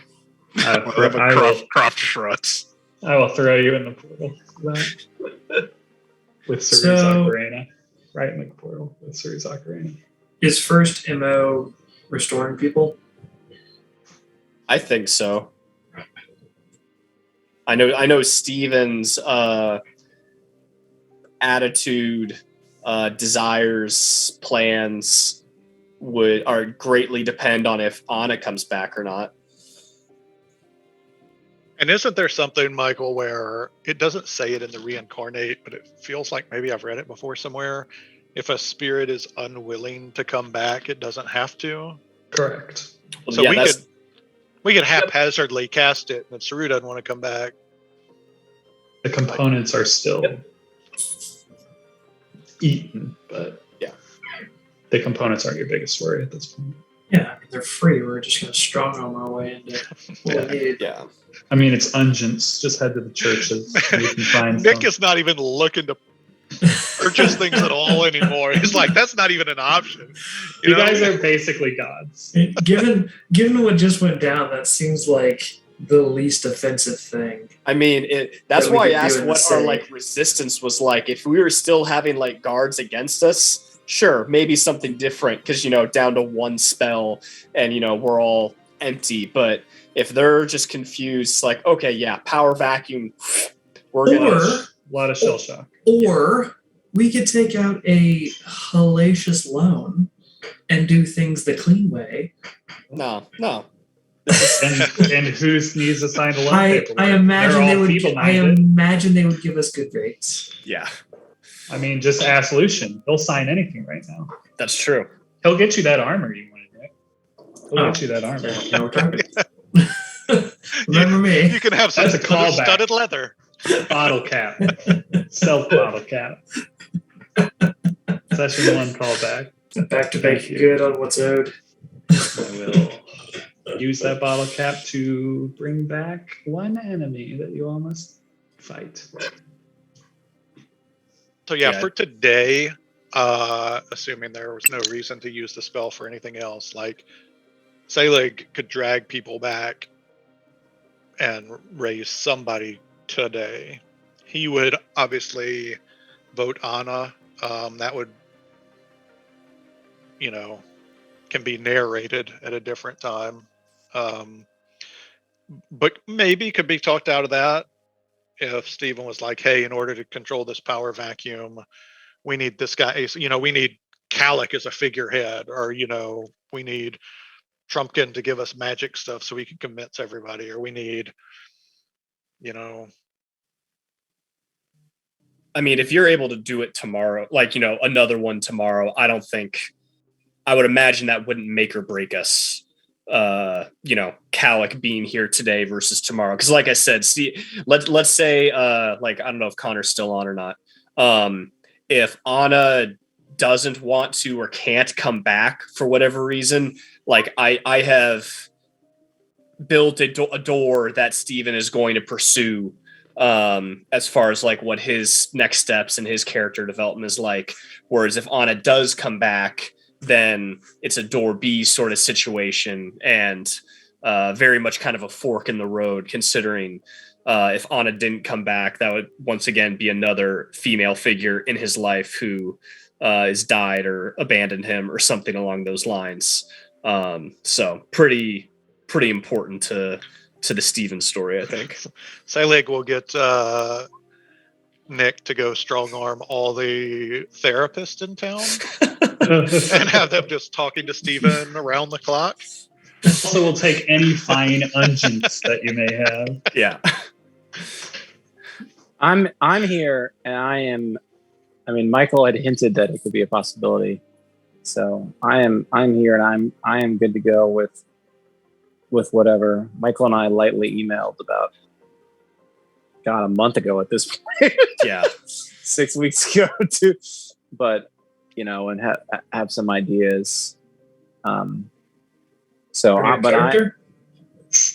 I Love Croft Shruts. will throw you in the portal for that. With Saru's Ocarina. Right in the portal with Saru's Ocarina. Is first MO restoring people? I think so. I know Steven's attitude, desires, plans are greatly depend on if Anna comes back or not. And isn't there something, Michael, where it doesn't say it in the reincarnate, but it feels like maybe I've read it before somewhere? If a spirit is unwilling to come back, it doesn't have to. Correct. So yeah, we could haphazardly cast it, and if Saru doesn't want to come back, The components are still eaten, but yeah, the components aren't your biggest worry at this point. Yeah, I mean, they're free. We're just going to strong arm our way into what we need. yeah. I mean, it's unguents. Just head to the churches. You can find Nick some. is not even looking to purchase things at all anymore. He's like, that's not even an option. You know? guys are basically gods. Given what just went down, that seems like the least offensive thing. I mean, that's That we why I could do asked in the what our city. like resistance was like. If we were still having like guards against us, sure, maybe something different because down to one spell and we're all empty. But if they're just confused, like okay, yeah, power vacuum, we're gonna. A lot of shell shock. Or we could take out a hellacious loan and do things the clean way. No. And who needs to sign the loan paperwork? I imagine They're they all would. I feeble-minded. imagine they would give us good rates. Yeah, I mean, just ask Lucian. He'll sign anything right now. that's true. He'll get you that armor you wanted, right? He'll Oh. get you that armor. Yeah, you know what we're talking about. Remember me? You can have some That's a callback. studded leather. Bottle cap. Self bottle cap. Session 1 callback. Back to making good on what's owed. I will use that bottle cap to bring back one enemy that you all must fight. So yeah, Yeah. for today, assuming there was no reason to use the spell for anything else, like Selig could drag people back and raise somebody today. He would obviously vote Anna. That would, can be narrated at a different time. But maybe could be talked out of that if Stephen was like, hey, in order to control this power vacuum, we need this guy, we need Calic as a figurehead, or, we need Trumpkin to give us magic stuff so we can convince everybody, or we need, I mean, if you're able to do it tomorrow, like, another one tomorrow, I would imagine that wouldn't make or break us, Calic being here today versus tomorrow. Because like I said, see, let's say, like, I don't know if Connor's still on or not. If Anna doesn't want to or can't come back for whatever reason, like I have built a door that Steven is going to pursue as far as like what his next steps and his character development is like. Whereas if Anna does come back, then it's a door B sort of situation and very much kind of a fork in the road, considering if Anna didn't come back, that would once again be another female figure in his life who has died or abandoned him or something along those lines. So pretty important to the Steven story, I think. Selig will get Nick to go strong arm all the therapists in town and have them just talking to Steven around the clock. Also, we'll take any fine unguents that you may have. Yeah. I'm here, and I am. I mean, Michael had hinted that it could be a possibility, so I'm here, and I am good to go with whatever. Michael and I lightly emailed about a month ago at this point. Yeah. 6 weeks ago too, but and have some ideas.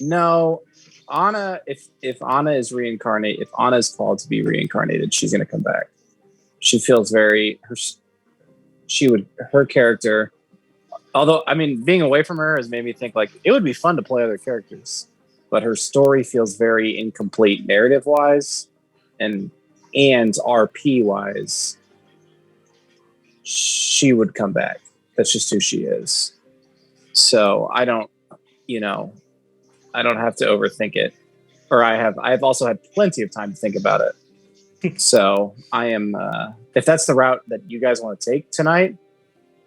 No, Anna. If Anna is reincarnated, if Anna is called to be reincarnated, she's going to come back. She feels her character. Although, I mean, being away from her has made me think like it would be fun to play other characters, but her story feels very incomplete narrative wise, and RP wise. She would come back. That's just who she is. So I don't have to overthink it, or I've also had plenty of time to think about it. So I am, if that's the route that you guys want to take tonight,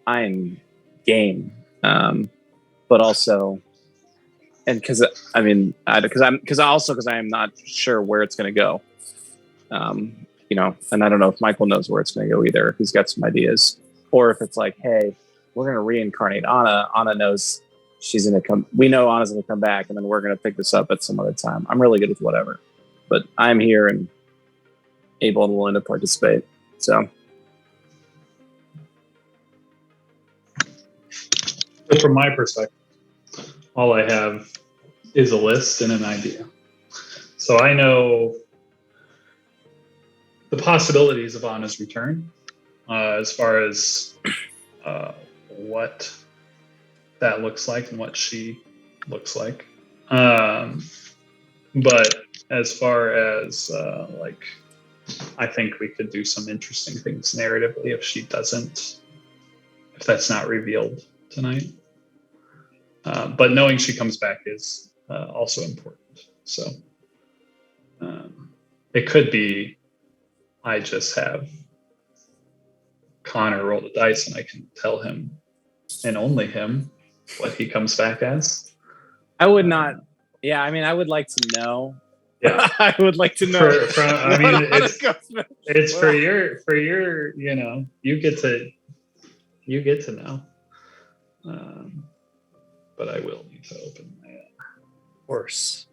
I'm game. But also, and because I am not sure where it's going to go. And I don't know if Michael knows where it's going to go either. If he's got some ideas, or if it's like, hey, we're going to reincarnate Anna. Anna knows she's going to come. We know Anna's going to come back, and then we're going to pick this up at some other time. I'm really good with whatever, but I'm here and able and willing to participate. So from my perspective, all I have is a list and an idea. So I know the possibilities of Anna's return, as far as what that looks like and what she looks like. But as far as I think we could do some interesting things narratively if that's not revealed tonight. But knowing she comes back is also important. So it could be I just have Connor roll the dice and I can tell him and only him what he comes back as. I would not. Yeah, I mean, I would like to know. Yeah, I would like to know. It's for your. You get to know. But I will need to open my horse.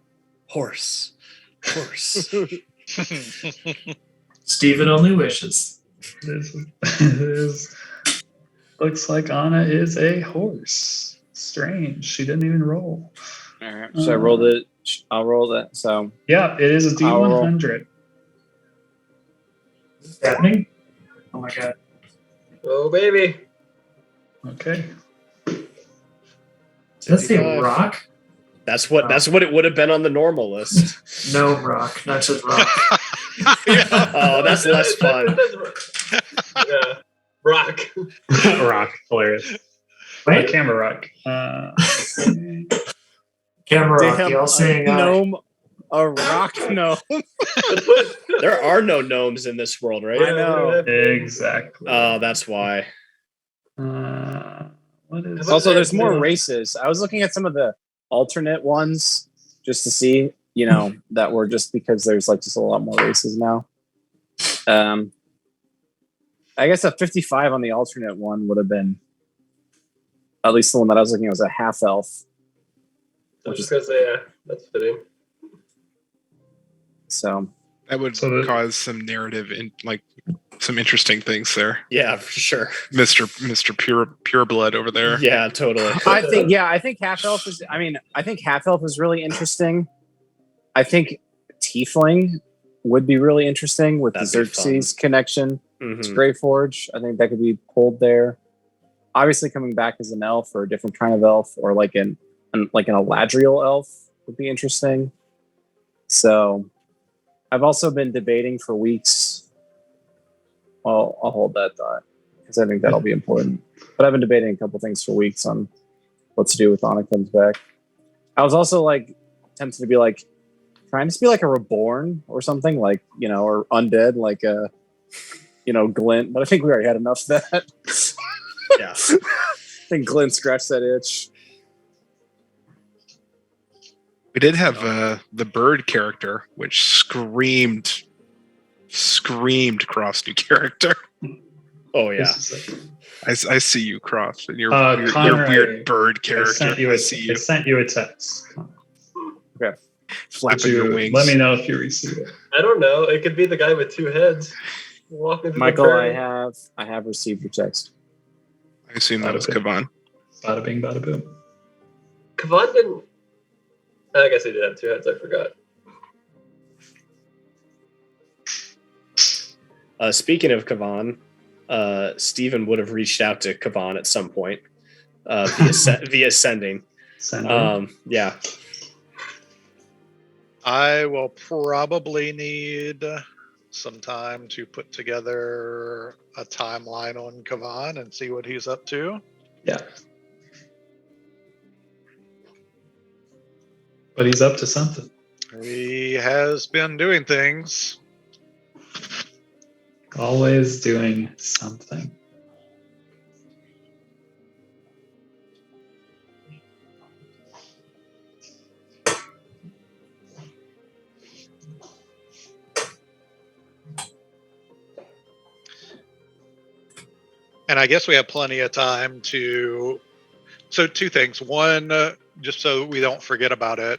Stephen only wishes. Looks like Anna is a horse. Strange. She didn't even roll. All right. So I rolled it. I'll roll that. So yeah, it is a D100. Is this happening? Oh my god. Oh baby. Okay. Does that say rock? That's what it would have been on the normal list. No rock, not just rock. Oh, that's less fun. Yeah. Rock. Rock. Hilarious. Wait. Camera rock. Camera rock. Y'all saying gnome? A rock gnome. There are no gnomes in this world, right? I know. Exactly. Oh, that's why. What is also, there's more races. I was looking at some of the alternate ones just to see, that were just because there's just a lot more races now. I guess a 55 on the alternate one would have been, at least the one that I was looking at was a half elf. I was just gonna say, yeah, that's fitting. So that would cause some narrative and some interesting things there. Yeah, for sure. Mr. Pure Blood over there. Yeah, totally. I think half elf is. I think half elf is really interesting. I think tiefling would be really interesting with the Xerxes connection to Greyforge. I think that could be pulled there. Obviously, coming back as an elf or a different kind of elf, or an Eladriel elf would be interesting. So I've also been debating for weeks. Well, I'll hold that thought because I think that'll be important. But I've been debating a couple things for weeks on what to do with Anna comes back. I was also like tempted to be like trying to be like a reborn or something, like, you know, or undead, like a, you know, Glint. But I think we already had enough of that. Yeah. I think Glint scratched that itch. We did have the bird character, which screamed Cross new character. Oh yeah. I see you, Cross, and your Connor, weird bird I character. sent you a text. Okay. Flapping your wings. Let me know if you receive it. I don't know. It could be the guy with two heads walking through Michael, the I have received your text. I assume that was Kavan. Bada bing, bada boom. Kavan didn't. I guess he did have two heads. I forgot. Speaking of Kavan, Steven would have reached out to Kavan at some point via sending. Yeah. I will probably need some time to put together a timeline on Kavan and see what he's up to. Yeah. But he's up to something. He has been doing things. Always doing something. And I guess we have plenty of time to. So, two things. One, just so we don't forget about it,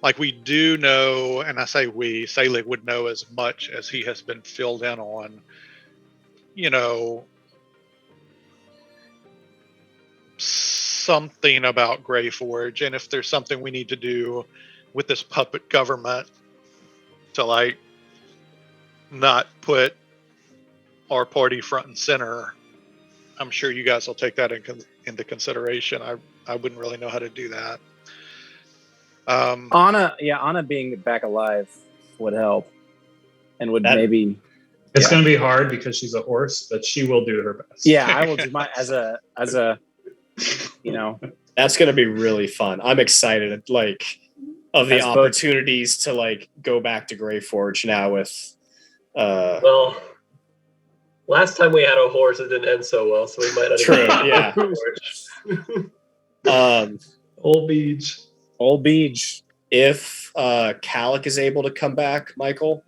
like we do know, and I say we, Selig would know as much as he has been filled in on, you know, something about Greyforge, and if there's something we need to do with this puppet government to like not put our party front and center, I'm sure you guys will take that into consideration. I wouldn't really know how to do that. Anna being back alive would help, and would maybe. It's going to be hard because she's a horse, but she will do her best. Yeah, I will do my as a you know. That's going to be really fun. I'm excited, like, of the opportunities to like go back to Greyforge now with. Well, last time we had a horse, it didn't end so well, so we might not. True. Yeah. Old Beach. If Calic is able to come back, Michael,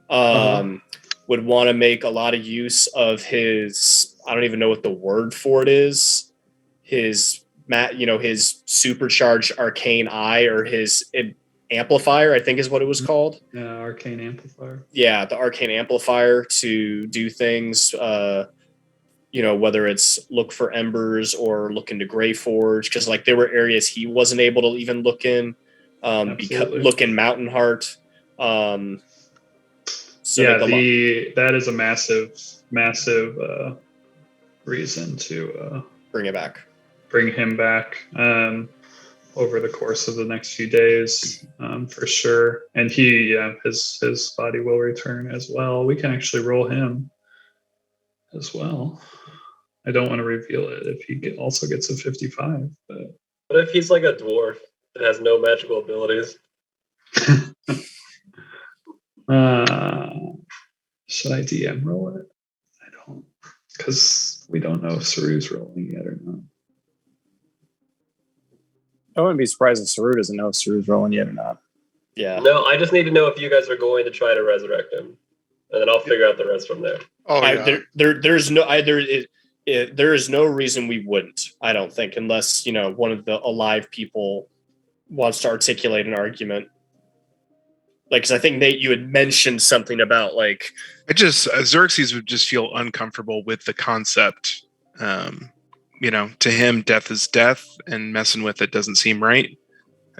would want to make a lot of use of his. I don't even know what the word for it is. His his supercharged arcane eye, or his amplifier, I think is what it was called. Yeah, arcane amplifier. Yeah, the arcane amplifier to do things. Whether it's look for embers or look into Greyforge, because like there were areas he wasn't able to even look in. Look in Mountain Heart. That is a massive reason to bring him back over the course of the next few days, for sure. And his body will return as well. We can actually roll him as well. I don't want to reveal it if he also gets a 55. But what if he's like a dwarf that has no magical abilities? Should I DM roll it? I don't, because we don't know if Saru's rolling yet or not. I wouldn't be surprised if Saru doesn't know if Saru's rolling yet or not. Yeah. No, I just need to know if you guys are going to try to resurrect him, and then I'll figure out the rest from there. Oh yeah. There is no reason we wouldn't. I don't think, unless one of the alive people wants to articulate an argument. Like, because I think Nate, you had mentioned something about like. Xerxes would just feel uncomfortable with the concept. To him, death is death, and messing with it doesn't seem right.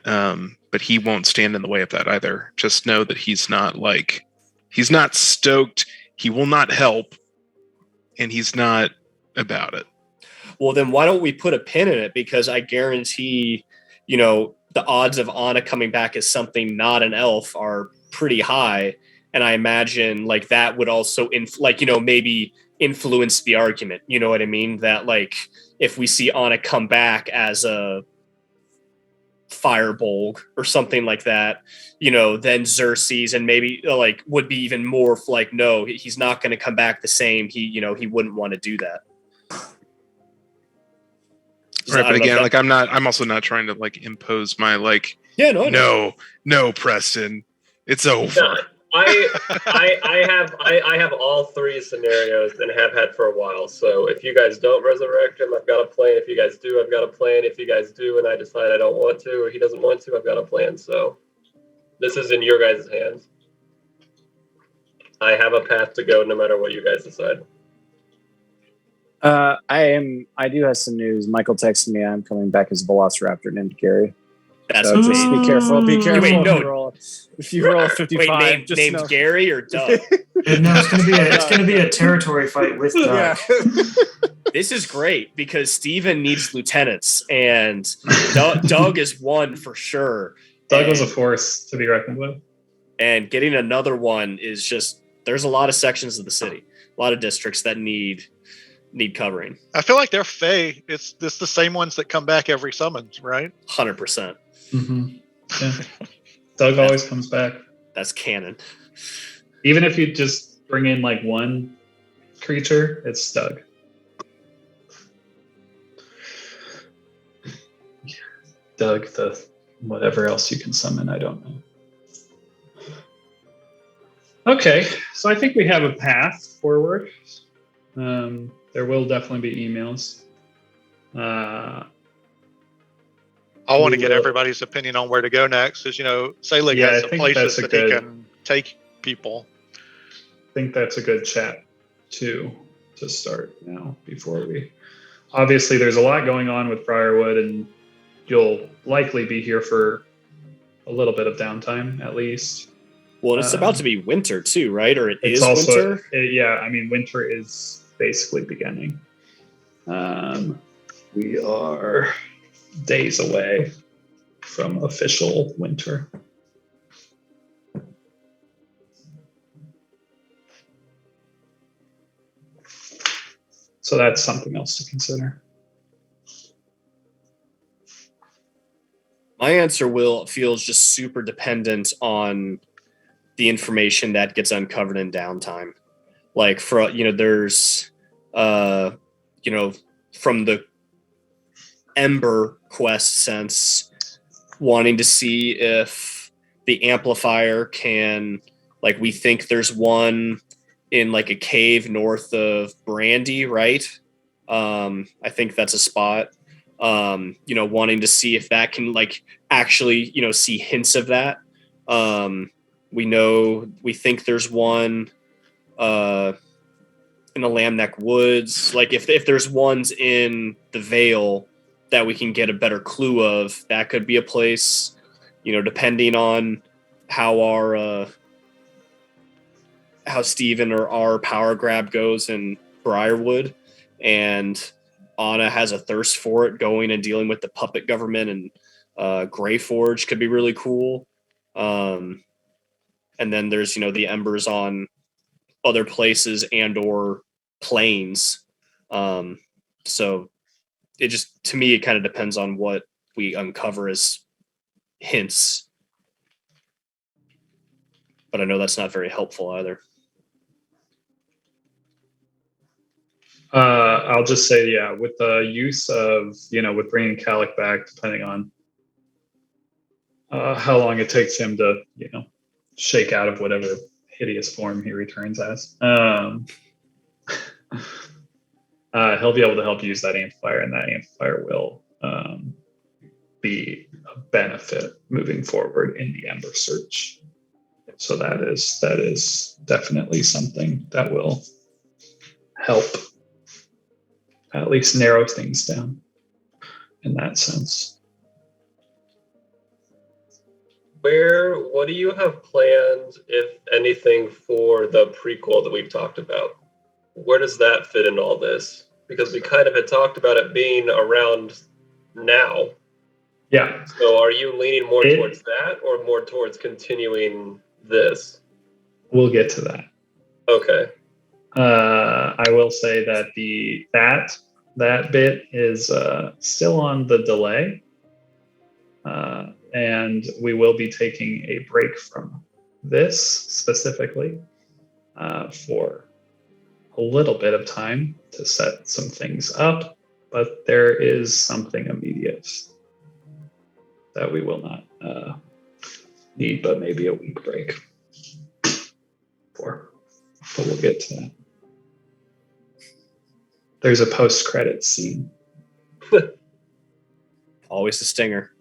But he won't stand in the way of that either. Just know that he's not stoked. He will not help, and he's not about it. Well, then why don't we put a pin in it? Because I guarantee, the odds of Anna coming back as something not an elf are pretty high. And I imagine like that would also maybe influence the argument. You know what I mean? That like if we see Anna come back as a Firbolg or something like that, then Xerxes and maybe like would be even more like, no, he's not going to come back the same. He wouldn't want to do that. Right, but again, like I'm also not trying to like impose my like. Yeah, no, Preston, it's over. No, I have all three scenarios and have had for a while. So if you guys don't resurrect him, I've got a plan. If you guys do, I've got a plan. If you guys do and I decide I don't want to or he doesn't want to, I've got a plan. So this is in your guys' hands. I have a path to go no matter what you guys decide. I do have some news. Michael texted me I'm coming back as a Velociraptor named Gary. That's so just be careful. Be careful. Wait, no. If you roll 55, wait, named Gary or Doug? No, it's gonna be a territory fight with Doug. Yeah. This is great because Steven needs lieutenants and Doug is one for sure. Doug was a force to be reckoned with. And getting another one is just, there's a lot of sections of the city, a lot of districts that need covering. I feel like they're Fae. It's the same ones that come back every summons, right? 100%. Mm-hmm. Yeah. Doug always comes back. That's canon. Even if you just bring in like one creature, it's Doug. Doug, the whatever else you can summon, I don't know. Okay, so I think we have a path forward. There will definitely be emails. I want to get everybody's opinion on where to go next, because Selig has some places that he can take people. I think that's a good chat to start now before we. Obviously, there's a lot going on with Briarwood, and you'll likely be here for a little bit of downtime at least. Well, it's about to be winter too, right? Or it's also, winter? Yeah, I mean, winter is basically beginning. We are days away from official winter. So that's something else to consider. My answer feels just super dependent on the information that gets uncovered in downtime. Like there's from the Ember quest sense, wanting to see if the amplifier can, like, we think there's one in like a cave north of Brandy, right? I think that's a spot. Wanting to see if that can like actually, see hints of that. We think there's one in the Lamb Neck Woods. Like if there's ones in the Vale that we can get a better clue of, that could be a place, depending on how how Steven or our power grab goes in Briarwood, and Anna has a thirst for it, going and dealing with the puppet government, and Greyforge could be really cool. And then there's, the embers on other places and or planes. So it just, to me, it kind of depends on what we uncover as hints. But I know that's not very helpful either. I'll just say, yeah, with the use of, with bringing Calic back, depending on how long it takes him to, shake out of whatever hideous form he returns as. He'll be able to help use that amplifier, and that amplifier will be a benefit moving forward in the Ember search. So that is definitely something that will help at least narrow things down in that sense. What do you have planned, if anything, for the prequel that we've talked about? Where does that fit in all this? Because we kind of had talked about it being around now. Yeah. So are you leaning more towards that or more towards continuing this? We'll get to that. Okay. I will say that that bit is still on the delay, and we will be taking a break from this specifically for a little bit of time to set some things up, but there is something immediate that we will not need, but maybe a week break for. But we'll get to that. There's a post-credit scene. Always a stinger.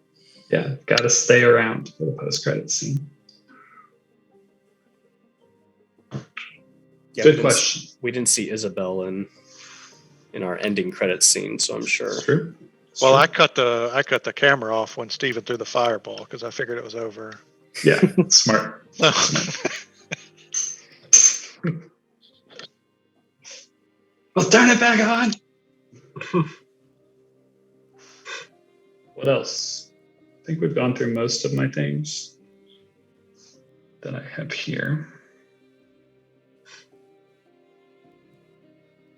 Yeah, got to stay around for the post-credit scene. Yeah, Good question. We didn't see Isabel in our ending credits scene, so I'm sure. It's true. It's Well, true. I cut the camera off when Steven threw the fireball because I figured it was over. Yeah, smart. Well, turn it back on. What else? I think we've gone through most of my things that I have here.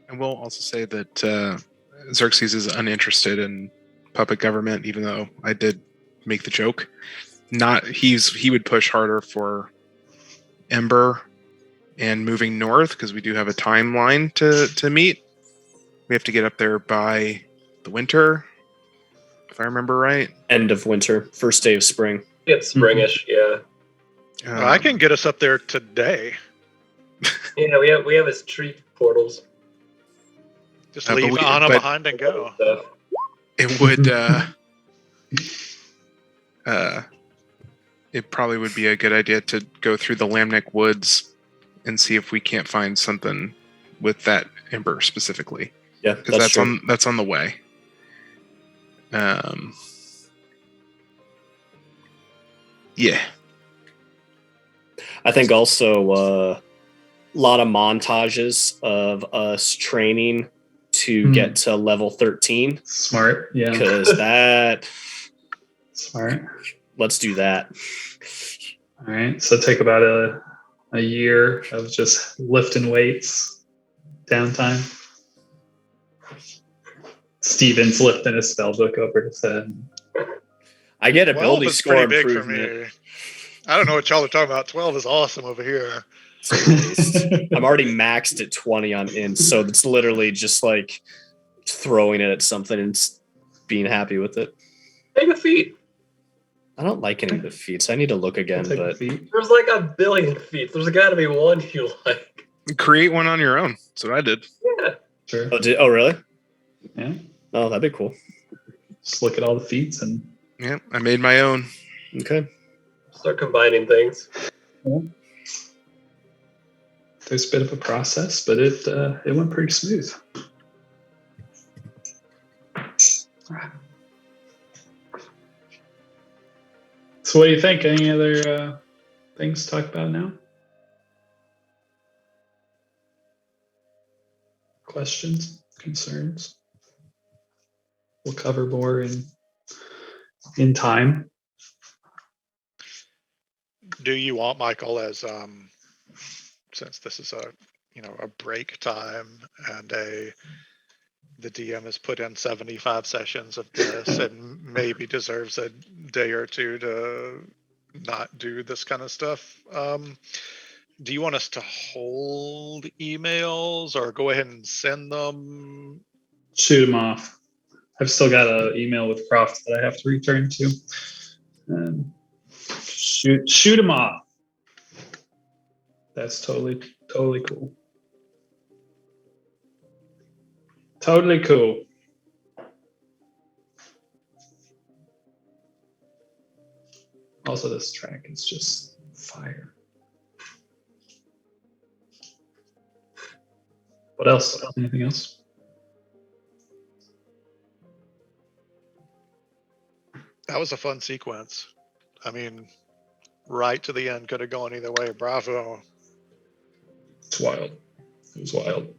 And we'll also say that Xerxes is uninterested in puppet government, even though I did make the joke. He would push harder for Ember and moving north because we do have a timeline to meet. We have to get up there by the winter, if I remember right. End of winter, first day of spring. It's springish, yeah. Well, I can get us up there today. Yeah, we have his tree portals. Just but leave we- Anna but- behind and go. Stuff. It would it probably would be a good idea to go through the Lamnic woods and see if we can't find something with that ember specifically, Yeah, because that's true. that's on the way. Yeah. I think also a lot of montages of us training to get to level 13. Smart, yeah. Because that... Smart. Let's do that. All right, so take about a year of just lifting weights, downtime. Steven's lifting his spell book over his head. I get 12 ability is score pretty big for improvement. me. I don't know what y'all are talking about. 12 is awesome over here. I'm already maxed at 20 on int, so it's literally just like throwing it at something and being happy with it. Take a feat. I don't like any of the feats. I need to look again, Take a but feat. There's like a billion feats. There's got to be one you like. Create one on your own. That's what I did. Yeah. Sure. oh really? Yeah. Oh, that'd be cool. Just look at all the feats and Yeah, I made my own. Okay. Start combining things. there's a bit of a process, but it went pretty smooth. So what do you think? Any other things to talk about now? Questions, concerns? We'll cover more in time. Do you want Michael as since this is a break time and the DM has put in 75 sessions of this and maybe deserves a day or two to not do this kind of stuff. Do you want us to hold emails or go ahead and send them? Shoot them off. I've still got an email with Croft that I have to return to. Shoot them off. That's totally cool. Totally cool. Also, this track is just fire. What else? Anything else? That was a fun sequence. I mean, right to the end, could have gone either way. Bravo. It's wild. It was wild.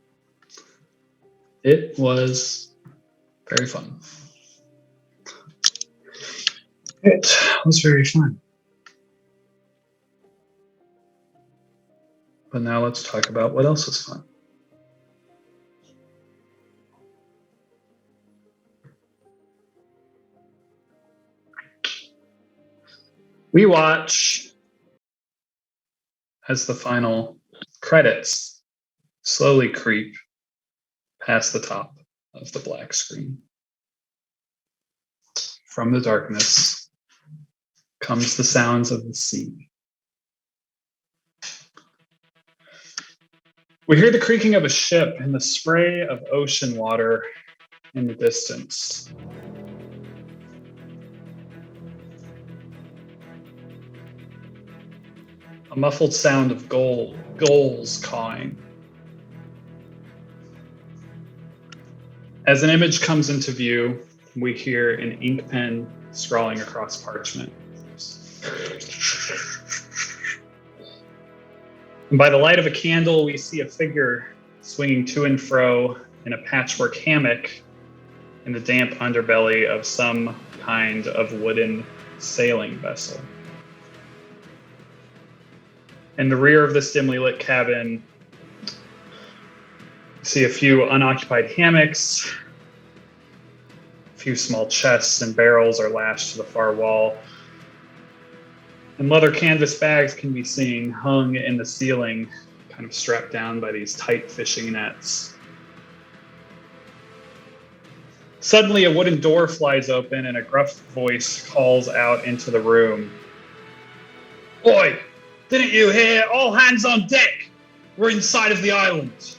It was very fun. It was very fun. But now let's talk about what else is fun. We watch as the final credits slowly creep past the top of the black screen. From the darkness comes the sounds of the sea. We hear the creaking of a ship and the spray of ocean water in the distance. A muffled sound of gulls cawing. As an image comes into view, we hear an ink pen scrawling across parchment. And by the light of a candle, we see a figure swinging to and fro in a patchwork hammock in the damp underbelly of some kind of wooden sailing vessel. In the rear of this dimly lit cabin, we see a few unoccupied hammocks. A few small chests and barrels are lashed to the far wall. And leather canvas bags can be seen hung in the ceiling, kind of strapped down by these tight fishing nets. Suddenly, a wooden door flies open and a gruff voice calls out into the room. "Oi! Didn't you hear? All hands on deck! We're inside of the island!"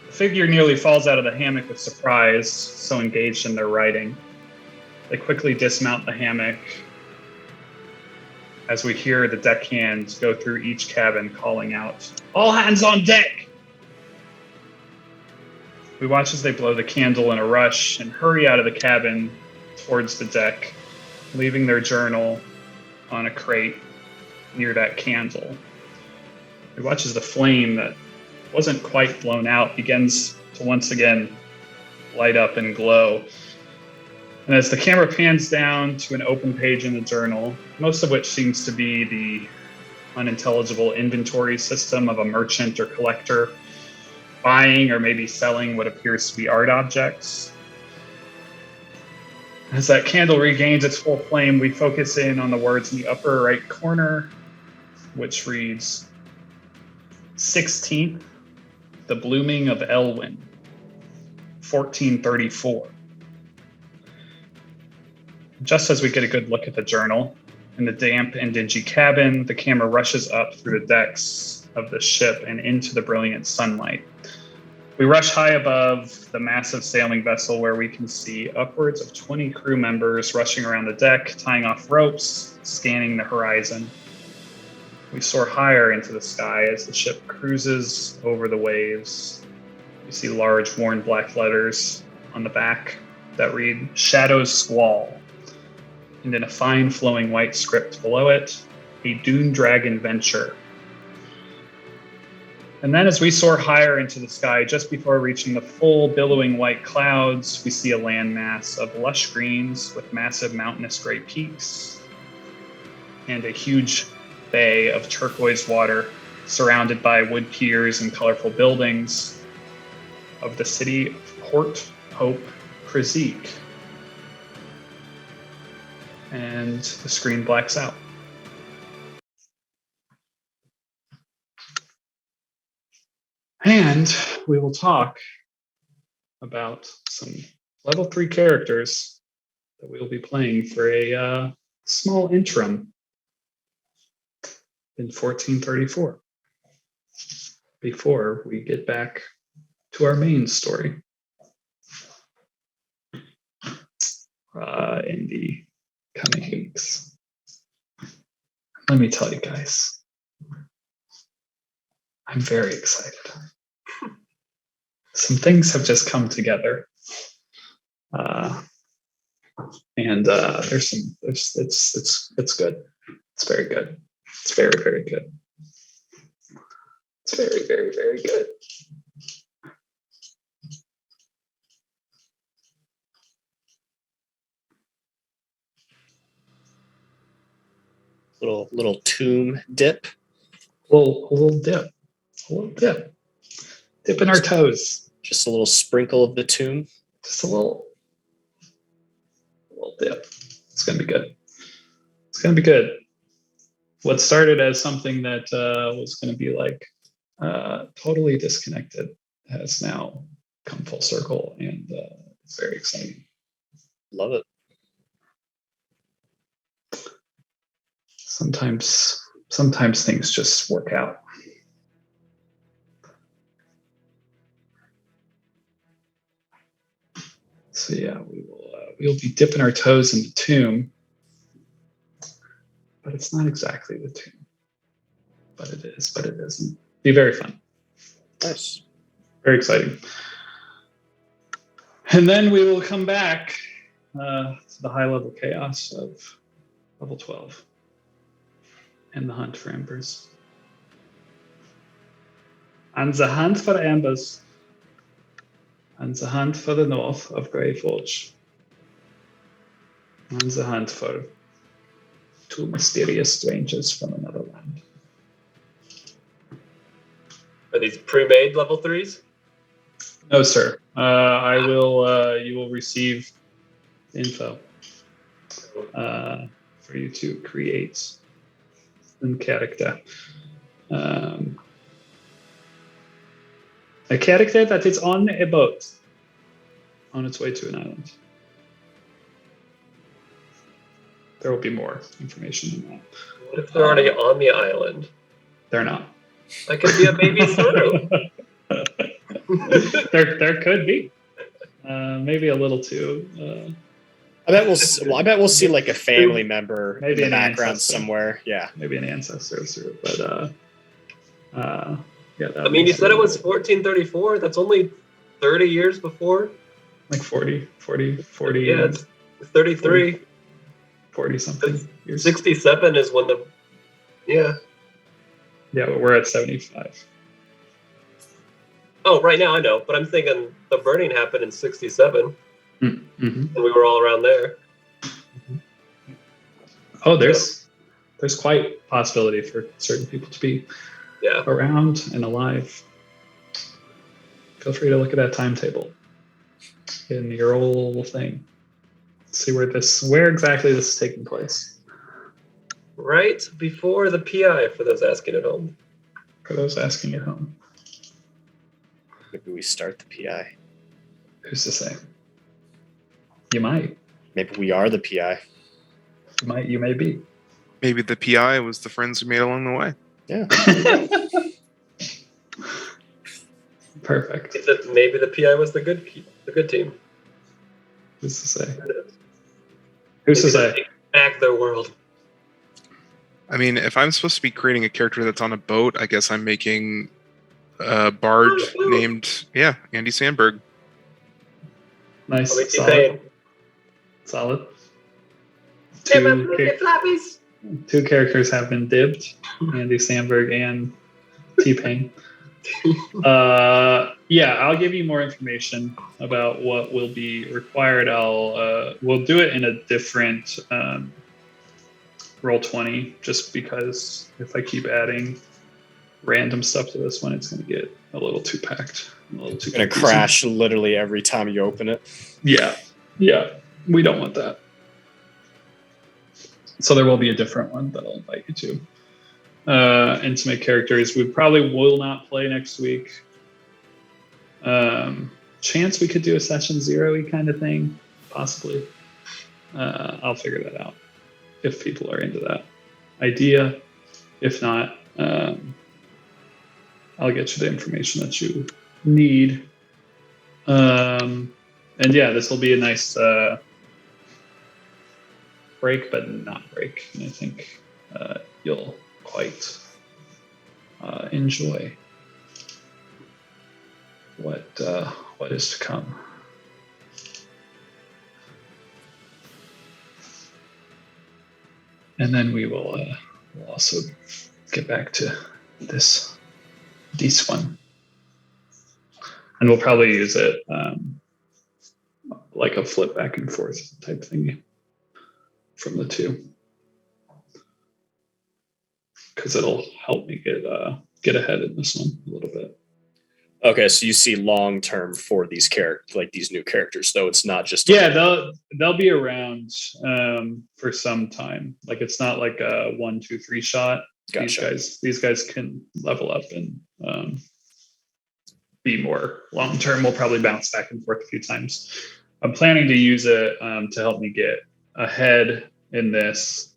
The figure nearly falls out of the hammock with surprise, so engaged in their writing. They quickly dismount the hammock as we hear the deckhand go through each cabin calling out, "All hands on deck!" We watch as they blow the candle in a rush and hurry out of the cabin towards the deck, leaving their journal on a crate near that candle. We watch as the flame that wasn't quite blown out begins to once again light up and glow. And as the camera pans down to an open page in the journal, most of which seems to be the unintelligible inventory system of a merchant or collector buying or maybe selling what appears to be art objects. As that candle regains its full flame, we focus in on the words in the upper right corner, which reads, 16th, the blooming of Elwyn, 1434. Just as we get a good look at the journal, in the damp and dingy cabin, the camera rushes up through the decks of the ship and into the brilliant sunlight. We rush high above the massive sailing vessel where we can see upwards of 20 crew members rushing around the deck, tying off ropes, scanning the horizon. We soar higher into the sky as the ship cruises over the waves. We see large worn black letters on the back that read Shadow's Squall. And in a fine flowing white script below it, a Dune Dragon Venture. And then as we soar higher into the sky, just before reaching the full billowing white clouds, we see a landmass of lush greens with massive mountainous gray peaks and a huge bay of turquoise water surrounded by wood piers and colorful buildings of the city of Port Hope Creek. And the screen blacks out. And we will talk about some level 3 characters that we will be playing for a small interim in 1434 before we get back to our main story in the coming weeks. Let me tell you guys, I'm very excited. Some things have just come together, and it's good. It's very good. It's very, very good. It's very, very, very good. Little tomb dip. little dip. A little dip. Dipping our toes. Just a little sprinkle of the tomb. Just a little dip. It's gonna be good. It's gonna be good. What started as something that was gonna be like totally disconnected has now come full circle, and it's very exciting. Love it. Sometimes things just work out. So yeah, we'll be dipping our toes in the tomb, but it's not exactly the tomb. But it is. But it isn't. Be very fun. Nice. Very exciting. And then we will come back to the high level chaos of level 12 and the hunt for embers. And the hunt for embers. And the hunt for the north of Greyforge. And the hunt for two mysterious strangers from another land. Are these pre-made level 3s? No, sir. I will. You will receive info for you to create a character. A character that is on a boat on its way to an island. There will be more information than that. What if they're already on the island? They're not. That could be a baby Saru. there could be. Maybe a little too. I bet we'll see like a family member Maybe in the an background ancestor. somewhere. Yeah. Maybe an ancestor, sir, but yeah. I mean, you said it was 1434. That's only 30 years before. like 40. Yeah, it's 33. 40 something years. 67 is when the. Yeah. Yeah, but we're at 75. Oh, right now I know, but I'm thinking the burning happened in 67, Mm-hmm. and we were all around there. Oh, there's quite possibility for certain people to be Yeah. around and alive. Feel free to look at that timetable in your old thing. See where exactly this is taking place. Right before the PI, for those asking at home. For those asking at home, Maybe we start the PI. who's to say? You might. Maybe we are the PI. You may be. Maybe the PI was the friends we made along the way. Yeah. Perfect. Maybe the PI was the good team. Who's to say? Who's to Maybe say? they Act their world. I mean, if I'm supposed to be creating a character that's on a boat, I guess I'm making a bard named, Andy Sandberg. Nice. I'll make you Solid. pay. Solid. Hey, man, get flappies. Two characters have been dibbed: Andy Samberg and T-Pain. I'll give you more information about what will be required. We'll do it in a different Roll20, just because if I keep adding random stuff to this one, it's going to get a little too packed. A little too Gonna confusing. crash literally every time you open it. Yeah, we don't want that. So there will be a different one that I'll invite you to. And to make characters, we probably will not play next week. Chance we could do a session 0-y kind of thing, possibly. I'll figure that out if people are into that idea. If not, I'll get you the information that you need. And yeah, this will be a nice break, but not break. And I think you'll quite enjoy what is to come. And then we will we'll also get back to this one, and we'll probably use it like a flip back and forth type thing from the two. because it'll help me get ahead in this one a little bit. Okay, so you see long term for these these new characters, though it's not just they'll be around for some time. Like it's not like a 1, 2, 3 shot. Gotcha. These guys can level up and be more long term. We'll probably bounce back and forth a few times. I'm planning to use it to help me get ahead in this,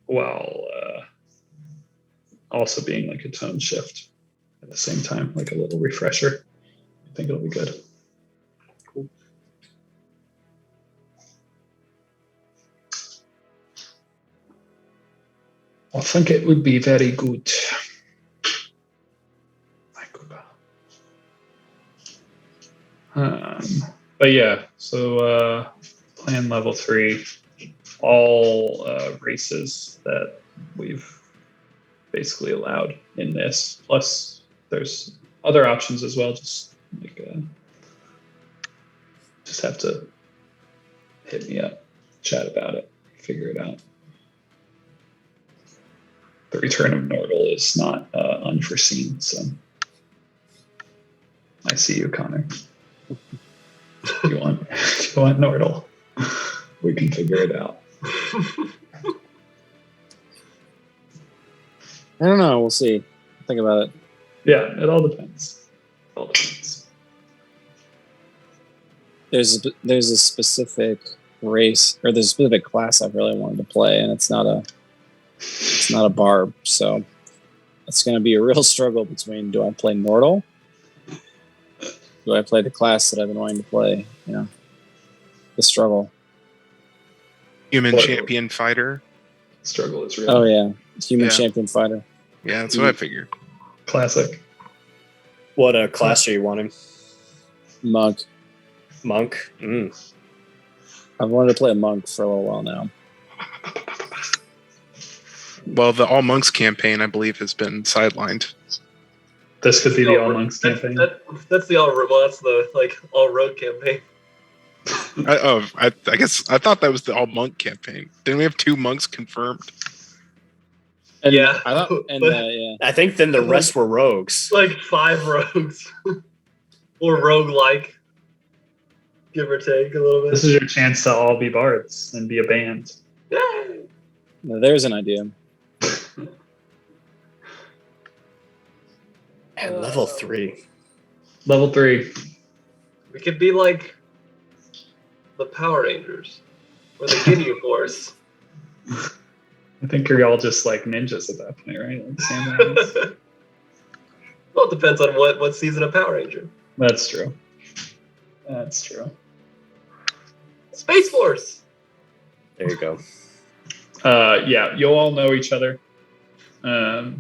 while also being like a tone shift at the same time, like a little refresher. I think it'll be good. Cool. I think it would be very good. But yeah, so plan level 3, all races that we've basically allowed in this. Plus, there's other options as well. Just have to hit me up, chat about it, figure it out. The return of Nordle is not unforeseen, so I see you, Connor. You want Nordle? We can figure it out. I don't know. We'll see. Think about it. Yeah, it all depends. There's a specific race, or there's a specific class I've really wanted to play, and it's not a barb. So it's going to be a real struggle between, do I play Nordle? Do I play the class that I've been wanting to play? You know, the struggle. Human champion fighter. Struggle is real. Oh yeah, human champion fighter. Yeah, that's what I figured. Classic. What class are you wanting? Monk. I've wanted to play a monk for a little while now. Well, the All Monks campaign, I believe, has been sidelined. This could be the All Monks campaign. That's the all road campaign. I guess I thought that was the All Monk campaign. Didn't we have 2 monks confirmed? And yeah, I think then the rest were rogues. Like 5 rogues, or rogue-like, give or take a little bit. This is your chance to all be bards and be a band. Yay! Now, there's an idea. And level 3. Level 3. We could be like the Power Rangers or the Ginyu Force. I think you're all just like ninjas at that point, right? Like samurais. Well, it depends on what season of Power Ranger. That's true. Space Force. There you go. Yeah, you'll all know each other. I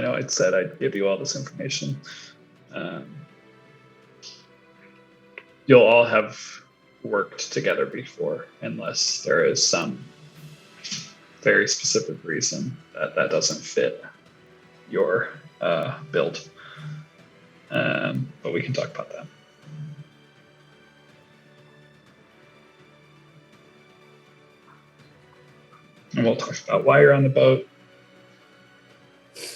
know I said I'd give you all this information. You'll all have worked together before, unless there is some very specific reason that doesn't fit your build. But we can talk about that. And we'll talk about why you're on the boat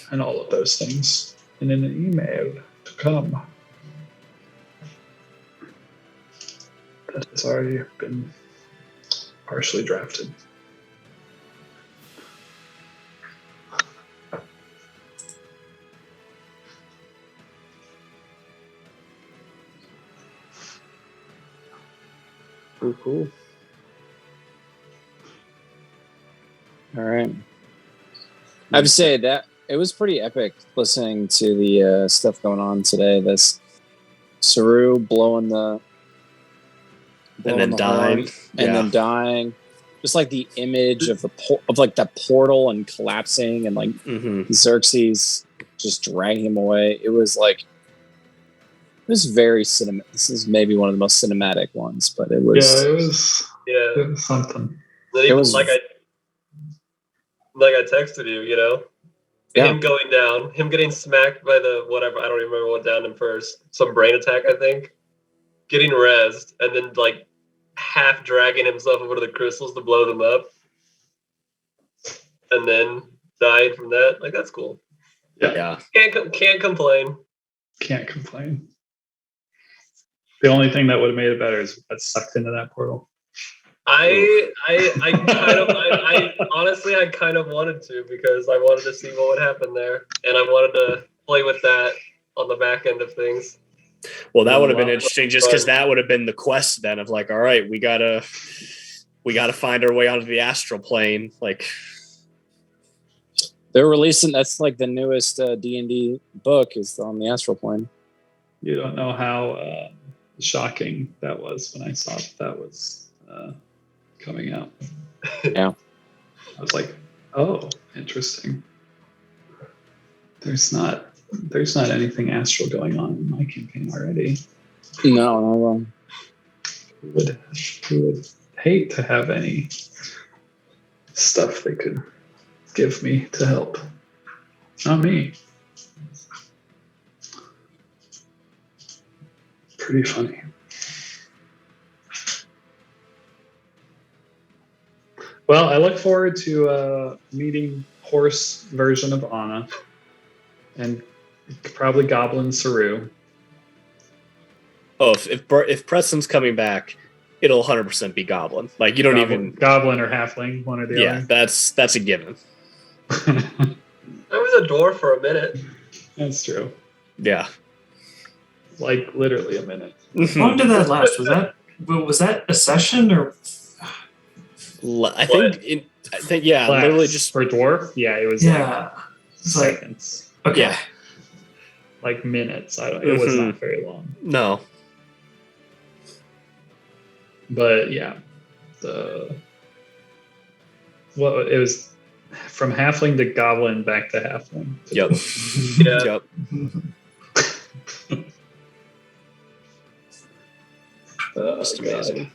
and all of those things in an email to come. That has already been partially drafted. Cool. All right. I have to say that it was pretty epic listening to the stuff going on today. This Saru blowing the and then dying, then dying. Just like the image of like that portal and collapsing, and like Xerxes just dragging him away. It was very cinematic. This is maybe one of the most cinematic ones, but it was. Yeah, it was something. It was like I texted you, you know. Yeah. Him going down, him getting smacked by the whatever, I don't even remember what downed him first. Some brain attack, I think. Getting rezzed, and then like half dragging himself over to the crystals to blow them up. and then died from that. Like that's cool. Yeah. Can't complain. Can't complain. The only thing that would have made it better is got sucked into that portal. I honestly I kind of wanted to because I wanted to see what would happen there, and I wanted to play with that on the back end of things. Well, that would have been interesting, just because that would have been the quest then of like, all right, we gotta find our way onto the astral plane. Like, They're releasing. That's like the newest D&D book is on the astral plane. You don't know how shocking that was when I saw that was coming out. Yeah. I was like, oh, interesting. There's not anything astral going on in my campaign already. No. Who would hate to have any stuff they could give me to help? Not me. Pretty funny. Well, I look forward to meeting horse version of Anna and probably Goblin Saru. oh, if Preston's coming back, it'll 100% be Goblin. Like, you don't even Goblin or Halfling, one or the yeah, other. that's a given. I was a dwarf for a minute. That's true. Yeah. Like literally a minute. How long did that last? Was that a session or? I think yeah, Class literally just for dwarf. Yeah, it was Yeah. It's like seconds, okay. yeah. like minutes. It was not very long. No. But yeah, it was from halfling to goblin back to halfling. Yep. Yeah. Yep. Just amazing.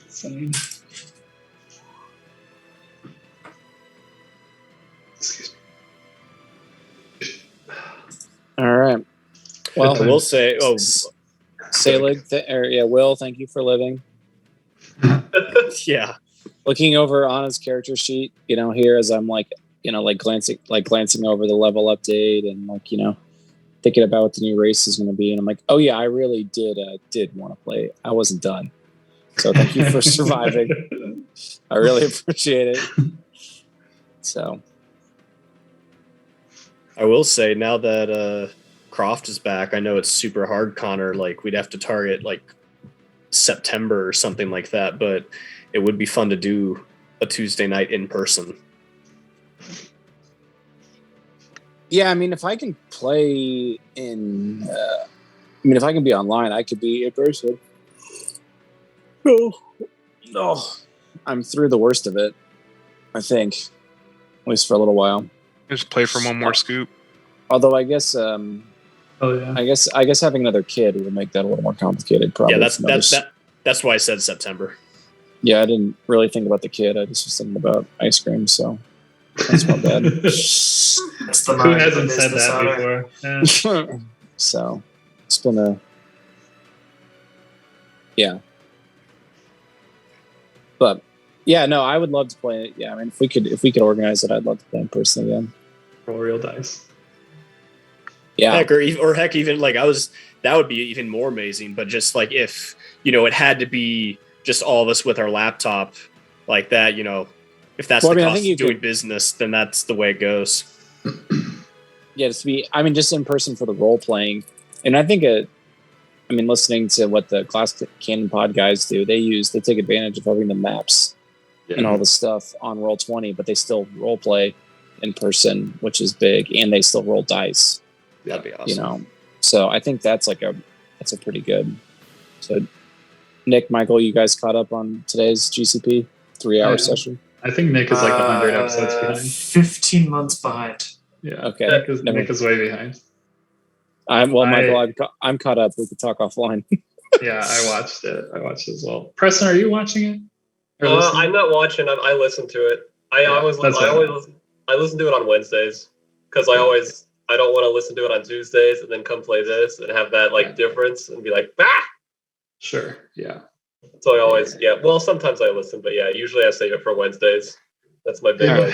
Insane. Excuse me. All right. Well, I will say, Salig, Will, thank you for living. yeah. Looking over Anna's character sheet, here as I'm glancing over the level update and thinking about what the new race is going to be, and I'm like, oh yeah, I really did want to play. I wasn't done, so thank you for surviving. I really appreciate it. So, I will say now that Croft is back, I know it's super hard, Connor. Like, we'd have to target like September or something like that, but it would be fun to do a Tuesday night in person. yeah, I mean, if I can play if I can be online, I could be in person. No, I'm through the worst of it, I think, at least for a little while. Just play for one more scoop. Although I guess, Oh yeah. I guess having another kid will make that a little more complicated. Probably. Yeah, that's why I said September. Yeah, I didn't really think about the kid. I just was thinking about ice cream. So that's my bad. That's the Who mind of the hasn't said business that owner. before? Yeah. So it's been yeah. But yeah, no, I would love to play it. Yeah, I mean, if we could organize it, I'd love to play in person again. Roll real dice. Yeah, Heck, or heck, even like that would be even more amazing. But just like if it had to be just all of us with our laptop like that, if that's the cost of doing business, then that's the way it goes. Yeah, just in person for the role playing, and I think listening to what the Class Canon Pod guys do, they take advantage of having the maps and all the stuff on Roll20, but they still role play in person, which is big, and they still roll dice. That'd be awesome. So I think that's a pretty good. So Nick, Michael, you guys caught up on today's GCP 3-hour session? I think Nick is like 100 episodes behind. 15 months behind. Yeah. Okay. Nick is way behind. Michael, I'm caught up. We could talk offline. Yeah, I watched it. I watched it as well. Preston, are you watching it? I'm not watching. I listen to it. I listen to it on Wednesdays because I don't want to listen to it on Tuesdays and then come play this and have that difference and be like, bah! Sure. Yeah. So I always, well, sometimes I listen, but yeah, usually I save it for Wednesdays. That's my big one.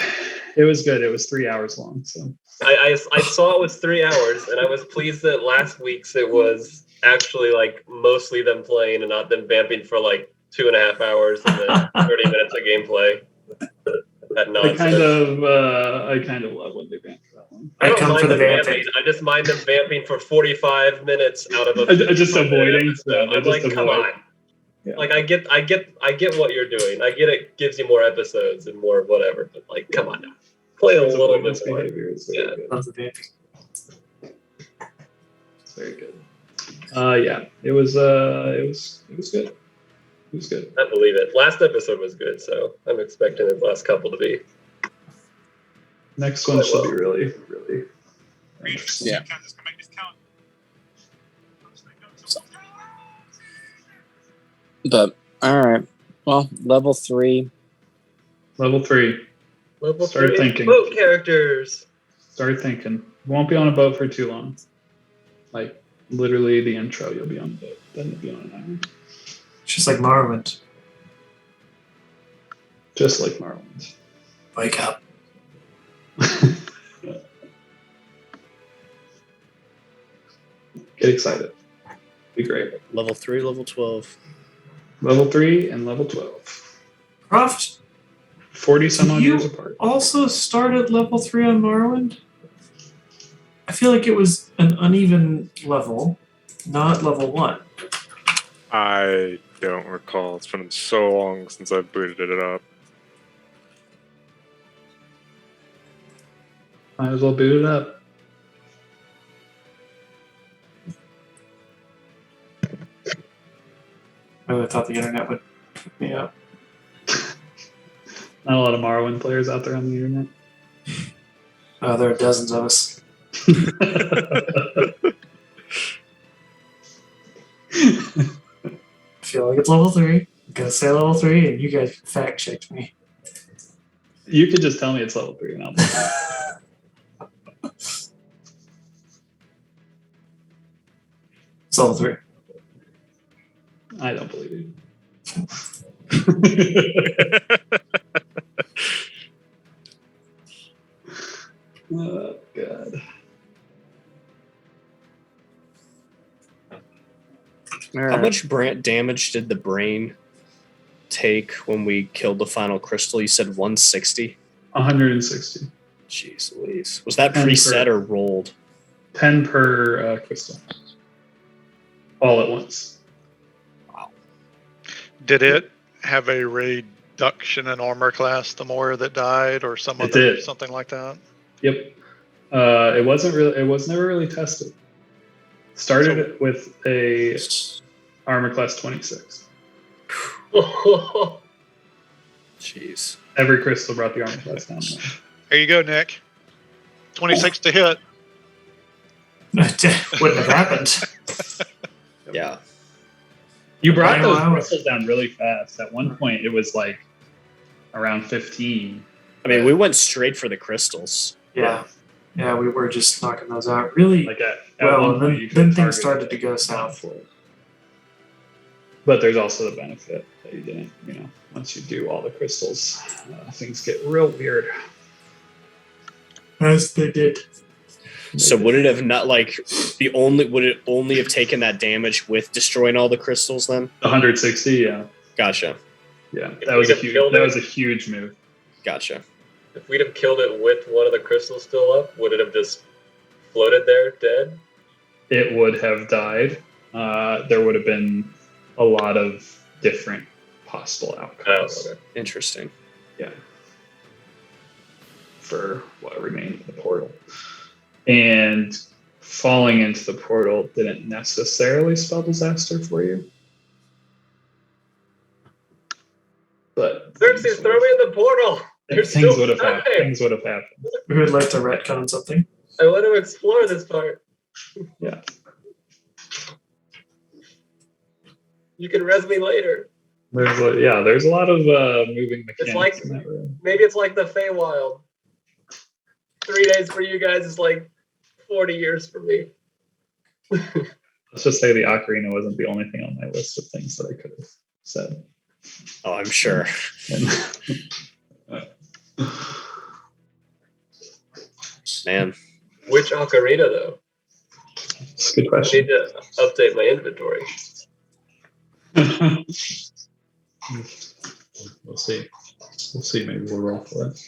It was good. It was 3 hours long. So I saw it was 3 hours, and I was pleased that last week's it was actually like mostly them playing and not them vamping for like 2.5 hours and then 30 minutes of gameplay. That nonsense. I kind of love when they vamp for that one. I don't come mind for the them vamping. vamping. I just mind them vamping for 45 minutes out of a. Just avoiding. episode. I'm like, come on. Yeah. Like I get what you're doing. I get it gives you more episodes and more whatever, but like, come on now, play a little bit more. Behavior is very good. Love the vamping. It's very good. Yeah, it was good. It was good. I believe it. Last episode was good, so I'm expecting the last couple to be. Next one should be really, really interesting. Yeah. But all right. Well, level 3. Level 3. Level Start 3 thinking. boat characters. Start thinking. Won't be on a boat for too long. Like literally the intro, you'll be on a boat. Then you'll be on an island. It's just like Morrowind. Just like Morrowind. Wake up. Get excited. Be great. Level 3, level 12. Level 3 and level 12. Croft 40 some odd You- years apart. also started level 3 on Morrowind. I feel like it was an uneven level, not level 1. I don't recall. It's been so long since I've booted it up. Might as well boot it up. I really thought the internet would pick me up. Not a lot of Morrowind players out there on the internet. There are dozens of us. I feel like it's level 3. I'm gonna say level 3, and you guys fact checked me. You could just tell me it's level 3 and I'll believe it. It's level 3. I don't believe you. Oh, God. How much damage did the brain take when we killed the final crystal? You said 160? 160. Jeez Louise. Was that 10 preset per- or rolled? 10 per crystal. All at once. Did it have a reduction in armor class the more that died, or It did. something like that? Yep. It was never really tested. Started with a armor class 26. Jeez. Every crystal brought the armor class down. There you go, Nick. 26 to hit. Wouldn't have happened. Yeah. You brought Final those hour. crystals down really fast. At one point, it was like around 15. I mean, we went straight for the crystals. Yeah. Yeah, we were just knocking those out. Really Like at well, one and point, then, you could then target things started it to go south. for it. But there's also the benefit that you didn't, once you do all the crystals, things get real weird. As they did. So would it have not would it only have taken that damage with destroying all the crystals then? 160, yeah. Gotcha. Yeah. If That was we'd have killed that it- was a huge move. Gotcha. If we'd have killed it with one of the crystals still up, would it have just floated there dead? It would have died. There would have been a lot of different possible outcomes. Oh, okay. Interesting. Yeah. For what remained of the portal. And falling into the portal didn't necessarily spell disaster for you. But Xerxes, throw me in the portal! There's things still would have time! happened. Things would have happened. We would like to retcon something. I want to explore this part. Yeah. You can res me later. There's a lot of moving mechanics like- in that room. Maybe it's like the Feywild. 3 days for you guys is like 40 years for me. Let's just say the ocarina wasn't the only thing on my list of things that I could have said. Oh, I'm sure. And Man. Which ocarina, though? It's a good I question. need to update my inventory. We'll see. We'll see. Maybe we'll roll for it.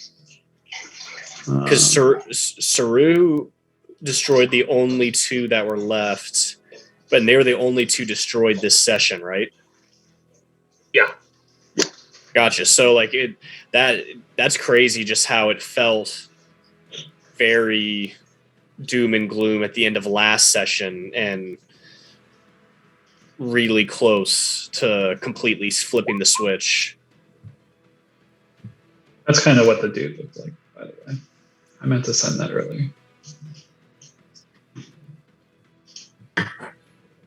Because Saru destroyed the only two that were left, but they were the only two destroyed this session, right? Yeah. Gotcha. So like that's crazy just how it felt very doom and gloom at the end of last session and really close to completely flipping the switch. That's kind of what the dude looked like, by the way. I meant to send that earlier.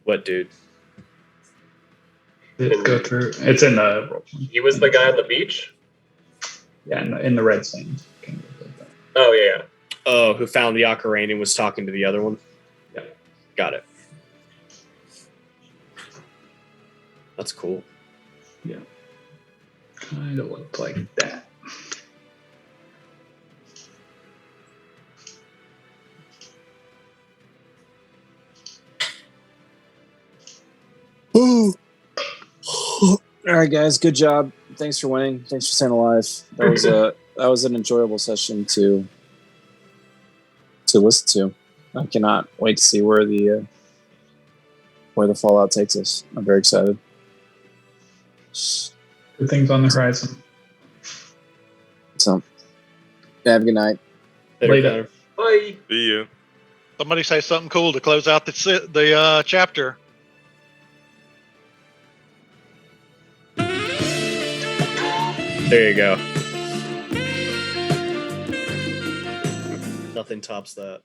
What, dude? Did it go through? It's in the roll. He was the guy on the beach? Yeah, in the red sand. Oh, yeah. Oh, who found the ocarina and was talking to the other one? Yeah. Got it. That's cool. Yeah. Kind of looked like that. Ooh. All right, guys. Good job. Thanks for winning. Thanks for staying alive. That was an enjoyable session to listen to. I cannot wait to see where the fallout takes us. I'm very excited. Good things on the horizon. So, have a good night. Later. Bye. See you. Somebody say something cool to close out the chapter. There you go. Nothing tops that.